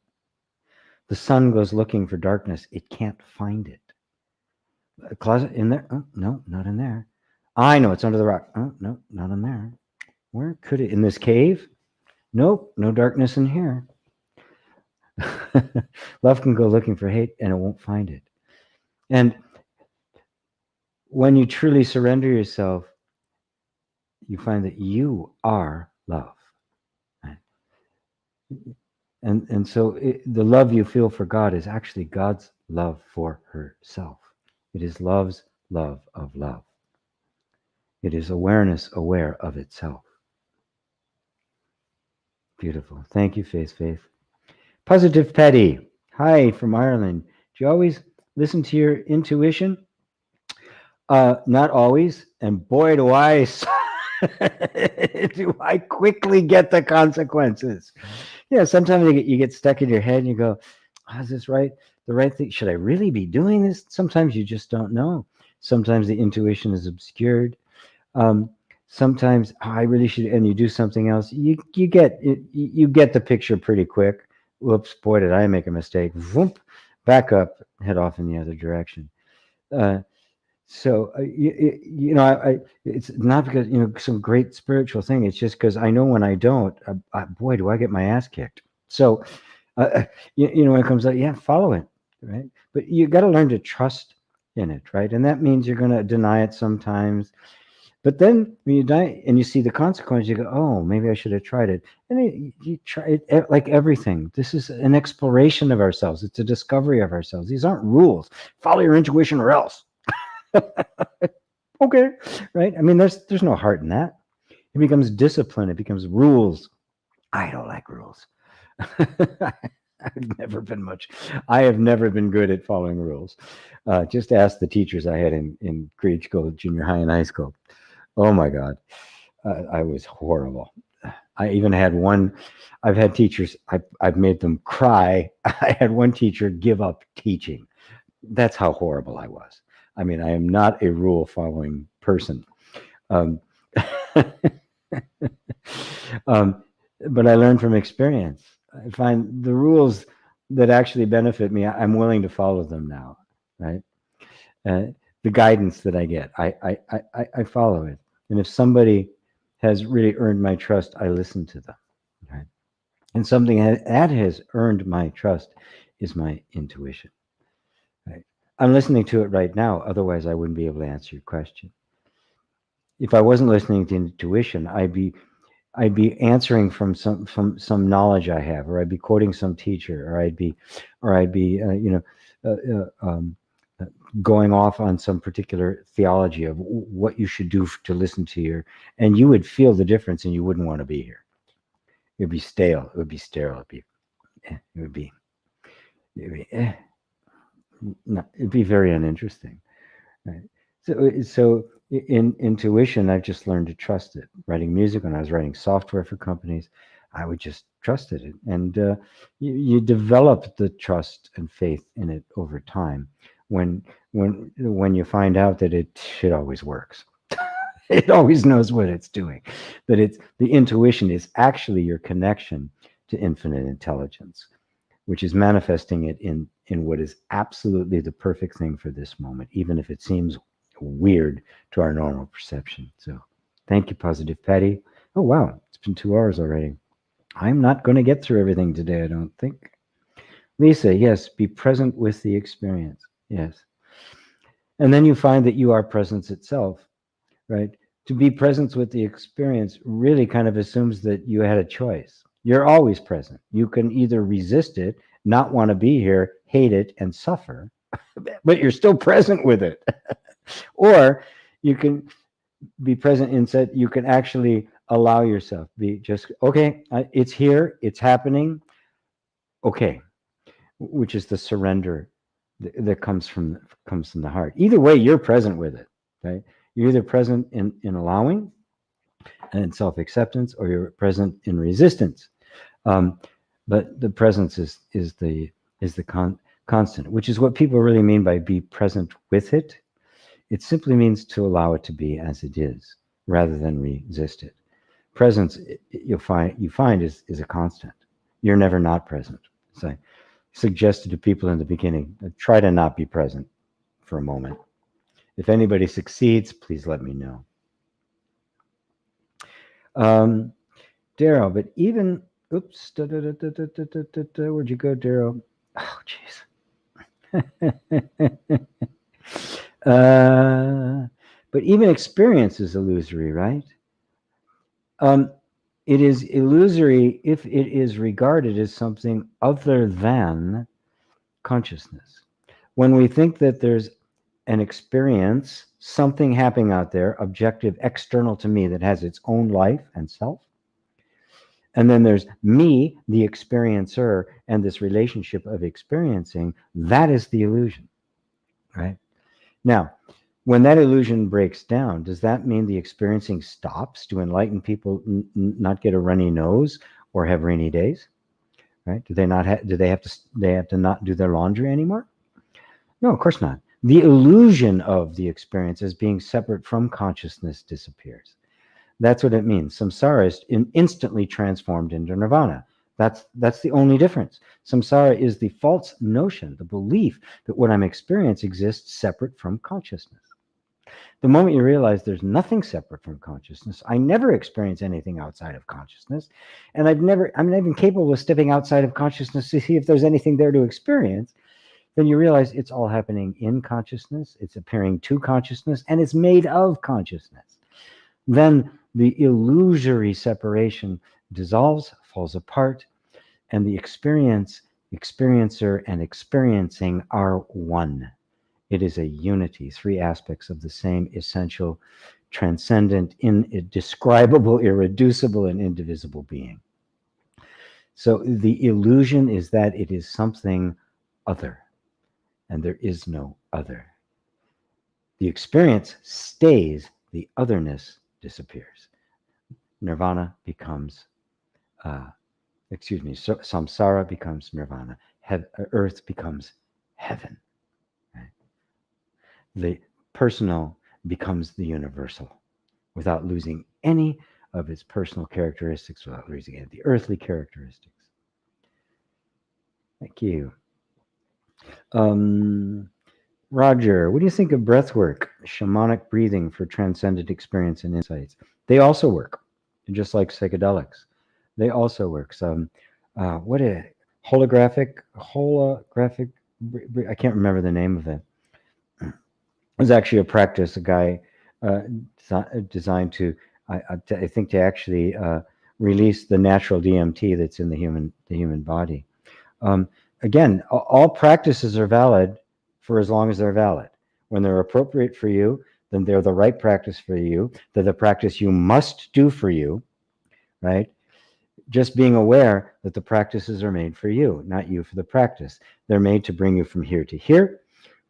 The sun goes looking for darkness. It can't find it. A closet in there? Oh, no, not in there. I know it's under the rock. Oh, no, not in there. Where could it? In this cave? Nope, no darkness in here. Love can go looking for hate and it won't find it. And when you truly surrender yourself, you find that you are love. Right? And so the love you feel for God is actually God's love for herself. It is love's love of love. It is awareness aware of itself. Beautiful. Thank you, Faith. Positive Petty. Hi from Ireland. Do you always listen to your intuition? Not always. And boy, do I do I quickly get the consequences. Yeah, sometimes you get stuck in your head and you go, oh, is this right? The right thing? Should I really be doing this? Sometimes you just don't know. Sometimes the intuition is obscured. Sometimes I really should, and you do something else. You get the picture pretty quick. Whoops, boy, did I make a mistake. Whoop, back up, head off in the other direction. So it's not because some great spiritual thing. It's just because I know when I don't, boy, do I get my ass kicked. So when it comes out, yeah, follow it, right? But you got to learn to trust in it, right? And that means you're going to deny it sometimes. But then when you die and you see the consequence, you go, oh, maybe I should have tried it. And you try it like everything. This is an exploration of ourselves. It's a discovery of ourselves. These aren't rules. Follow your intuition or else. Okay, right? I mean, there's no heart in that. It becomes discipline. It becomes rules. I don't like rules. I've never been much. I have never been good at following rules. Just ask the teachers I had in grade school, junior high, and high school. Oh my God, I was horrible. I even had one. I've had teachers. I've made them cry. I had one teacher give up teaching. That's how horrible I was. I mean, I am not a rule-following person. But I learned from experience. I find the rules that actually benefit me, I'm willing to follow them now, right? The guidance that I get, I follow it. And if somebody has really earned my trust, I listen to them, right? And something that has earned my trust is my intuition, right? I'm listening to it right now. Otherwise, I wouldn't be able to answer your question. If I wasn't listening to intuition, I'd be answering from some knowledge I have, or I'd be quoting some teacher, or I'd be going off on some particular theology of what you should do to listen to your, and you would feel the difference, and you wouldn't want to be here. It would be stale. It would be sterile. It'd be very uninteresting. Right? So in intuition, I've just learned to trust it. Writing music, when I was writing software for companies, I would just trust it. And you develop the trust and faith in it over time when you find out that it always works. It always knows what it's doing. That the intuition is actually your connection to infinite intelligence, which is manifesting it in what is absolutely the perfect thing for this moment, even if it seems weird to our normal perception. So thank you, Positive Patty. Oh, wow. It's been 2 hours already. I'm not going to get through everything today, I don't think. Lisa, yes, be present with the experience. Yes. And then you find that you are presence itself, right? To be present with the experience really kind of assumes that you had a choice. You're always present. You can either resist it, not want to be here, hate it, and suffer, but you're still present with it. Or you can be present in that you can actually allow yourself, be just, okay, it's here, it's happening, okay, which is the surrender that comes from the heart. Either way, you're present with it, right? You're either present in allowing and in self-acceptance, or you're present in resistance. But the presence is the constant, which is what people really mean by be present with it. It simply means to allow it to be as it is, rather than resist it. Presence, you find is a constant. You're never not present. So I suggested to people in the beginning, try to not be present for a moment. If anybody succeeds, please let me know. Daryl, but even, oops, where'd you go, Daryl? Oh, jeez. But even experience is illusory, right? It is illusory if it is regarded as something other than consciousness. When we think that there's an experience, something happening out there, objective, external to me, that has its own life and self, and then there's me, the experiencer, and this relationship of experiencing, that is the illusion, right? Now, when that illusion breaks down, does that mean the experiencing stops? Do enlightened people not get a runny nose or have rainy days? Right? Do they not do they have to not do their laundry anymore? No, of course not. The illusion of the experience as being separate from consciousness disappears. That's what it means. Samsara is instantly transformed into nirvana. That's the only difference. Samsara is the false notion, the belief that what I'm experiencing exists separate from consciousness. The moment you realize there's nothing separate from consciousness, I never experience anything outside of consciousness, and I'm not even capable of stepping outside of consciousness to see if there's anything there to experience, then you realize it's all happening in consciousness, it's appearing to consciousness, and it's made of consciousness. Then the illusory separation dissolves, falls apart, and the experiencer, and experiencing are one. It is a unity, three aspects of the same essential, transcendent, indescribable, irreducible, and indivisible being. So the illusion is that it is something other, and there is no other. The experience stays, the otherness disappears. Nirvana becomes, samsara becomes nirvana. Earth becomes heaven. The personal becomes the universal without losing any of its personal characteristics, without losing any of the earthly characteristics. Thank you. Roger, what do you think of breath work, shamanic breathing for transcendent experience and insights? They also work, just like psychedelics. They also work. So, what a holographic, I can't remember the name of it. It was actually a practice, a guy designed to, I think, to actually release the natural DMT that's in the human body. Again, all practices are valid for as long as they're valid. When they're appropriate for you, then they're the right practice for you. They're the practice you must do for you, right? Just being aware that the practices are made for you, not you for the practice. They're made to bring you from here to here,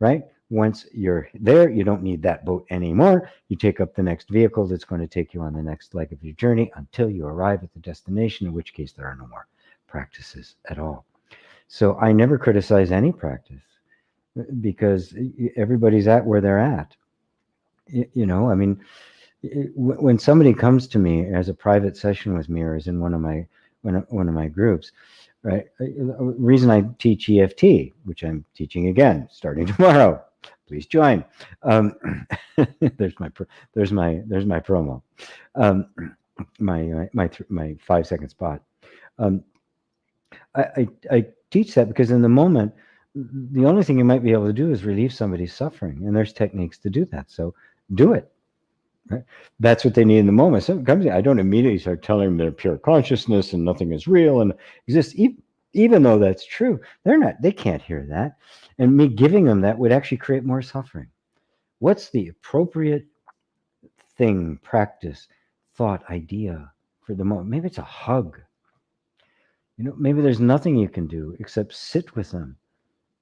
right? Once you're there, you don't need that boat anymore. You take up the next vehicle that's going to take you on the next leg of your journey until you arrive at the destination, in which case there are no more practices at all. So I never criticize any practice because everybody's at where they're at. You know, I mean, when somebody comes to me as a private session with me, or is in one of my groups, right? The reason I teach EFT, which I'm teaching again starting tomorrow. Please join. There's my promo. My 5-second spot. Um, I teach that because in the moment, the only thing you might be able to do is relieve somebody's suffering, and there's techniques to do that. So do it. Right? That's what they need in the moment. So I don't immediately start telling them they're pure consciousness and nothing is real and exists. Even though that's true, they can't hear that. And me giving them that would actually create more suffering. What's the appropriate thing, practice, thought, idea for the moment? Maybe it's a hug. Maybe there's nothing you can do except sit with them.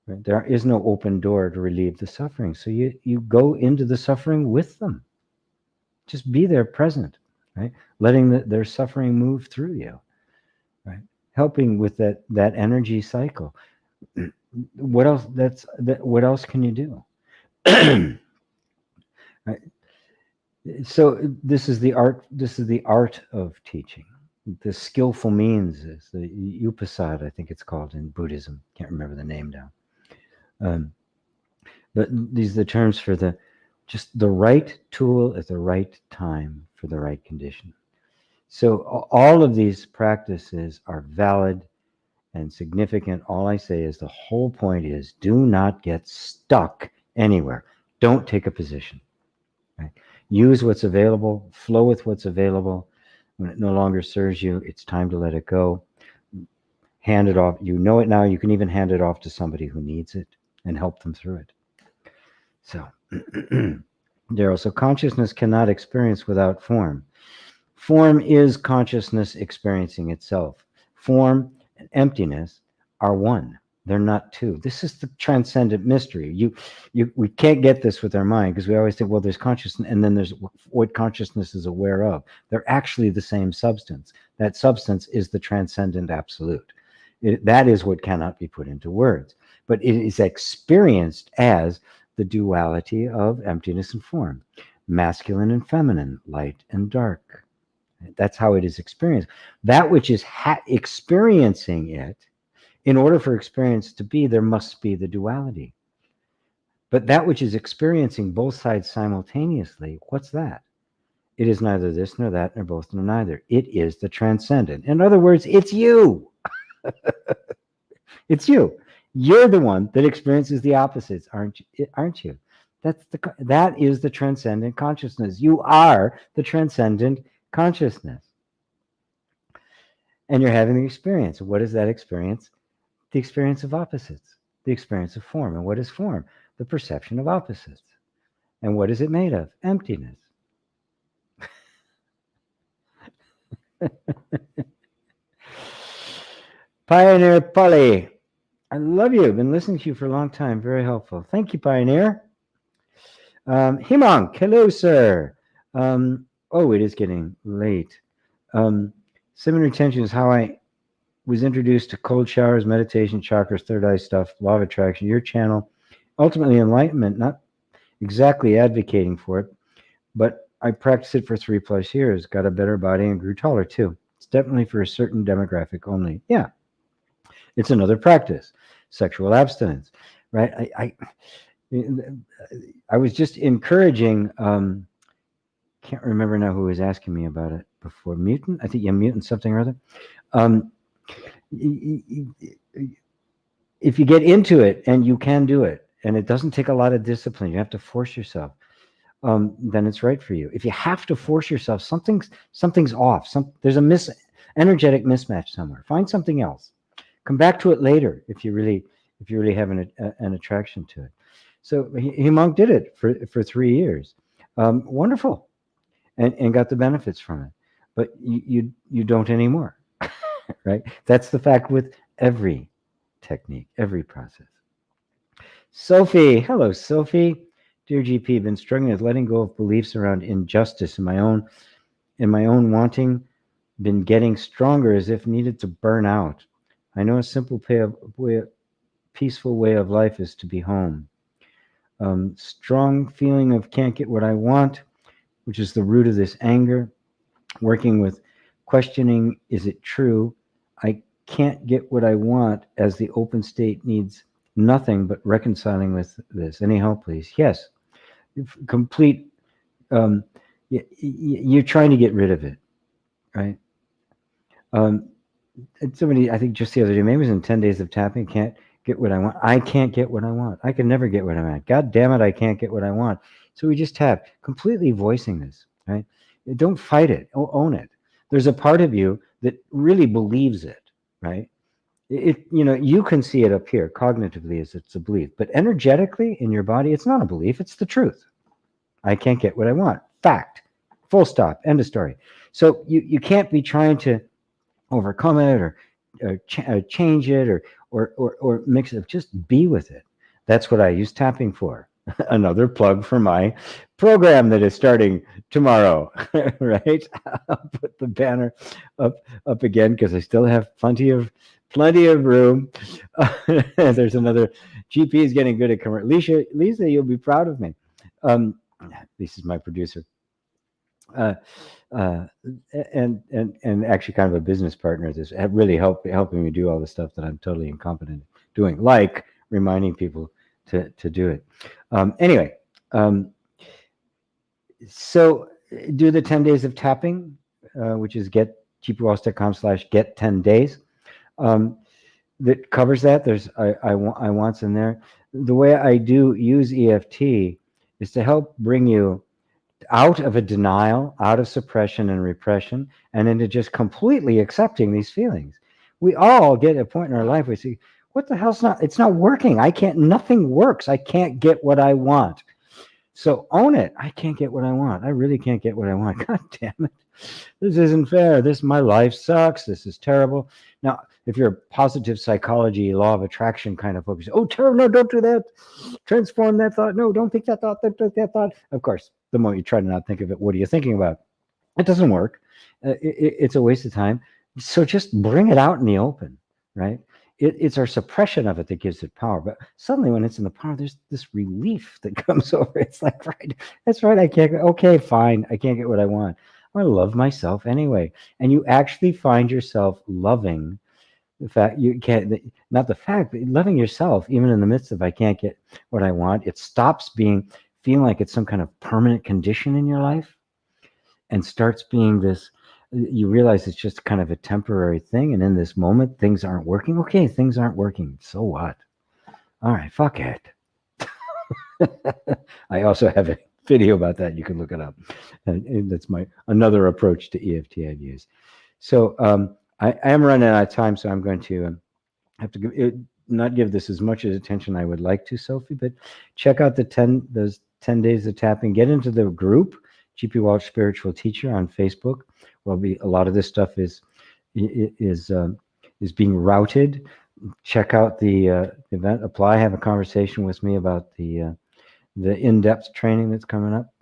Right? There is no open door to relieve the suffering. So you go into the suffering with them. Just be there present, right? Letting their suffering move through you, right? Helping with that energy cycle. What else? What else can you do? Right? So this is the art. This is the art of teaching. The skillful means is the upasad, I think it's called in Buddhism. Can't remember the name now. But these are the terms for just the right tool at the right time for the right condition. So all of these practices are valid and significant. All I say is the whole point is do not get stuck anywhere. Don't take a position. Right? Use what's available, flow with what's available. When it no longer serves you, it's time to let it go. Hand it off. You know it now. You can even hand it off to somebody who needs it and help them through it. So, Daryl, so consciousness cannot experience without form. Form is consciousness experiencing itself. Form and emptiness are one. They're not two. This is the transcendent mystery. We can't get this with our mind because we always think, well, there's consciousness and then there's what consciousness is aware of. They're actually the same substance. That substance is the transcendent absolute. That is what cannot be put into words. But it is experienced as the duality of emptiness and form, masculine and feminine, light and dark. That's how it is experienced. That which is experiencing it, in order for experience to be, there must be the duality. But that which is experiencing both sides simultaneously, what's that? It is neither this nor that, nor both nor neither. It is the transcendent. In other words, it's you. It's you. You're the one that experiences the opposites, aren't you? That is the transcendent consciousness. You are the transcendent consciousness. And you're having the experience. What is that experience? The experience of opposites, the experience of form. And what is form? The perception of opposites. And what is it made of? Emptiness. Pioneer Polly, I love you. I've been listening to you for a long time. Very helpful. Thank you, Pioneer. Himang, hello, sir. It is getting late. Seven retention is how I was introduced to cold showers, meditation, chakras, third eye stuff, law of attraction, your channel, ultimately enlightenment, not exactly advocating for it, but I practiced it for 3+ years, got a better body and grew taller too. It's definitely for a certain demographic only. Yeah. It's another practice, sexual abstinence, right? I was just encouraging, can't remember now who was asking me about it before. Mutant? I think Mutant something or other. If you get into it and you can do it, and it doesn't take a lot of discipline, you have to force yourself, then it's right for you. If you have to force yourself, something's off. There's a energetic mismatch somewhere. Find something else. Come back to it later if you really have an attraction to it. So Himang did it for 3 years. Wonderful, and got the benefits from it. But you don't anymore, right? That's the fact with every technique, every process. Sophie, hello, Sophie. Dear GP, been struggling with letting go of beliefs around injustice in my own wanting, been getting stronger as if needed to burn out. I know a simple peaceful way of life is to be home. Strong feeling of can't get what I want, which is the root of this anger. Working with questioning, is it true? I can't get what I want as the open state needs nothing but reconciling with this. Any help, please? Yes. Complete. You're trying to get rid of it, right? somebody, I think just the other day, maybe it was in 10 days of tapping, can't get what I want. I can't get what I want. I can never get what I want. God damn it, I can't get what I want. So we just tap, completely voicing this, right? Don't fight it, own it. There's a part of you that really believes it, right? You can see it up here cognitively as it's a belief, but energetically in your body, it's not a belief, it's the truth. I can't get what I want. Fact. Full stop. End of story. So you can't be trying to overcome it or change it or mix it. Just be with it. That's what I use tapping for. Another plug for my program that is starting tomorrow, right? I'll put the banner up again because I still have plenty of room. There's another GP is getting good at commercial. Lisa, you'll be proud of me. Lisa's my producer. Uh, and actually kind of a business partner that's really helping me do all the stuff that I'm totally incompetent doing, like reminding people to do it. Anyway, so do the 10 days of tapping, which is gpwalsh.com/get 10 days. That covers that. There's I wants in there. The way I do use EFT is to help bring you out of a denial, out of suppression and repression, and into just completely accepting these feelings. We all get a point in our life where we say, what the hell's not, it's not working. Nothing works. I can't get what I want. So own it. I can't get what I want. I really can't get what I want. God damn it. This isn't fair. My life sucks. This is terrible. Now, if you're a positive psychology, law of attraction kind of focus, oh, terrible, no, don't do that. Transform that thought. No, don't think that thought. Don't think that thought. Of course, the more you try to not think of it, what are you thinking about? It doesn't work. It's a waste of time. So just bring it out in the open, right? It's our suppression of it that gives it power. But suddenly when it's in the power, there's this relief that comes over. It's like, right, that's right. I can't, okay, fine. I can't get what I want. I love myself anyway. And you actually find yourself loving the fact you can't, not the fact, but loving yourself, even in the midst of I can't get what I want. It stops feeling like it's some kind of permanent condition in your life and starts being this, you realize it's just kind of a temporary thing. And in this moment, things aren't working. Okay, things aren't working. So what? All right, fuck it. I also have a video about that. You can look it up. And that's another approach to EFT I've used. So I am running out of time, so I'm going to have to not give this as much attention I would like to, Sophie, but check out those 10 days of tapping. Get into the group, GP Walsh Spiritual Teacher on Facebook. A lot of this stuff is being routed. Check out the event. Apply. Have a conversation with me about the in-depth training that's coming up.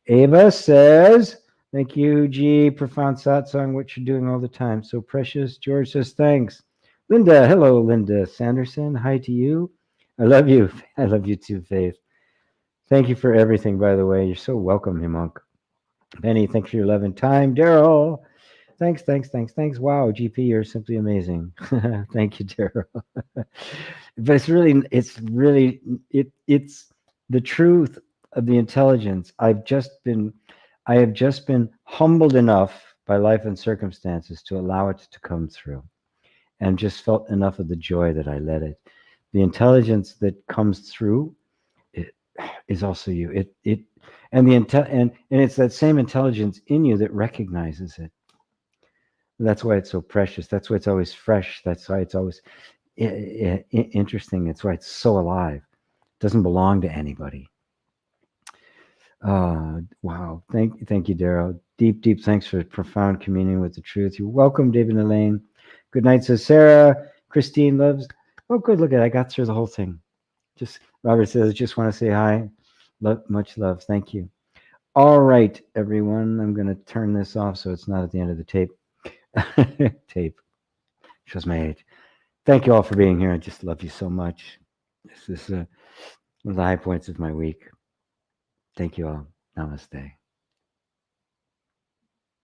Ava says, thank you, G. Profound Satsang, what you're doing all the time. So precious. George says, thanks. Linda, hello, Linda Sanderson. Hi to you. I love you. I love you too, Faith. Thank you for everything, by the way. You're so welcome, Himonk. Benny, thanks for your love and time. Daryl, thanks. Wow, GP, you're simply amazing. Thank you, Daryl. But it's the truth of the intelligence. I have just been humbled enough by life and circumstances to allow it to come through, and just felt enough of the joy that I let it. The intelligence that comes through is also you. And it's that same intelligence in you that recognizes it. That's why it's so precious. That's why it's always fresh. That's why it's always interesting. That's why it's so alive. It doesn't belong to anybody. Wow. Thank you, Daryl. Deep thanks for profound communion with the truth. You're welcome, David and Elaine. Good night, says Sarah. Christine loves. Oh, good. Look at it. I got through the whole thing. Robert says, just want to say hi. Much love. Thank you. All right, everyone. I'm going to turn this off so it's not at the end of the tape. Tape. Shows my age. Thank you all for being here. I just love you so much. This is one of the high points of my week. Thank you all. Namaste.